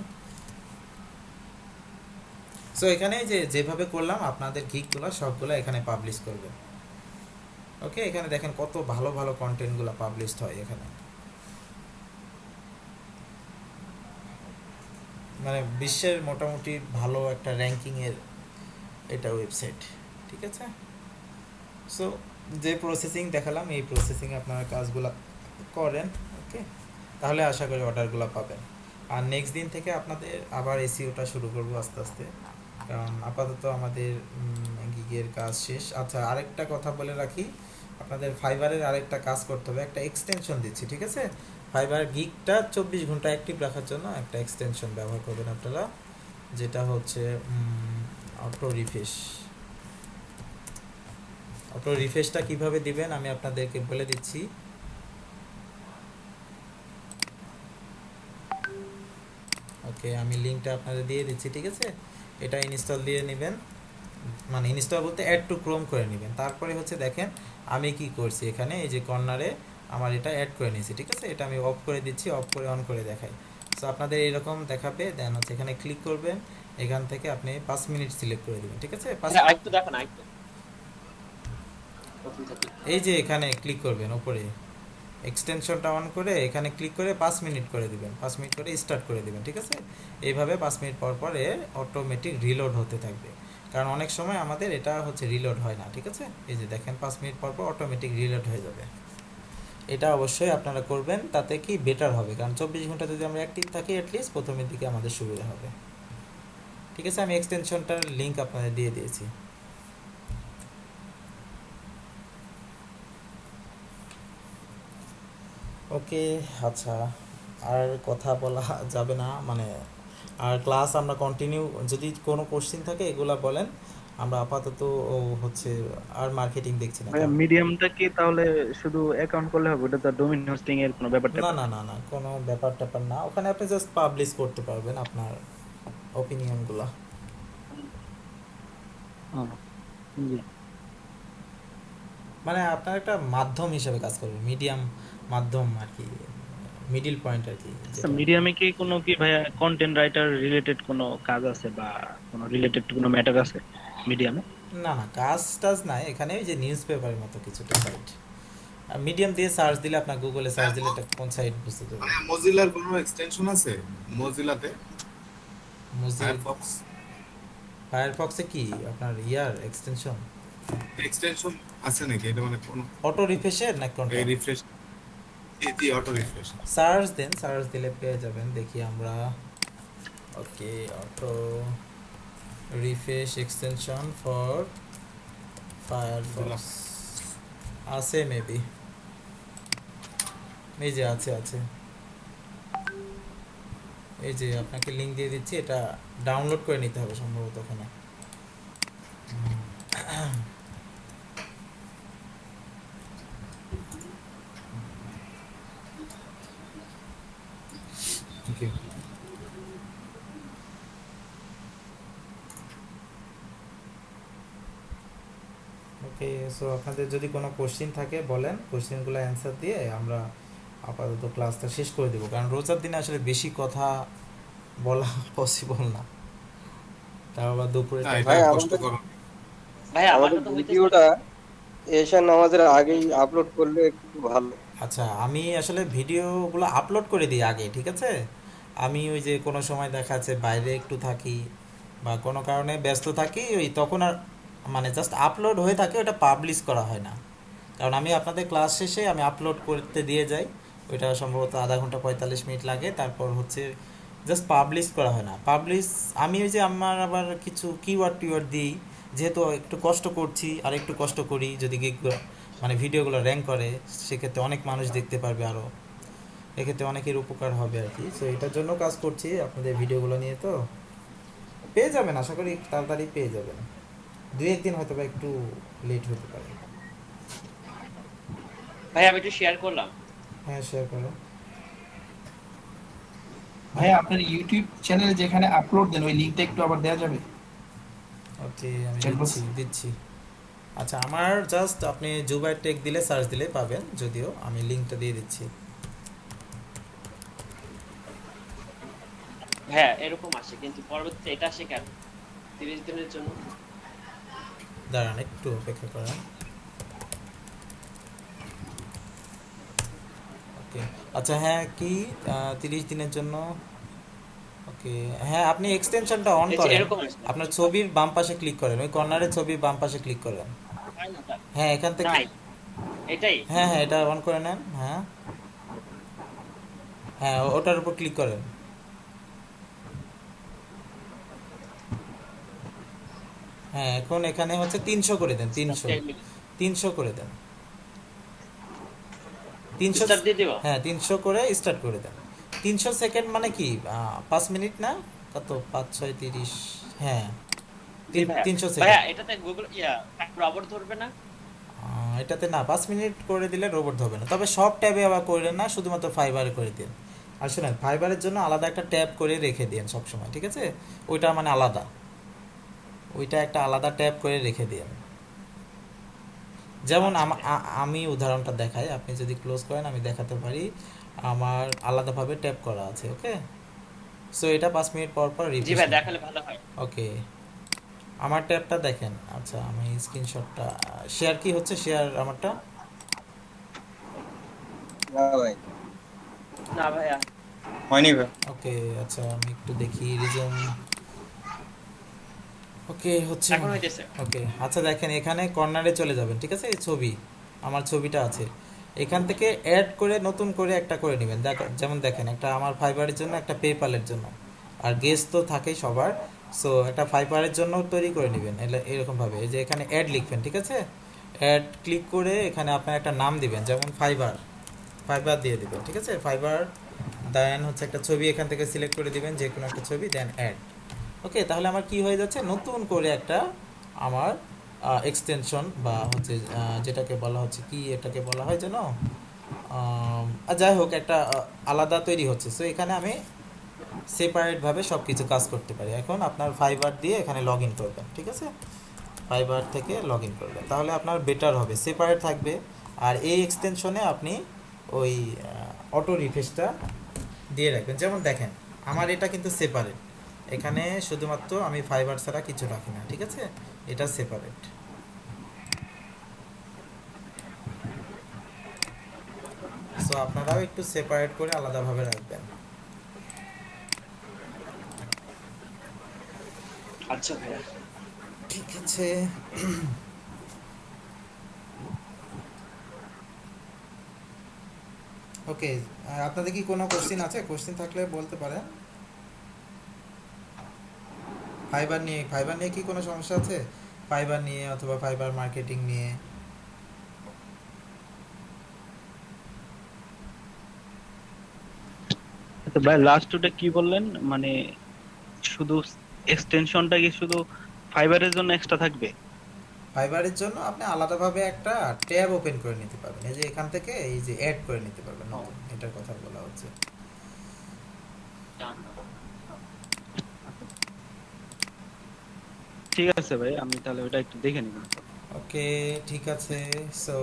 সো এখানে যেভাবে করলাম আপনাদের গিগগুলো সবগুলো এখানে পাবলিশ করবেন, ওকে। এখানে দেখেন কত ভালো ভালো কন্টেন্টগুলো পাবলিশড হয় এখানে। মানে বিশ্বের মোটামুটি ভালো একটা র্যাঙ্কিংয়ের এটা ওয়েবসাইট, ঠিক আছে। সো যে প্রসেসিং দেখালাম এই প্রসেসিংয়ে আপনারা কাজগুলো করেন, ওকে, তাহলে আশা করি অর্ডারগুলো পাবেন। আর নেক্সট দিন থেকে আপনাদের আবার এসিওটা শুরু করব আস্তে আস্তে, কারণ আপাতত আমাদের গিগের কাজ শেষ। আচ্ছা, আরেকটা কথা বলে রাখি, আপনাদের ফাইবারের আরেকটা কাজ করতে হবে, একটা এক্সটেনশন দিচ্ছি, ঠিক আছে। ফাইবার গিগটা 24 ঘন্টা অ্যাক্টিভ রাখার জন্য একটা এক্সটেনশন ব্যবহার করবেন আপনারা, যেটা হচ্ছে অটো রিফ্রেশ। অটো রিফ্রেশটা কিভাবে দিবেন আমি আপনাদেরকে বলে দিচ্ছি। ওকে, আমি লিঙ্কটা আপনাদের দিয়ে দিচ্ছি, ঠিক আছে। এটা ইনস্টল দিয়ে নেবেন, মানে ইনস্টল বলতে অ্যাড টু ক্রোম করে নেবেন। তারপরে হচ্ছে দেখেন আমি কি করছি, এখানে এই যে কর্নারে আমার এটা অ্যাড করে নিয়েছি, ঠিক আছে। এটা আমি অফ করে দিচ্ছি, অফ করে অন করে দেখাই। সো আপনাদের এরকম দেখাবে, দেন হচ্ছে এখানে ক্লিক করবেন, এখান থেকে আপনি 5 মিনিট সিলেক্ট করে দিবেন, ঠিক আছে। আরেকটু দেখো না, আরেকটু এই যে এখানে ক্লিক করবেন উপরে, এক্সটেনশনটা অন করে এখানে ক্লিক করে 5 মিনিট করে দিবেন, 5 মিনিট করে স্টার্ট করে দিবেন, ঠিক আছে। এইভাবে 5 মিনিট পর পরে অটোমেটিক রিলোড হতে থাকবে, কারণ অনেক সময় আমাদের এটা হচ্ছে রিলোড হয় না, ঠিক আছে। এই যে দেখেন 5 মিনিট পর পর অটোমেটিক রিলোড হয়ে যাবে। এটা অবশ্যই আপনারা করবেন, তাতে কি বেটার হবে, কারণ 24 ঘন্টা যদি আমরা অ্যাক্টিভ থাকি অ্যাটলিস্ট প্রথমের দিকে আমাদের সুবিধা হবে, ঠিক আছে। আমি এক্সটেনশনটার লিঙ্ক আপনাদের দিয়ে দিয়েছি। ওকে, আচ্ছা, আর কথা বলা যাবে না, মানে আর ক্লাস আমরা কন্টিনিউ, যদি কোনো কোশ্চেন থাকে এগুলা বলেন, আমরা আপাতত হচ্ছে আর মার্কেটিং দেখছি না। ভাইয়া মিডিয়ামটা কি তাহলে শুধু অ্যাকাউন্ট করলে হবে, ওটা তো ডোমেইন হোস্টিং এর কোনো ব্যাপার না না না না, কোনো ব্যাপার ট্যাপার না, ওখানে আপনি জাস্ট পাবলিশ করতে পারবেন আপনার ওপিনিয়নগুলো। জি। মানে আপনার একটা মাধ্যম হিসেবে কাজ করবে, মিডিয়াম মাধ্যম আর কি, মিডিল পয়েন্ট আর কি। আচ্ছা, মিডিয়ামে কি কোনো কি ভাইয়া কন্টেন্ট রাইটার রিলেটেড কোনো কাজ আছে বা কোনো রিলেটেড কোনো ম্যাটার আছে মিডিয়ামে? না না, কাজ টাজ নাই এখানে, ওই যে নিউজ পেপারের মতো কিছুটা সাইট। আর মিডিয়াম দিয়ে সার্চ দিলে আপনার গুগলে সার্চ দিলে এটা কোন সাইট বুঝতে পারবে। মানে মজিলার কোনো এক্সটেনশন আছে মোজিলাতে? ফায়ারফক্সে কি আপনার ইয়ার এক্সটেনশন আছে নাকি? এটা মানে কোন অটো রিফ্রেশের না কোনটা? এই রিফ্রেশ, এই অটো রিফ্রেশ সার্চ দেন, সার্চ দিলে পেয়ে যাবেন। দেখি আমরা, okay, auto refresh extension for Firefox আছে মেবি, এই যে আছে আছে, এই যে আপনাকে লিংক দিয়ে দিচ্ছি, এটা ডাউনলোড করে নিতে হবে সম্ভবত ওখানে। ওকে, ওকে, সো আপনাদের যদি কোনো কোশ্চেন থাকে বলেন, কোশ্চেনগুলো অ্যান্সার দিয়ে আমরা আপাতত ক্লাসটা শেষ করে দেবো, কারণ রোজার দিনে আসলে বেশি কথা বলা পসিবল না, তাও আবার দুপুরে। ভাই আমাদের ভিডিওটা এশা নামাজের আগেই আপলোড করলে একটু ভালো। আচ্ছা, আমি আসলে ভিডিওগুলো আপলোড করে দিই আগে, ঠিক আছে। আমি ওই যে কোনো সময় দেখা যাচ্ছে বাইরে একটু থাকি বা কোনো কারণে ব্যস্ত থাকি, ওই তখন আর মানে জাস্ট আপলোড হয়ে থাকে, ওটা পাবলিশ করা হয় না, কারণ আমি আপনাদের ক্লাস শেষে আমি আপলোড করতে দিয়ে যাই, ওইটা সম্ভবত আধা ঘন্টা 45 মিনিট লাগে, তারপর হচ্ছে জাস্ট পাবলিশ করা হয় না। পাবলিশ আমি ওই যে আমার আবার কিছু কিওয়ার্ড দিই, যেহেতু একটু কষ্ট করছি আর একটু কষ্ট করি, যদি মানে ভিডিওগুলো র্যাঙ্ক করে সেক্ষেত্রে অনেক মানুষ দেখতে পারবে, আরও এক্ষেত্রে অনেকের উপকার হবে আর কি। সো এটার জন্য কাজ করছি আপনাদের ভিডিওগুলো নিয়ে, তো পেয়ে যাবেন, আশা করি তাড়াতাড়ি পেয়ে যাবেন, 2-1 দিন হয়তো বা একটু লেট হতে পারে। ভাই আমি একটু শেয়ার করলাম। হ্যাঁ, শেয়ার করো ভাই। আপনার ইউটিউব চ্যানেলে যেখানে আপলোড দেন ওই লিংকটা একটু আবার দেওয়া যাবে? ওকে, আমি দিচ্ছি। আচ্ছা, আমার জাস্ট আপনি জুবাইর টেক দিলে সার্চ দিলে পাবেন, যদিও আমি লিংকটা দিয়ে দিচ্ছি। হ্যাঁ এরকম আসে, কিন্তু পরবর্তীতে এটা আসে কেন 30 দিনের জন্য? দাঁড়ান একটু অপেক্ষা করেন। ওকে, আচ্ছা, হ্যাঁ কি 30 দিনের জন্য? ওকে, ওকে, হ্যাঁ আপনি এক্সটেনশনটা অন এই যে করেন, এরকম আসবে। আপনার ছবির বাম পাশে ক্লিক করেন, ওই কর্নারের ছবির বাম পাশে ক্লিক করেন। তাই না তাই? হ্যাঁ এখান থেকে, তাই এটাই। হ্যাঁ হ্যাঁ এটা অন করে নেন, হ্যাঁ হ্যাঁ ওটার উপর ক্লিক করেন। হ্যাঁ এখন এখানে হচ্ছে 300 করে দেন, 300, 300 করে দেন, 300, স্টার্ট দিয়ে দিব। হ্যাঁ 300 করে স্টার্ট করে দেন। 300 সেকেন্ড মানে কি 5 মিনিট না, কত 5 6 30, হ্যাঁ জি ভাইয়া। 300 ভাইয়া সেকেন্ড। এটাতে গুগল রবট ধরবে না? এটাতে না, 5 মিনিট করে দিলে রোবট ধরবে না, তবে সব ট্যাবে আবার করলেন না, শুধুমাত্র ফাইবারে করে দিন। আর শুনেন, ফাইবারের জন্য আলাদা একটা ট্যাব করে রেখে দিন সবসময়, ঠিক আছে? ওইটা মানে আলাদা, ওইটা একটা আলাদা ট্যাব করে রেখে দিন। যেমন আমি উদাহরণটা দেখাই, আপনি যদি ক্লোজ করেন আমি দেখাতে পারি, আমার আলাদাভাবে ট্যাব করা আছে, ওকে? সো এটা 5 মিনিট পর পর জি রিফ্রেশ। ভাই দেখালে ভালো হয়। ওকে, আমার ট্যাবটা দেখেন। আচ্ছা আমি স্ক্রিনশটটা শেয়ার, কি হচ্ছে শেয়ার আমারটা? না ভাই, না ভাইয়া হয়নি ভাই। ওকে আচ্ছা আমি একটু দেখি রিজুম। ওকে হচ্ছে, এখন হইতেছে। ওকে আচ্ছা দেখেন এখানে কর্নারে চলে যাবেন, ঠিক আছে? এই ছবি, আমার ছবিটা আছে, এখান থেকে অ্যাড করে নতুন করে একটা করে নেবেন। যেমন দেখেন একটা আমার ফাইবারের জন্য, একটা পেপালের জন্য, আর গেস্ট তো থাকেই সবার। সো একটা ফাইবারের জন্য তৈরি করে নেবেন এরকমভাবে, এই যে এখানে অ্যাড লিখবেন, ঠিক আছে? অ্যাড ক্লিক করে এখানে আপনার একটা নাম দিবেন, যেমন ফাইবার, ফাইবার দিয়ে দিবেন, ঠিক আছে? ফাইবার দেন হচ্ছে একটা ছবি এখান থেকে সিলেক্ট করে দিবেন, যে কোনো একটা ছবি, দেন অ্যাড। ওকে, তাহলে আমার কি হয়ে যাচ্ছে, নতুন করে একটা আমার এক্সটেনশন বা হচ্ছে যেটাকে বলা হচ্ছে, কি এটাকে বলা হয় যেন, যাই হোক একটা আলাদা তৈরি হচ্ছে। সো এখানে আমি সেপারেটভাবে সব কিছু কাজ করতে পারি। এখন আপনার ফাইবার দিয়ে এখানে লগ ইন করবেন, ঠিক আছে? ফাইবার থেকে লগ ইন করবেন, তাহলে আপনার বেটার হবে, সেপারেট থাকবে। আর এই এক্সটেনশনে আপনি ওই অটো রিফ্রেশটা দিয়ে রাখবেন। যেমন দেখেন আমার এটা কিন্তু সেপারেট, এখানে শুধুমাত্র আমি ফাইবার ছাড়া কিছু রাখি না, ঠিক আছে? এটা সেপারেট। সো আপনারাও একটু সেপারেট করে আলাদাভাবে রাখবেন। আচ্ছা ভাইয়া ঠিক আছে। ওকে, আপনাদের কি কোনো কোশ্চেন আছে? কোশ্চেন থাকলে বলতে পারেন। ফাইবার নিয়ে কি কোনো সমস্যা আছে? ফাইবার নিয়ে অথবা ফাইবার মার্কেটিং নিয়ে? তো ভাই লাস্ট ওটা কি বললেন, মানে শুধু এক্সটেনশনটা কি শুধু ফাইবারের জন্য এক্সট্রা থাকবে? ফাইবারের জন্য আপনি আলাদাভাবে একটা ট্যাব ওপেন করে নিতে পারবেন, এই যে এখান থেকে এই যে অ্যাড করে নিতে পারবেন নতুন, এটার কথা বলা হচ্ছে। ঠিক আছে ভাই, আমি তাহলে ওটা একটু দেখে নিব। ওকে ঠিক আছে। সো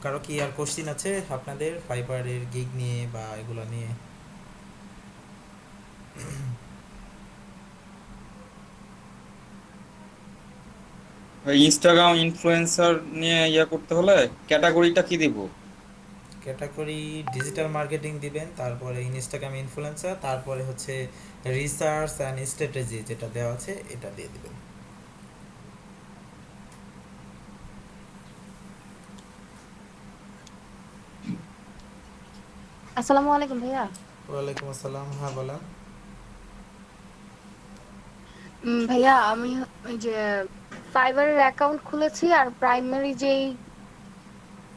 কারো কি আর কোশ্চেন আছে আপনাদের ফাইবারের গিগ নিয়ে বা এগুলো নিয়ে? ইনস্টাগ্রাম ইনফ্লুয়েন্সার নিয়ে করতে হলে ক্যাটাগরিটা কি দিব? ক্যাটাগরি ডিজিটাল মার্কেটিং দিবেন, তারপরে ইনস্টাগ্রাম ইনফ্লুয়েন্সার, তারপরে হচ্ছে রিসার্চ অ্যান্ড স্ট্র্যাটেজি যেটা দেওয়া আছে এটা দিয়ে দিবেন। আসসালামু আলাইকুম ভাইয়া। ওয়ালাইকুম আসসালাম, হ্যাঁ বলেন। ভাইয়া আমি ওই যে ফাইবারের অ্যাকাউন্ট খুলেছি, আর প্রাইমারি যেই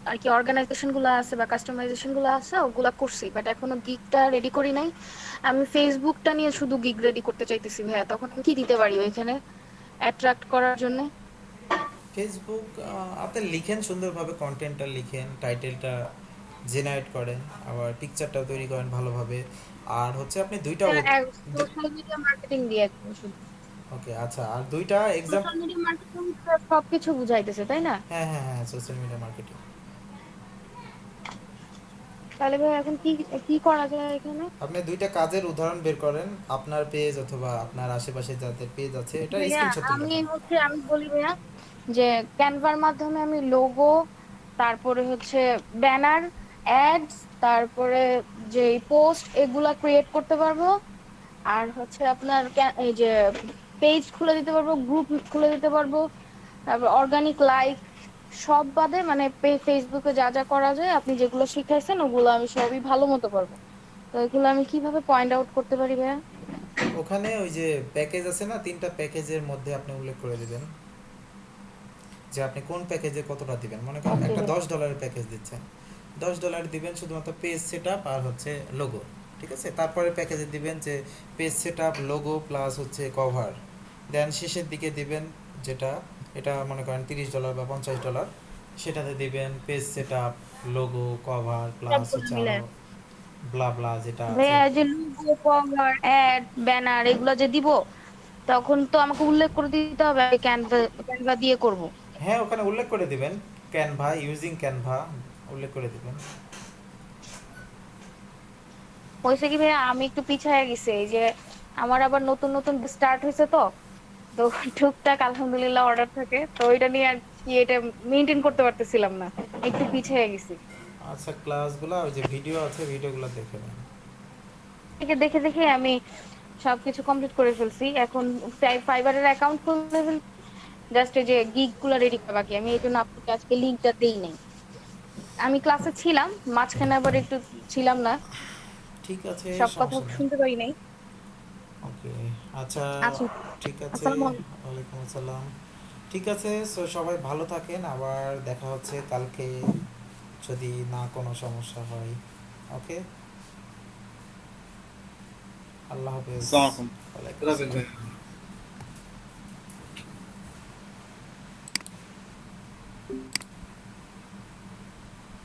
আর কি অর্গানাইজেশন গুলো আছে বা কাস্টমাইজেশন গুলো আছে ওগুলা করছি, বাট এখনো গিগটা রেডি করি নাই। আমি ফেসবুকটা নিয়ে শুধু গিগ রেডি করতে চাইতেছি ভাইয়া, তখন কি দিতে পারি ওইখানে অ্যাট্রাক্ট করার জন্য? ফেসবুক আপনি লিখেন সুন্দরভাবে, কন্টেন্টটা লিখেন, টাইটেলটা জেনারেট করেন, আবার পিকচারটাও তৈরি করেন ভালোভাবে। আর হচ্ছে আপনি দুইটা, সোশ্যাল মিডিয়া মার্কেটিং দিয়ে শুধু। ওকে আচ্ছা, আর দুইটা এক্সাম। সোশ্যাল মিডিয়া মার্কেটিং সবকিছু বুঝাইতেছে তাই না? হ্যাঁ হ্যাঁ হ্যাঁ, সোশ্যাল মিডিয়া মার্কেটিং। তাহলে ভাই এখন কি কি করা যায় এখানে? আপনি দুইটা কাজের উদাহরণ বের করেন, আপনার পেজ অথবা আপনার আশেপাশে যাদের পেজ আছে, এটা ভাইয়া স্ক্রিনশট আমি তুলবেন। হচ্ছে আমি বলি ভাইয়া যে ক্যানভার মাধ্যমে আমি লোগো, তারপরে হচ্ছে ব্যানার, অ্যাডস, তারপরে যে পোস্ট এগুলা ক্রিয়েট করতে পারবো। আর হচ্ছে আপনার এই যে পেজ খুলে দিতে পারবো, গ্রুপ খুলে দিতে পারবো, তারপর অর্গানিক লাইক সব বাদে মানে ফেসবুকে যা যা করা যায় আপনি যেগুলো শিখাইছেন ওগুলো আমি সবই ভালো মতো পারবো। তো এগুলো আমি কিভাবে পয়েন্ট আউট করতে পারি ভাইয়া? ওখানে ওই যে প্যাকেজ আছে না, 3টা প্যাকেজের মধ্যে আপনি উল্লেখ করে দিবেন যে আপনি কোন প্যাকেজে কতটা দিবেন। মনে করেন একটা $10 প্যাকেজ দিচ্ছেন, $10 দিবেন শুধুমাত্র পেজ সেটআপ আর হচ্ছে লোগো, ঠিক আছে। তারপরে প্যাকেজে দিবেন যে পেজ সেটআপ, লোগো প্লাস হচ্ছে কভার। দেন শেষের দিকে দিবেন যেটা, এটা মনে করেন $30 বা $50, সেটাতে দিবেন page setup, logo, cover plus হচ্ছে আরো ব্লা ব্লা যেটা আছে। ভাইয়া যে লোগো, কভার, অ্যাড, ব্যানার এগুলো যে দিব তখন তো আমাকে উল্লেখ করে দিতে হবে ক্যানভা ক্যানভা দিয়ে করব। হ্যাঁ, ওখানে উল্লেখ করে দিবেন ক্যানভা, ইউজিং ক্যানভা উল্লেখ করে দিবেন। হয়েছে কি ভাইয়া আমি একটু পিছায় গেছি, এই যে আমার আবার নতুন নতুন স্টার্ট হয়েছে তো, তো টুকটাক আলহামদুলিল্লাহ অর্ডার থাকে, তো ওইটা নিয়ে আর কি এটা মেনটেন করতে পারতেছিলাম না, একটু পিছিয়ে গেছি। আচ্ছা, ক্লাসগুলো ওই যে ভিডিও আছে, ভিডিওগুলো দেখে নেন। থেকে দেখে দেখে আমি সবকিছু কমপ্লিট করে ফেলছি। এখন ফাইবারের অ্যাকাউন্ট খুলে জাস্ট এই যে গিগ গুলো রেডি করা বাকি, আমি এই জন্য আপনাকে আজকে লিঙ্কটা দেই নাই। আমি ক্লাসে ছিলাম, মাঝখানে আবার একটু ছিলাম না, ঠিক আছে, সব কথা সমস্যা নেই। শুনতে পারি নাই। ওকে, আচ্ছা, আচ্ছা, ঠিক আছে। আসসালামু আলাইকুম। ওয়ালাইকুম আসসালাম। ঠিক আছে, সো সবাই ভালো থাকেন, আবার দেখা হচ্ছে কালকে যদি না কোনো সমস্যা হয়। ওকে, আল্লাহ হাফেজ। আসসালামু আলাইকুম। ওয়ালাইকুম খোদা হাফেজ আসসালাম। ভাইয়া।